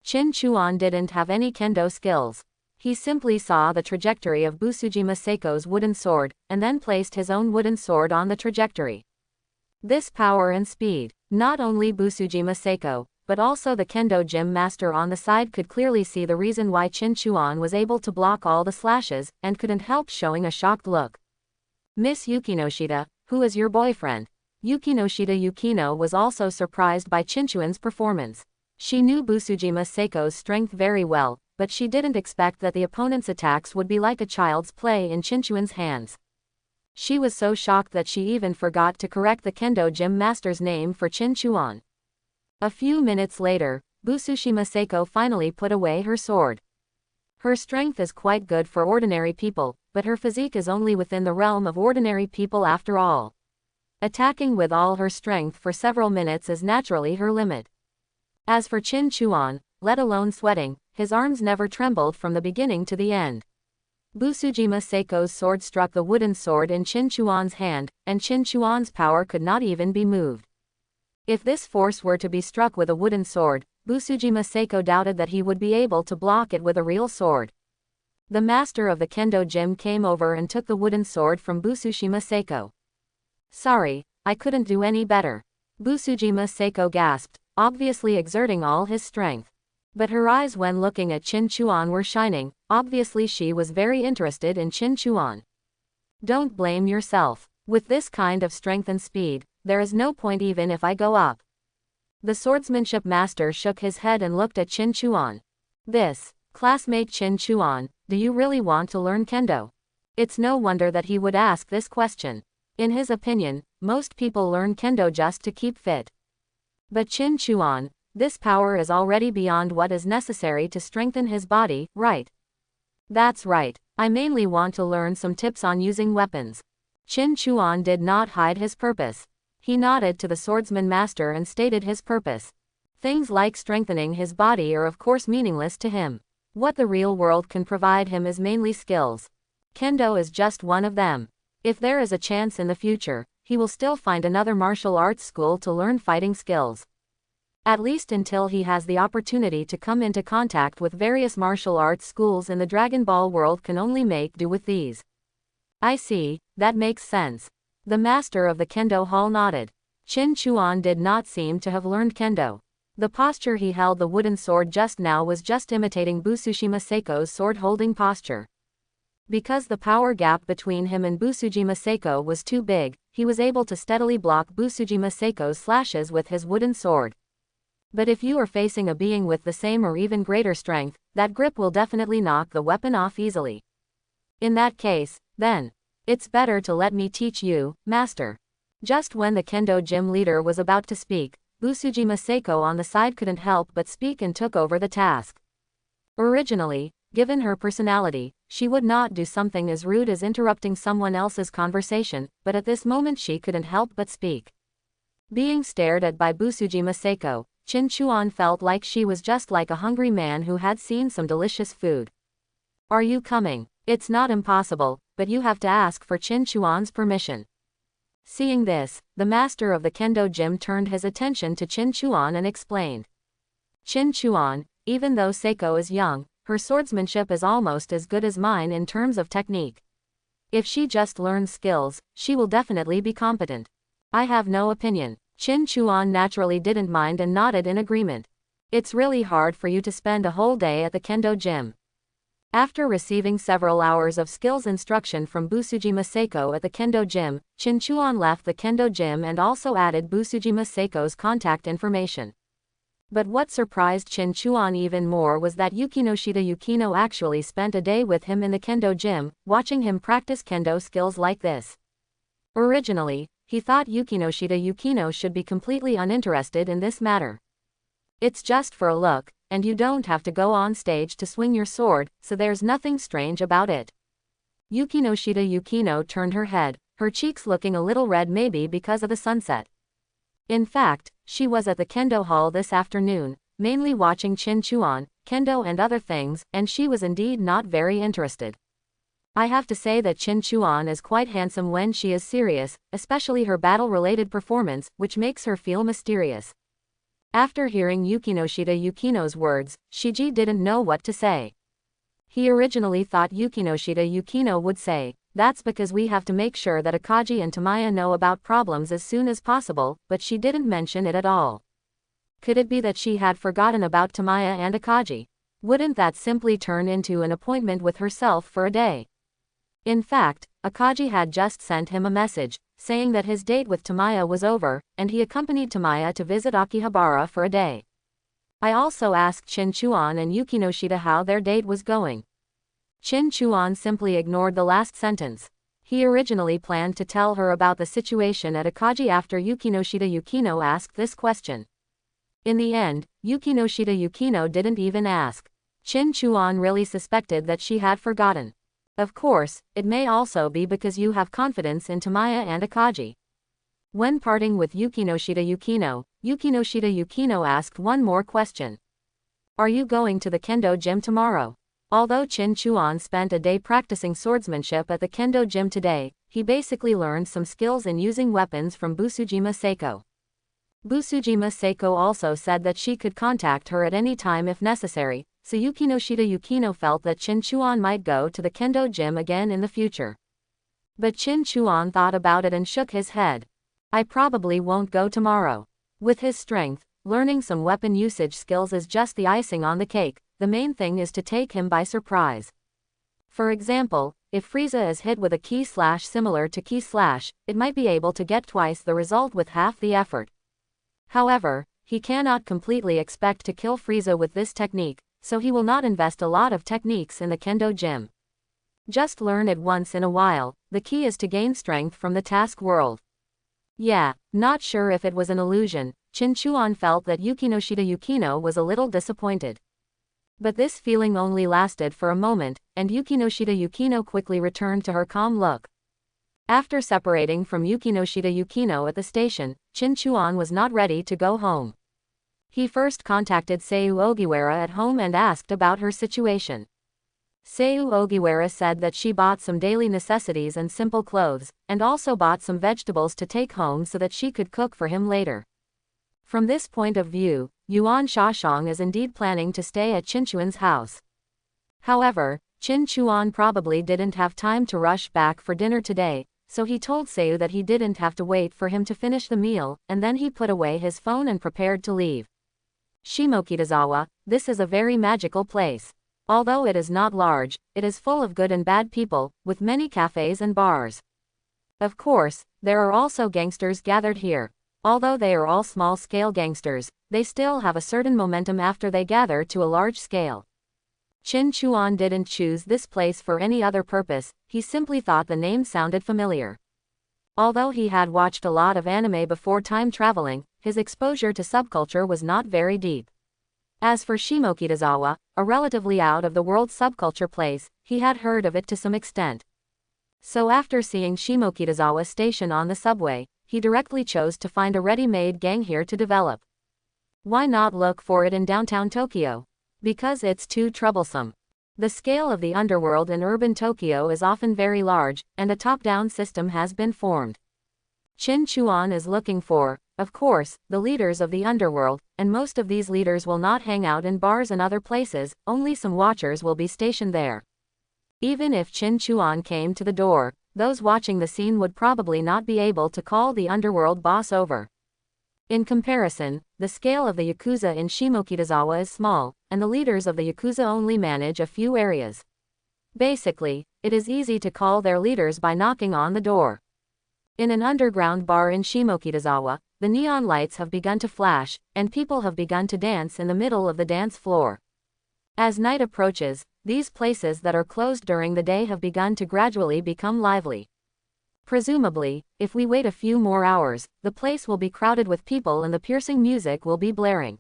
Qin Chuan didn't have any kendo skills. He simply saw the trajectory of Busujima Seiko's wooden sword, and then placed his own wooden sword on the trajectory. This power and speed, not only Busujima Seiko, but also the kendo gym master on the side could clearly see the reason why Qin Chuan was able to block all the slashes, and couldn't help showing a shocked look. Miss Yukinoshita, who is your boyfriend? Yukinoshita Yukino was also surprised by Qinchuan's performance. She knew Busujima Seiko's strength very well, but she didn't expect that the opponent's attacks would be like a child's play in Qinchuan's hands. She was so shocked that she even forgot to correct the kendo gym master's name for Qin Chuan. A few minutes later, Busujima Seiko finally put away her sword. Her strength is quite good for ordinary people, but her physique is only within the realm of ordinary people after all. Attacking with all her strength for several minutes is naturally her limit. As for Qin Chuan, let alone sweating, his arms never trembled from the beginning to the end. Busujima Seiko's sword struck the wooden sword in Qin Chuan's hand, and Qin Chuan's power could not even be moved. If this force were to be struck with a wooden sword, Busujima Seiko doubted that he would be able to block it with a real sword. The master of the kendo gym came over and took the wooden sword from Busujima Seiko. Sorry, I couldn't do any better. Busujima Seiko gasped, obviously exerting all his strength. But her eyes when looking at Qin Chuan were shining, obviously she was very interested in Qin Chuan. Don't blame yourself. With this kind of strength and speed, there is no point even if I go up. The swordsmanship master shook his head and looked at Qin Chuan. This, classmate Qin Chuan, do you really want to learn kendo? It's no wonder that he would ask this question. In his opinion, most people learn kendo just to keep fit. But Qin Chuan, this power is already beyond what is necessary to strengthen his body, right? That's right, I mainly want to learn some tips on using weapons. Qin Chuan did not hide his purpose. He nodded to the swordsman master and stated his purpose. Things like strengthening his body are of course meaningless to him. What the real world can provide him is mainly skills. Kendo is just one of them. If there is a chance in the future, he will still find another martial arts school to learn fighting skills. At least until he has the opportunity to come into contact with various martial arts schools in the Dragon Ball world can only make do with these. I see, that makes sense. The master of the kendo hall nodded. Qin Chuan did not seem to have learned kendo. The posture he held the wooden sword just now was just imitating Busujima Seiko's sword-holding posture. Because the power gap between him and Busujima Seiko was too big, he was able to steadily block Busujima Seiko's slashes with his wooden sword. But if you are facing a being with the same or even greater strength, that grip will definitely knock the weapon off easily. In that case, then, it's better to let me teach you, master. Just when the kendo gym leader was about to speak, Busujima Seiko on the side couldn't help but speak and took over the task. Originally, given her personality, she would not do something as rude as interrupting someone else's conversation, but at this moment she couldn't help but speak. Being stared at by Busujima Seiko, Qin Chuan felt like she was just like a hungry man who had seen some delicious food. Are you coming? It's not impossible, but you have to ask for Qin Chuan's permission. Seeing this, the master of the kendo gym turned his attention to Qin Chuan and explained. Qin Chuan, even though Seiko is young, her swordsmanship is almost as good as mine in terms of technique. If she just learns skills, she will definitely be competent. I have no opinion. Qin Chuan naturally didn't mind and nodded in agreement. It's really hard for you to spend a whole day at the kendo gym. After receiving several hours of skills instruction from Busujima Seiko at the kendo gym, Qin Chuan left the kendo gym and also added Busujima Seiko's contact information. But what surprised Qin Chuan even more was that Yukinoshita Yukino actually spent a day with him in the kendo gym, watching him practice kendo skills like this. Originally, he thought Yukinoshita Yukino should be completely uninterested in this matter. It's just for a look, and you don't have to go on stage to swing your sword, so there's nothing strange about it. Yukinoshita Yukino turned her head, her cheeks looking a little red, maybe because of the sunset. In fact, she was at the kendo hall this afternoon, mainly watching Qin Chuan, kendo and other things, and she was indeed not very interested. I have to say that Qin Chuan is quite handsome when she is serious, especially her battle-related performance, which makes her feel mysterious. After hearing Yukinoshita Yukino's words, Shiji didn't know what to say. He originally thought Yukinoshita Yukino would say, "That's because we have to make sure that Akagi and Tamaya know about problems as soon as possible," but she didn't mention it at all. Could it be that she had forgotten about Tamaya and Akagi? Wouldn't that simply turn into an appointment with herself for a day? In fact, Akagi had just sent him a message, saying that his date with Tamaya was over, and he accompanied Tamaya to visit Akihabara for a day. I also asked Qin Chuan and Yukinoshita how their date was going. Qin Chuan simply ignored the last sentence. He originally planned to tell her about the situation at Akagi after Yukinoshita Yukino asked this question. In the end, Yukinoshita Yukino didn't even ask. Qin Chuan really suspected that she had forgotten. Of course, it may also be because you have confidence in Tamaya and Akagi. When parting with Yukinoshita Yukino, Yukinoshita Yukino asked one more question. Are you going to the kendo gym tomorrow? Although Qin Chuan spent a day practicing swordsmanship at the kendo gym today, he basically learned some skills in using weapons from Busujima Seiko. Busujima Seiko also said that she could contact her at any time if necessary, so Yukinoshita Yukino felt that Qin Chuan might go to the kendo gym again in the future. But Qin Chuan thought about it and shook his head. I probably won't go tomorrow. With his strength, learning some weapon usage skills is just the icing on the cake, the main thing is to take him by surprise. For example, if Frieza is hit with a ki slash similar to ki slash, it might be able to get twice the result with half the effort. However, he cannot completely expect to kill Frieza with this technique, so he will not invest a lot of techniques in the kendo gym. Just learn it once in a while, the key is to gain strength from the task world. Yeah, not sure if it was an illusion, Qin Chuan felt that Yukinoshita Yukino was a little disappointed. But this feeling only lasted for a moment, and Yukinoshita Yukino quickly returned to her calm look. After separating from Yukinoshita Yukino at the station, Qin Chuan was not ready to go home. He first contacted Seiyu Ogiwara at home and asked about her situation. Seiyu Ogiwara said that she bought some daily necessities and simple clothes, and also bought some vegetables to take home so that she could cook for him later. From this point of view, Yuan Shashong is indeed planning to stay at Qin Chuan's house. However, Qin Chuan probably didn't have time to rush back for dinner today, so he told Seiyu that he didn't have to wait for him to finish the meal, and then he put away his phone and prepared to leave. Shimokitazawa, this is a very magical place. Although it is not large, it is full of good and bad people, with many cafes and bars. Of course, there are also gangsters gathered here. Although they are all small-scale gangsters, they still have a certain momentum after they gather to a large scale. Qin Chuan didn't choose this place for any other purpose, he simply thought the name sounded familiar. Although he had watched a lot of anime before time traveling, his exposure to subculture was not very deep. As for Shimokitazawa, a relatively out-of-the-world subculture place, he had heard of it to some extent. So after seeing Shimokitazawa station on the subway, he directly chose to find a ready-made gang here to develop. Why not look for it in downtown Tokyo? Because it's too troublesome. The scale of the underworld in urban Tokyo is often very large, and a top-down system has been formed. Qin Chuan is looking for of course, the leaders of the underworld, and most of these leaders will not hang out in bars and other places, only some watchers will be stationed there. Even if Qin Chuan came to the door, those watching the scene would probably not be able to call the underworld boss over. In comparison, the scale of the Yakuza in Shimokitazawa is small, and the leaders of the Yakuza only manage a few areas. Basically, it is easy to call their leaders by knocking on the door. In an underground bar in Shimokitazawa, the neon lights have begun to flash, and people have begun to dance in the middle of the dance floor. As night approaches, these places that are closed during the day have begun to gradually become lively. Presumably, if we wait a few more hours, the place will be crowded with people and the piercing music will be blaring.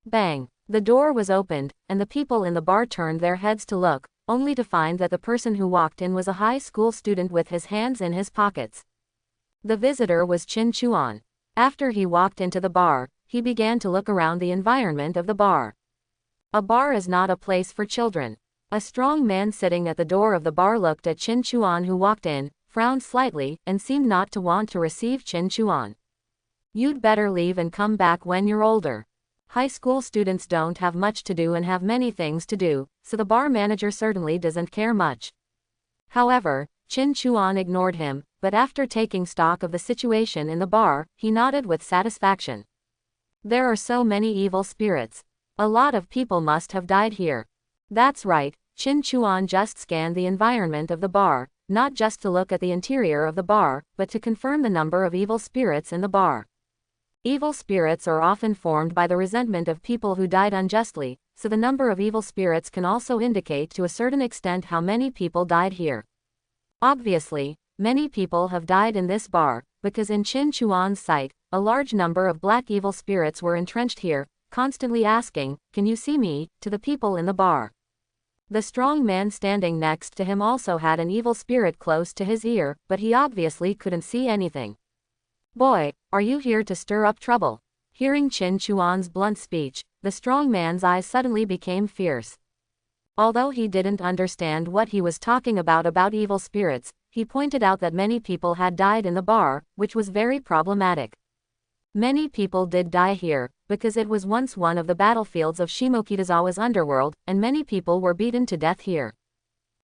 Bang! The door was opened, and the people in the bar turned their heads to look, only to find that the person who walked in was a high school student with his hands in his pockets. The visitor was Qin Chuan. After he walked into the bar, he began to look around the environment of the bar. A bar is not a place for children. A strong man sitting at the door of the bar looked at Qin Chuan who walked in, frowned slightly, and seemed not to want to receive Qin Chuan. You'd better leave and come back when you're older. High school students don't have much to do and have many things to do, so the bar manager certainly doesn't care much. However, Qin Chuan ignored him, but after taking stock of the situation in the bar, he nodded with satisfaction. There are so many evil spirits. A lot of people must have died here. That's right, Qin Chuan just scanned the environment of the bar, not just to look at the interior of the bar, but to confirm the number of evil spirits in the bar. Evil spirits are often formed by the resentment of people who died unjustly, so the number of evil spirits can also indicate to a certain extent how many people died here. Obviously, many people have died in this bar, because in Qin Chuan's sight, a large number of black evil spirits were entrenched here, constantly asking, "Can you see me?" to the people in the bar. The strong man standing next to him also had an evil spirit close to his ear, but he obviously couldn't see anything. "Boy, are you here to stir up trouble?" Hearing Qin Chuan's blunt speech, the strong man's eyes suddenly became fierce. Although he didn't understand what he was talking about evil spirits, he pointed out that many people had died in the bar, which was very problematic. Many people did die here, because it was once one of the battlefields of Shimokitazawa's underworld, and many people were beaten to death here.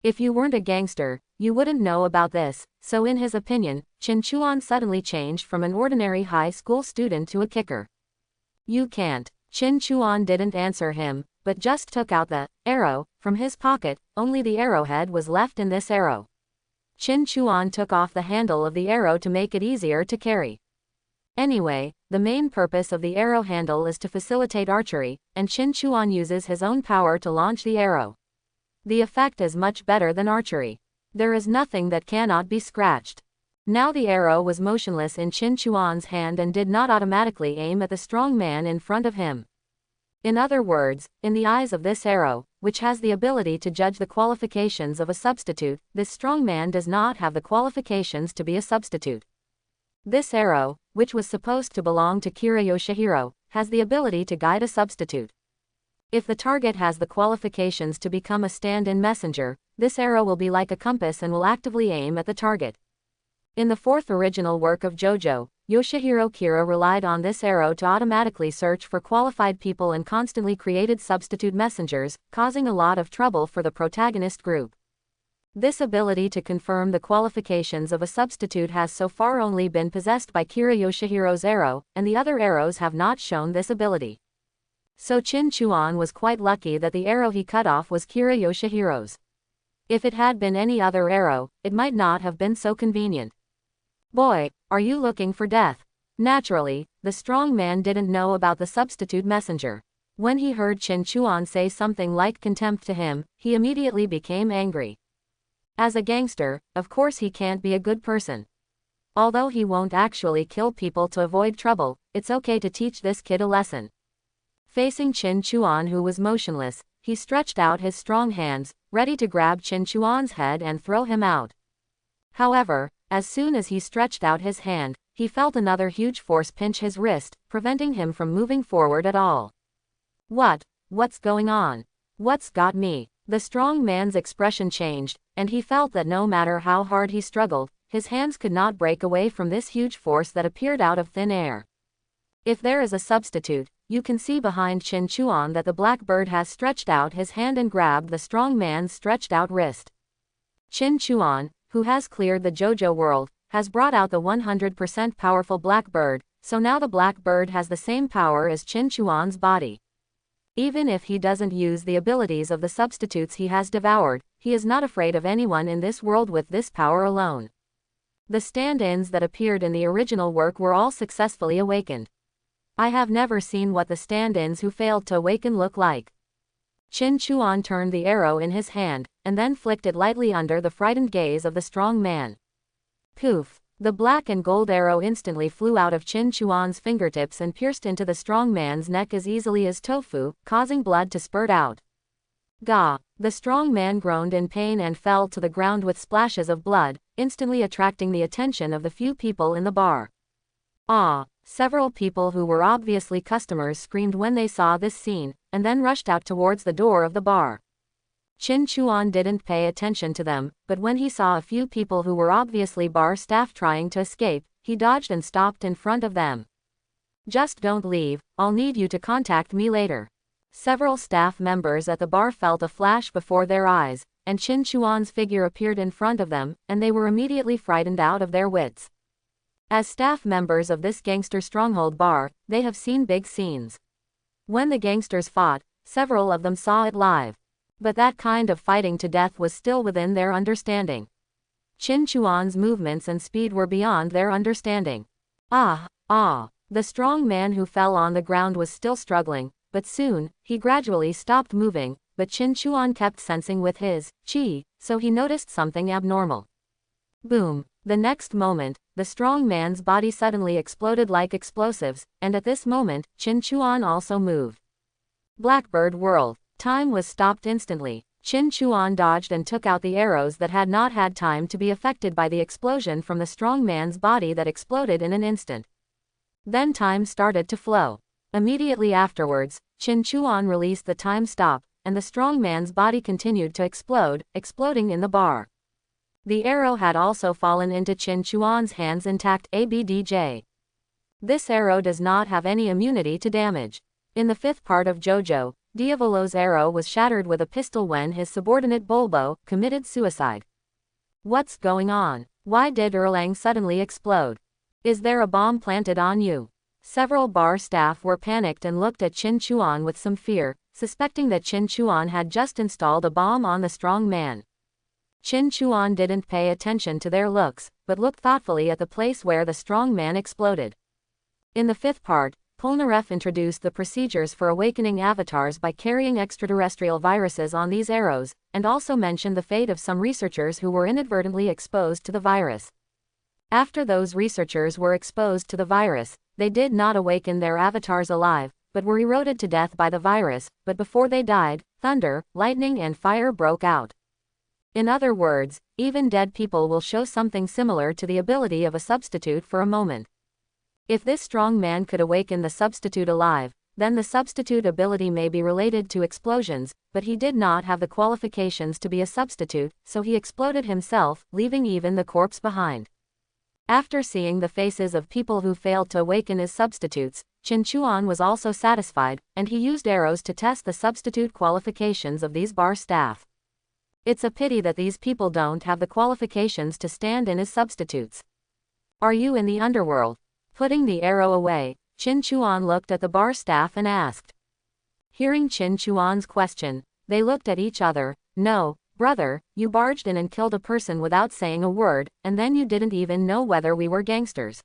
If you weren't a gangster, you wouldn't know about this, so in his opinion, Qin Chuan suddenly changed from an ordinary high school student to a kicker. "You can't." Qin Chuan didn't answer him, but just took out the arrow from his pocket. Only the arrowhead was left in this arrow. Qin Chuan took off the handle of the arrow to make it easier to carry. Anyway, the main purpose of the arrow handle is to facilitate archery, and Qin Chuan uses his own power to launch the arrow. The effect is much better than archery. There is nothing that cannot be scratched. Now the arrow was motionless in Qin Chuan's hand and did not automatically aim at the strong man in front of him. In other words, in the eyes of this arrow, which has the ability to judge the qualifications of a substitute, this strong man does not have the qualifications to be a substitute. This arrow, which was supposed to belong to Kira Yoshihiro, has the ability to guide a substitute. If the target has the qualifications to become a stand-in messenger, this arrow will be like a compass and will actively aim at the target. In the fourth original work of JoJo, Yoshihiro Kira relied on this arrow to automatically search for qualified people and constantly created substitute messengers, causing a lot of trouble for the protagonist group. This ability to confirm the qualifications of a substitute has so far only been possessed by Kira Yoshihiro's arrow, and the other arrows have not shown this ability. So Qin Chuan was quite lucky that the arrow he cut off was Kira Yoshihiro's. If it had been any other arrow, it might not have been so convenient. "Boy, are you looking for death?" Naturally, the strong man didn't know about the substitute messenger. When he heard Qin Chuan say something like contempt to him, he immediately became angry. As a gangster, of course he can't be a good person. Although he won't actually kill people to avoid trouble, it's okay to teach this kid a lesson. Facing Qin Chuan who was motionless, he stretched out his strong hands, ready to grab Qin Chuan's head and throw him out. However, as soon as he stretched out his hand, he felt another huge force pinch his wrist, preventing him from moving forward at all. What's going on? What's got me? The strong man's expression changed, and he felt that no matter how hard he struggled, his hands could not break away from this huge force that appeared out of thin air. If there is a substitute, you can see behind Qin Chuan that the blackbird has stretched out his hand and grabbed the strong man's stretched out wrist. Qin Chuan, who has cleared the JoJo world, has brought out the 100% powerful blackbird, so now the blackbird has the same power as Qin Chuan's body. Even if he doesn't use the abilities of the substitutes he has devoured, he is not afraid of anyone in this world with this power alone. The stand-ins that appeared in the original work were all successfully awakened. I have never seen what the stand-ins who failed to awaken look like. Qin Chuan turned the arrow in his hand, and then flicked it lightly under the frightened gaze of the strong man. Poof! The black and gold arrow instantly flew out of Qin Chuan's fingertips and pierced into the strong man's neck as easily as tofu, causing blood to spurt out. Gah! The strong man groaned in pain and fell to the ground with splashes of blood, instantly attracting the attention of the few people in the bar. Ah! Several people who were obviously customers screamed when they saw this scene, and then rushed out towards the door of the bar. Qin Chuan didn't pay attention to them, but when he saw a few people who were obviously bar staff trying to escape, he dodged and stopped in front of them. Just don't leave, I'll need you to contact me later. Several staff members at the bar felt a flash before their eyes, and Qin Chuan's figure appeared in front of them, and they were immediately frightened out of their wits. As staff members of this gangster stronghold bar, they have seen big scenes. When the gangsters fought, several of them saw it live. But that kind of fighting to death was still within their understanding. Qin Chuan's movements and speed were beyond their understanding. Ah! The strong man who fell on the ground was still struggling, but soon, he gradually stopped moving, but Qin Chuan kept sensing with his qi, so he noticed something abnormal. Boom! The next moment, the strong man's body suddenly exploded like explosives, and at this moment, Qin Chuan also moved. Blackbird whirled. Time was stopped instantly. Qin Chuan dodged and took out the arrows that had not had time to be affected by the explosion from the strong man's body that exploded in an instant. Then time started to flow. Immediately afterwards, Qin Chuan released the time stop, and the strong man's body continued to explode, exploding in the bar. The arrow had also fallen into Qin Chuan's hands intact. Abdj. This arrow does not have any immunity to damage. In the fifth part of JoJo, Diavolo's arrow was shattered with a pistol when his subordinate Bulbo committed suicide. What's going on? Why did Erlang suddenly explode? Is there a bomb planted on you? Several bar staff were panicked and looked at Qin Chuan with some fear, suspecting that Qin Chuan had just installed a bomb on the strong man. Qin Chuan didn't pay attention to their looks, but looked thoughtfully at the place where the strong man exploded. In the fifth part, Polnareff introduced the procedures for awakening avatars by carrying extraterrestrial viruses on these arrows, and also mentioned the fate of some researchers who were inadvertently exposed to the virus. After those researchers were exposed to the virus, they did not awaken their avatars alive, but were eroded to death by the virus, but before they died, thunder, lightning and fire broke out. In other words, even dead people will show something similar to the ability of a substitute for a moment. If this strong man could awaken the substitute alive, then the substitute ability may be related to explosions, but he did not have the qualifications to be a substitute, so he exploded himself, leaving even the corpse behind. After seeing the faces of people who failed to awaken as substitutes, Qin Chuan was also satisfied, and he used arrows to test the substitute qualifications of these bar staff. It's a pity that these people don't have the qualifications to stand in as substitutes. Are you in the underworld? Putting the arrow away, Qin Chuan looked at the bar staff and asked. Hearing Qin Chuan's question, they looked at each other. No, brother, you barged in and killed a person without saying a word, and then you didn't even know whether we were gangsters.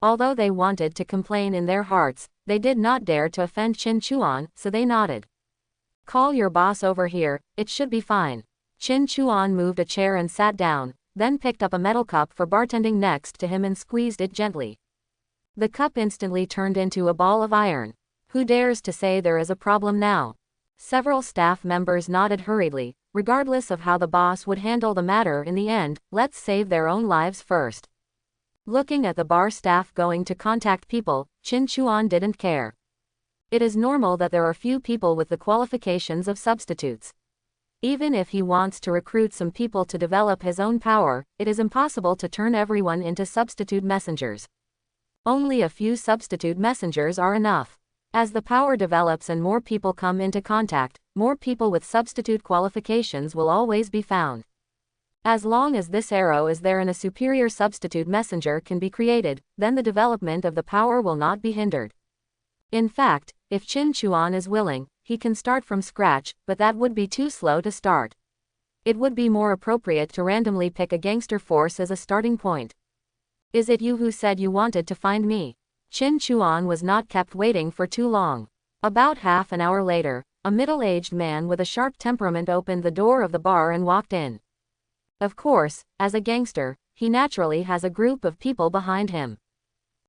Although they wanted to complain in their hearts, they did not dare to offend Qin Chuan, so they nodded. Call your boss over here, it should be fine. Qin Chuan moved a chair and sat down, then picked up a metal cup for bartending next to him and squeezed it gently. The cup instantly turned into a ball of iron. Who dares to say there is a problem now? Several staff members nodded hurriedly. Regardless of how the boss would handle the matter in the end, let's save their own lives first. Looking at the bar staff going to contact people, Qin Chuan didn't care. It is normal that there are few people with the qualifications of substitutes. Even if he wants to recruit some people to develop his own power, it is impossible to turn everyone into substitute messengers. Only a few substitute messengers are enough. As the power develops and more people come into contact, more people with substitute qualifications will always be found. As long as this arrow is there and a superior substitute messenger can be created, then the development of the power will not be hindered. In fact, if Qin Chuan is willing, he can start from scratch, but that would be too slow to start. It would be more appropriate to randomly pick a gangster force as a starting point. Is it you who said you wanted to find me? Qin Chuan was not kept waiting for too long. About half an hour later, a middle-aged man with a sharp temperament opened the door of the bar and walked in. Of course, as a gangster, he naturally has a group of people behind him.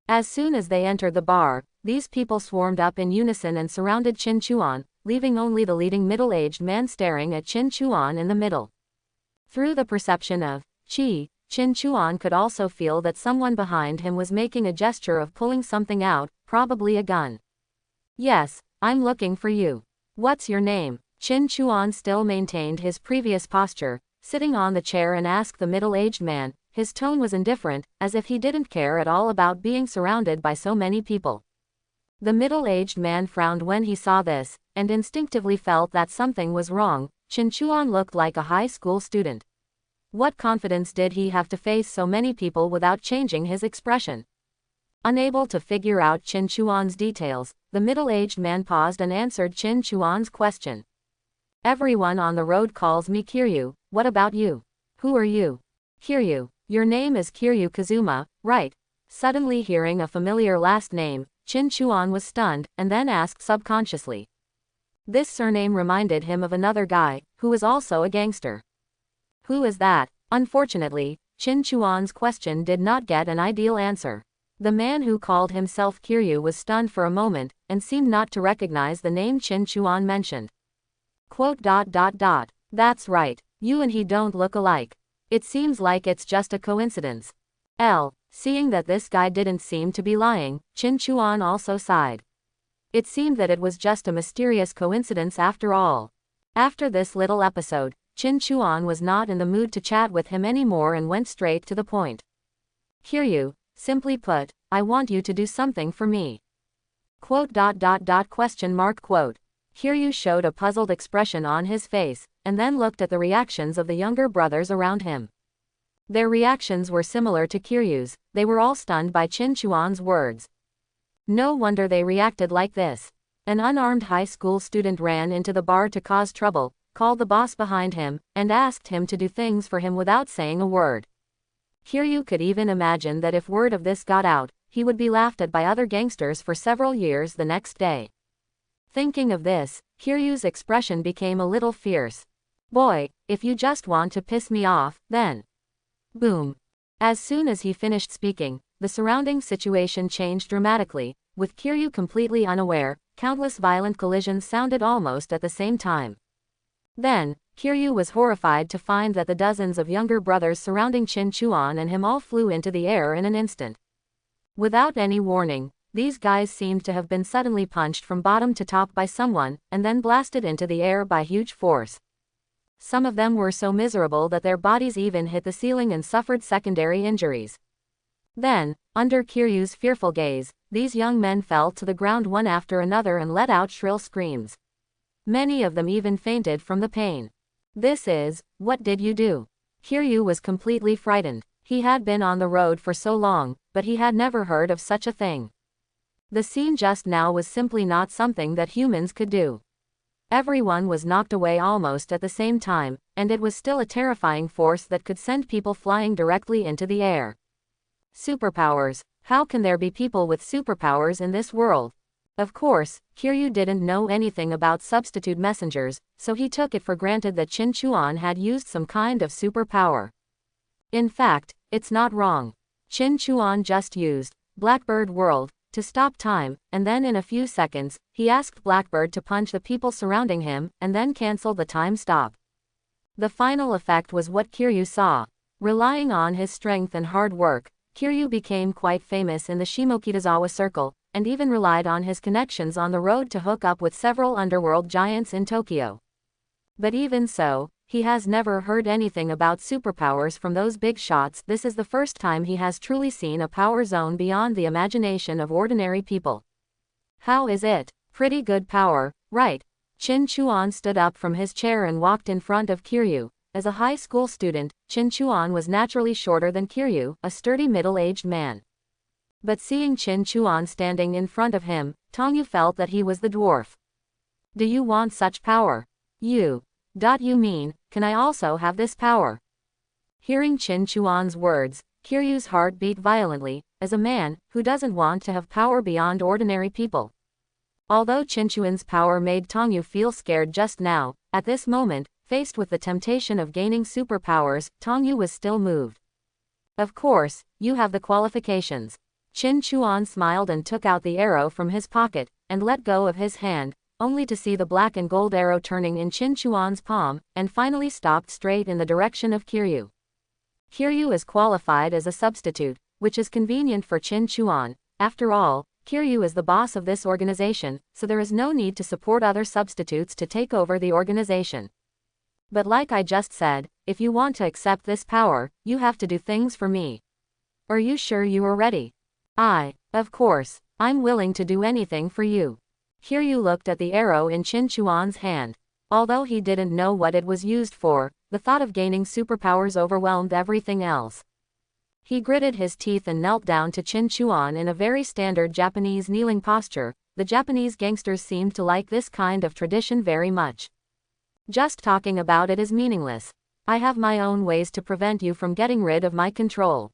As soon as they entered the bar, these people swarmed up in unison and surrounded Qin Chuan, leaving only the leading middle-aged man staring at Qin Chuan in the middle. Through the perception of qi, Qin Chuan could also feel that someone behind him was making a gesture of pulling something out, probably a gun. Yes, I'm looking for you. What's your name? Qin Chuan still maintained his previous posture, sitting on the chair, and asked the middle-aged man. His tone was indifferent, as if he didn't care at all about being surrounded by so many people. The middle-aged man frowned when he saw this, and instinctively felt that something was wrong. Qin Chuan looked like a high school student. What confidence did he have to face so many people without changing his expression? Unable to figure out Qin Chuan's details, the middle-aged man paused and answered Qin Chuan's question. Everyone on the road calls me Kiryu. What about you? Who are you? Kiryu. Your name is Kiryu Kazuma, right? Suddenly hearing a familiar last name, Qin Chuan was stunned, and then asked subconsciously. This surname reminded him of another guy, who was also a gangster. Who is that? Unfortunately, Qin Chuan's question did not get an ideal answer. The man who called himself Kiryu was stunned for a moment, and seemed not to recognize the name Qin Chuan mentioned. Quote. That's right, you and he don't look alike. It seems like it's just a coincidence. Seeing that this guy didn't seem to be lying, Qin Chuan also sighed. It seemed that it was just a mysterious coincidence after all. After this little episode, Qin Chuan was not in the mood to chat with him anymore and went straight to the point. Kiryu, simply put, I want you to do something for me. Quote. Question mark quote. Kiryu showed a puzzled expression on his face, and then looked at the reactions of the younger brothers around him. Their reactions were similar to Kiryu's. They were all stunned by Qin Chuan's words. No wonder they reacted like this. An unarmed high school student ran into the bar to cause trouble, called the boss behind him, and asked him to do things for him without saying a word. Kiryu could even imagine that if word of this got out, he would be laughed at by other gangsters for several years the next day. Thinking of this, Kiryu's expression became a little fierce. Boy, if you just want to piss me off, then. Boom. As soon as he finished speaking, the surrounding situation changed dramatically. With Kiryu completely unaware, countless violent collisions sounded almost at the same time. Then, Kiryu was horrified to find that the dozens of younger brothers surrounding Qin Chuan and him all flew into the air in an instant. Without any warning, these guys seemed to have been suddenly punched from bottom to top by someone, and then blasted into the air by huge force. Some of them were so miserable that their bodies even hit the ceiling and suffered secondary injuries. Then, under Kiryu's fearful gaze, these young men fell to the ground one after another and let out shrill screams. Many of them even fainted from the pain. What did you do? Kiryu was completely frightened. He had been on the road for so long, but he had never heard of such a thing. The scene just now was simply not something that humans could do. Everyone was knocked away almost at the same time, and it was still a terrifying force that could send people flying directly into the air. Superpowers. How can there be people with superpowers in this world? Of course, Kiryu didn't know anything about substitute messengers, so he took it for granted that Qin Chuan had used some kind of superpower. In fact, it's not wrong. Qin Chuan just used Blackbird World to stop time, and then in a few seconds, he asked Blackbird to punch the people surrounding him, and then cancel the time stop. The final effect was what Kiryu saw. Relying on his strength and hard work, Kiryu became quite famous in the Shimokitazawa circle, and even relied on his connections on the road to hook up with several underworld giants in Tokyo. But even so, He has never heard anything about superpowers from those big shots. This is the first time he has truly seen a power zone beyond the imagination of ordinary people. How is it? Pretty good power, right? Qin Chuan stood up from his chair and walked in front of Kiryu. As a high school student, Qin Chuan was naturally shorter than Kiryu, a sturdy middle-aged man. But seeing Qin Chuan standing in front of him, Tongyu felt that he was the dwarf. Do you want such power? You mean, can I also have this power? Hearing Qin Chuan's words, Kiryu's heart beat violently, as a man who doesn't want to have power beyond ordinary people. Although Qin Chuan's power made Tongyu feel scared just now, at this moment, faced with the temptation of gaining superpowers, Tongyu was still moved. Of course, you have the qualifications. Qin Chuan smiled and took out the arrow from his pocket, and let go of his hand, only to see the black and gold arrow turning in Qin Chuan's palm, and finally stopped straight in the direction of Kiryu. Kiryu is qualified as a substitute, which is convenient for Qin Chuan. After all, Kiryu is the boss of this organization, so there is no need to support other substitutes to take over the organization. But like I just said, if you want to accept this power, you have to do things for me. Are you sure you are ready? Of course, I'm willing to do anything for you. Kiryu looked at the arrow in Qin Chuan's hand. Although he didn't know what it was used for, the thought of gaining superpowers overwhelmed everything else. He gritted his teeth and knelt down to Qin Chuan in a very standard Japanese kneeling posture. The Japanese gangsters seemed to like this kind of tradition very much. Just talking about it is meaningless. I have my own ways to prevent you from getting rid of my control.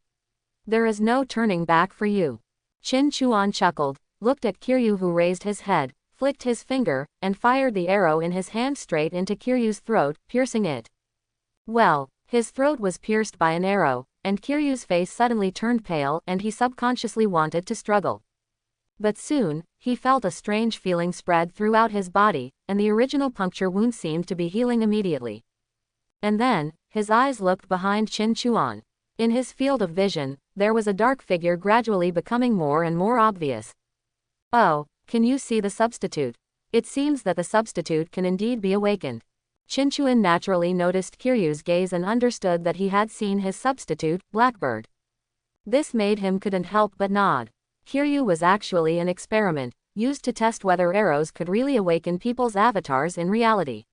There is no turning back for you. Qin Chuan chuckled, looked at Kiryu who raised his head, flicked his finger, and fired the arrow in his hand straight into Kiryu's throat, piercing it. Well, his throat was pierced by an arrow, and Kiryu's face suddenly turned pale and he subconsciously wanted to struggle. But soon, he felt a strange feeling spread throughout his body, and the original puncture wound seemed to be healing immediately. And then, his eyes looked behind Qin Chuan. In his field of vision, there was a dark figure gradually becoming more and more obvious. Oh, can you see the substitute? It seems that the substitute can indeed be awakened. Qin Chuan naturally noticed Kiryu's gaze and understood that he had seen his substitute, Blackbird. This made him couldn't help but nod. Kiryu was actually an experiment, used to test whether arrows could really awaken people's avatars in reality.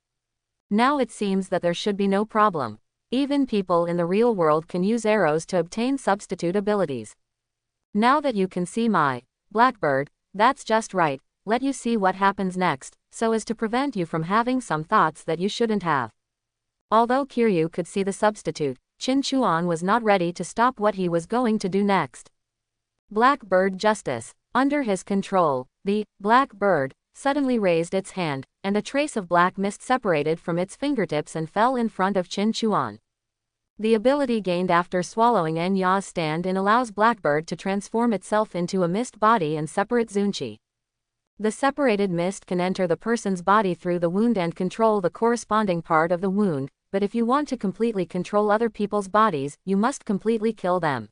Now it seems that there should be no problem. Even people in the real world can use arrows to obtain substitute abilities. Now that you can see my Blackbird, that's just right. Let you see what happens next, so as to prevent you from having some thoughts that you shouldn't have. Although Kiryu could see the substitute, Qin Chuan was not ready to stop what he was going to do next. Blackbird Justice. Under his control, the Blackbird suddenly raised its hand, and a trace of black mist separated from its fingertips and fell in front of Qin Chuan. The ability gained after swallowing Enya's stand-in allows Blackbird to transform itself into a mist body and separate Zunchi. The separated mist can enter the person's body through the wound and control the corresponding part of the wound, but if you want to completely control other people's bodies, you must completely kill them.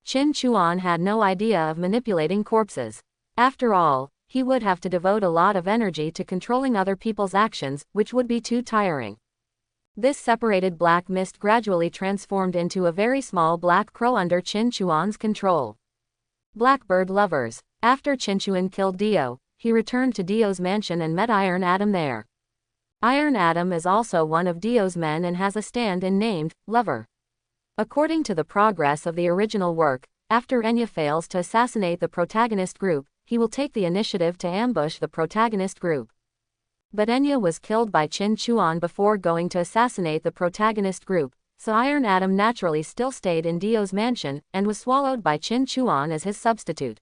Qin Chuan had no idea of manipulating corpses. After all, he would have to devote a lot of energy to controlling other people's actions, which would be too tiring. This separated black mist gradually transformed into a very small black crow under Qin Chuan's control. Blackbird lovers. After Qin Chuan killed Dio, he returned to Dio's mansion and met Iron Adam there. Iron Adam is also one of Dio's men and has a stand-in named Lover. According to the progress of the original work, after Enya fails to assassinate the protagonist group, he will take the initiative to ambush the protagonist group. But Enya was killed by Qin Chuan before going to assassinate the protagonist group, so Iron Adam naturally still stayed in Dio's mansion, and was swallowed by Qin Chuan as his substitute.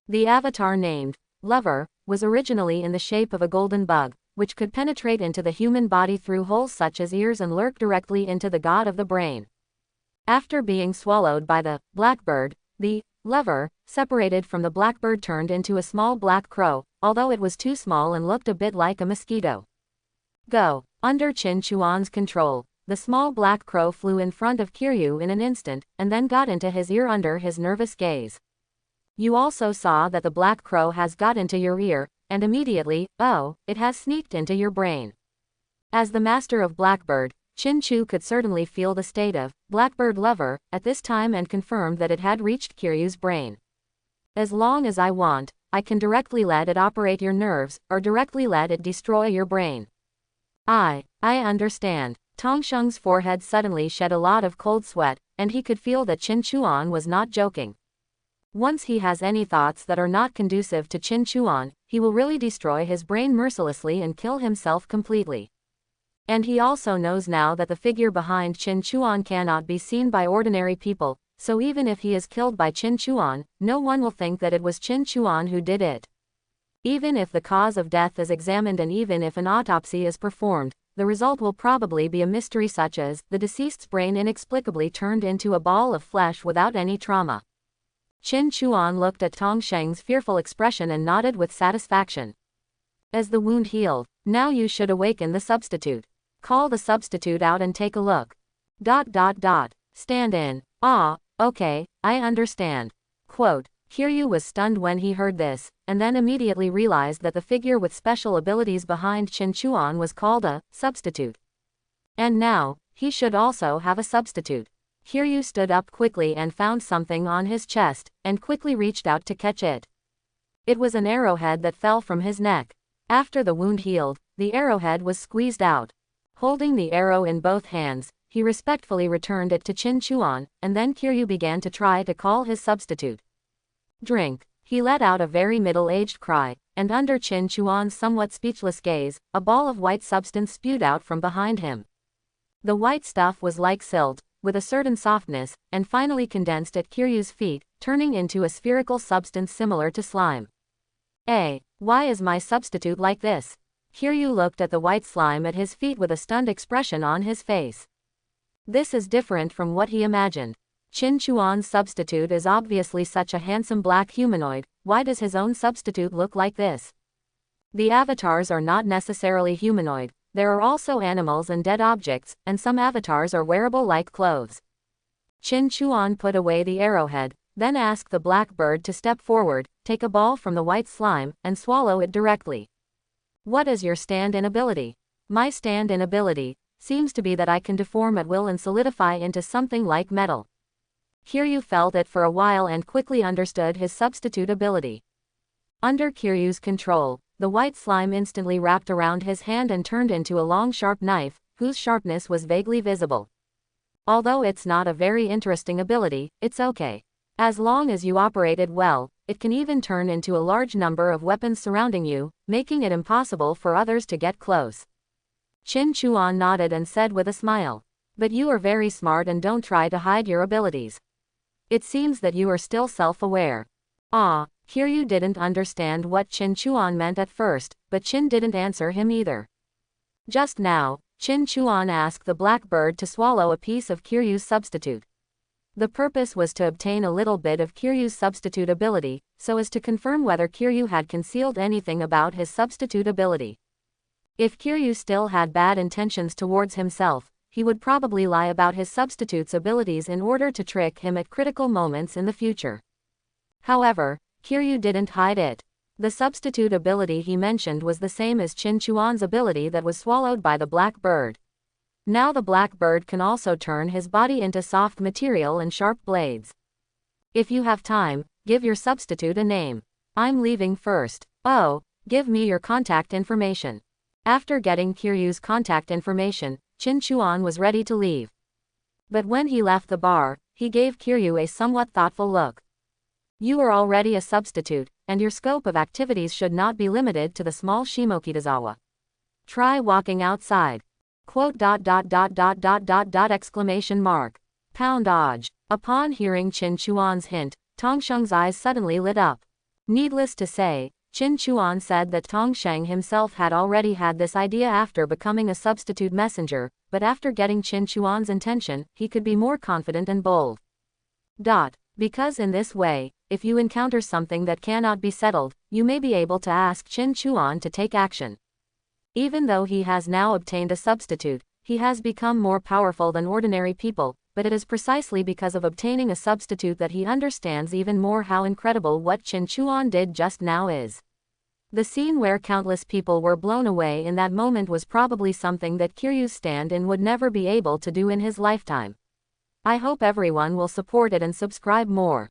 The avatar named Lover was originally in the shape of a golden bug, which could penetrate into the human body through holes such as ears and lurk directly into the god of the brain. After being swallowed by the Blackbird, the Lover separated from the Blackbird turned into a small black crow, although it was too small and looked a bit like a mosquito. Go. Under Qin Chuan's control, the small black crow flew in front of Kiryu in an instant, and then got into his ear under his nervous gaze. You also saw that the black crow has got into your ear, and immediately, oh, it has sneaked into your brain. As the master of Blackbird, Chin Chu could certainly feel the state of Blackbird lover at this time and confirmed that it had reached Kiryu's brain. As long as I want, I can directly let it operate your nerves, or directly let it destroy your brain. I understand. Tongsheng's forehead suddenly shed a lot of cold sweat, and he could feel that Qin Chuan was not joking. Once he has any thoughts that are not conducive to Qin Chuan, he will really destroy his brain mercilessly and kill himself completely. And he also knows now that the figure behind Qin Chuan cannot be seen by ordinary people, so even if he is killed by Qin Chuan, no one will think that it was Qin Chuan who did it. Even if the cause of death is examined and even if an autopsy is performed, the result will probably be a mystery such as, the deceased's brain inexplicably turned into a ball of flesh without any trauma. Qin Chuan looked at Tongsheng's fearful expression and nodded with satisfaction. As the wound healed, now you should awaken the substitute. Call the substitute out and take a look. Stand in. Ah, okay, I understand. Quote, Kiryu was stunned when he heard this, and then immediately realized that the figure with special abilities behind Qin Chuan was called a substitute. And now, he should also have a substitute. Kiryu stood up quickly and found something on his chest, and quickly reached out to catch it. It was an arrowhead that fell from his neck. After the wound healed, the arrowhead was squeezed out. Holding the arrow in both hands, he respectfully returned it to Qin Chuan, and then Kiryu began to try to call his substitute. Drink. He let out a very middle-aged cry, and under Qin Chuan's somewhat speechless gaze, a ball of white substance spewed out from behind him. The white stuff was like silt, with a certain softness, and finally condensed at Kiryu's feet, turning into a spherical substance similar to slime. Why is my substitute like this? Kiryu looked at the white slime at his feet with a stunned expression on his face. This is different from what he imagined. Qin Chuan's substitute is obviously such a handsome black humanoid, why does his own substitute look like this? The avatars are not necessarily humanoid, there are also animals and dead objects, and some avatars are wearable like clothes. Qin Chuan put away the arrowhead, then asked the black bird to step forward, take a ball from the white slime, and swallow it directly. What is your stand-in ability? My stand-in ability seems to be that I can deform at will and solidify into something like metal. Kiryu felt it for a while and quickly understood his substitute ability. Under Kiryu's control, the white slime instantly wrapped around his hand and turned into a long sharp knife, whose sharpness was vaguely visible. Although it's not a very interesting ability, it's okay. As long as you operate it well, it can even turn into a large number of weapons surrounding you, making it impossible for others to get close. Qin Chuan nodded and said with a smile. But you are very smart and don't try to hide your abilities. It seems that you are still self-aware. Kiryu didn't understand what Qin Chuan meant at first, but Qin didn't answer him either. Just now, Qin Chuan asked the black bird to swallow a piece of Kiryu's substitute. The purpose was to obtain a little bit of Kiryu's substitute ability, so as to confirm whether Kiryu had concealed anything about his substitute ability. If Kiryu still had bad intentions towards himself, he would probably lie about his substitute's abilities in order to trick him at critical moments in the future. However, Kiryu didn't hide it. The substitute ability he mentioned was the same as Qin Chuan's ability that was swallowed by the black bird. Now the black bird can also turn his body into soft material and sharp blades. If you have time, give your substitute a name. I'm leaving first. Give me your contact information. After getting Kiryu's contact information, Qin Chuan was ready to leave. But when he left the bar, he gave Kiryu a somewhat thoughtful look. You are already a substitute, and your scope of activities should not be limited to the small Shimokitazawa. Try walking outside. Quote ... exclamation mark. Pound dodge. Upon hearing Qin Chuan's hint, Tongsheng's eyes suddenly lit up. Needless to say, Qin Chuan said that Tongsheng himself had already had this idea after becoming a substitute messenger, but after getting Qin Chuan's intention, he could be more confident and bold. Because in this way, if you encounter something that cannot be settled, you may be able to ask Qin Chuan to take action. Even though he has now obtained a substitute, he has become more powerful than ordinary people, but it is precisely because of obtaining a substitute that he understands even more how incredible what Qin Chuan did just now is. The scene where countless people were blown away in that moment was probably something that Kiryu's stand-in would never be able to do in his lifetime. I hope everyone will support it and subscribe more.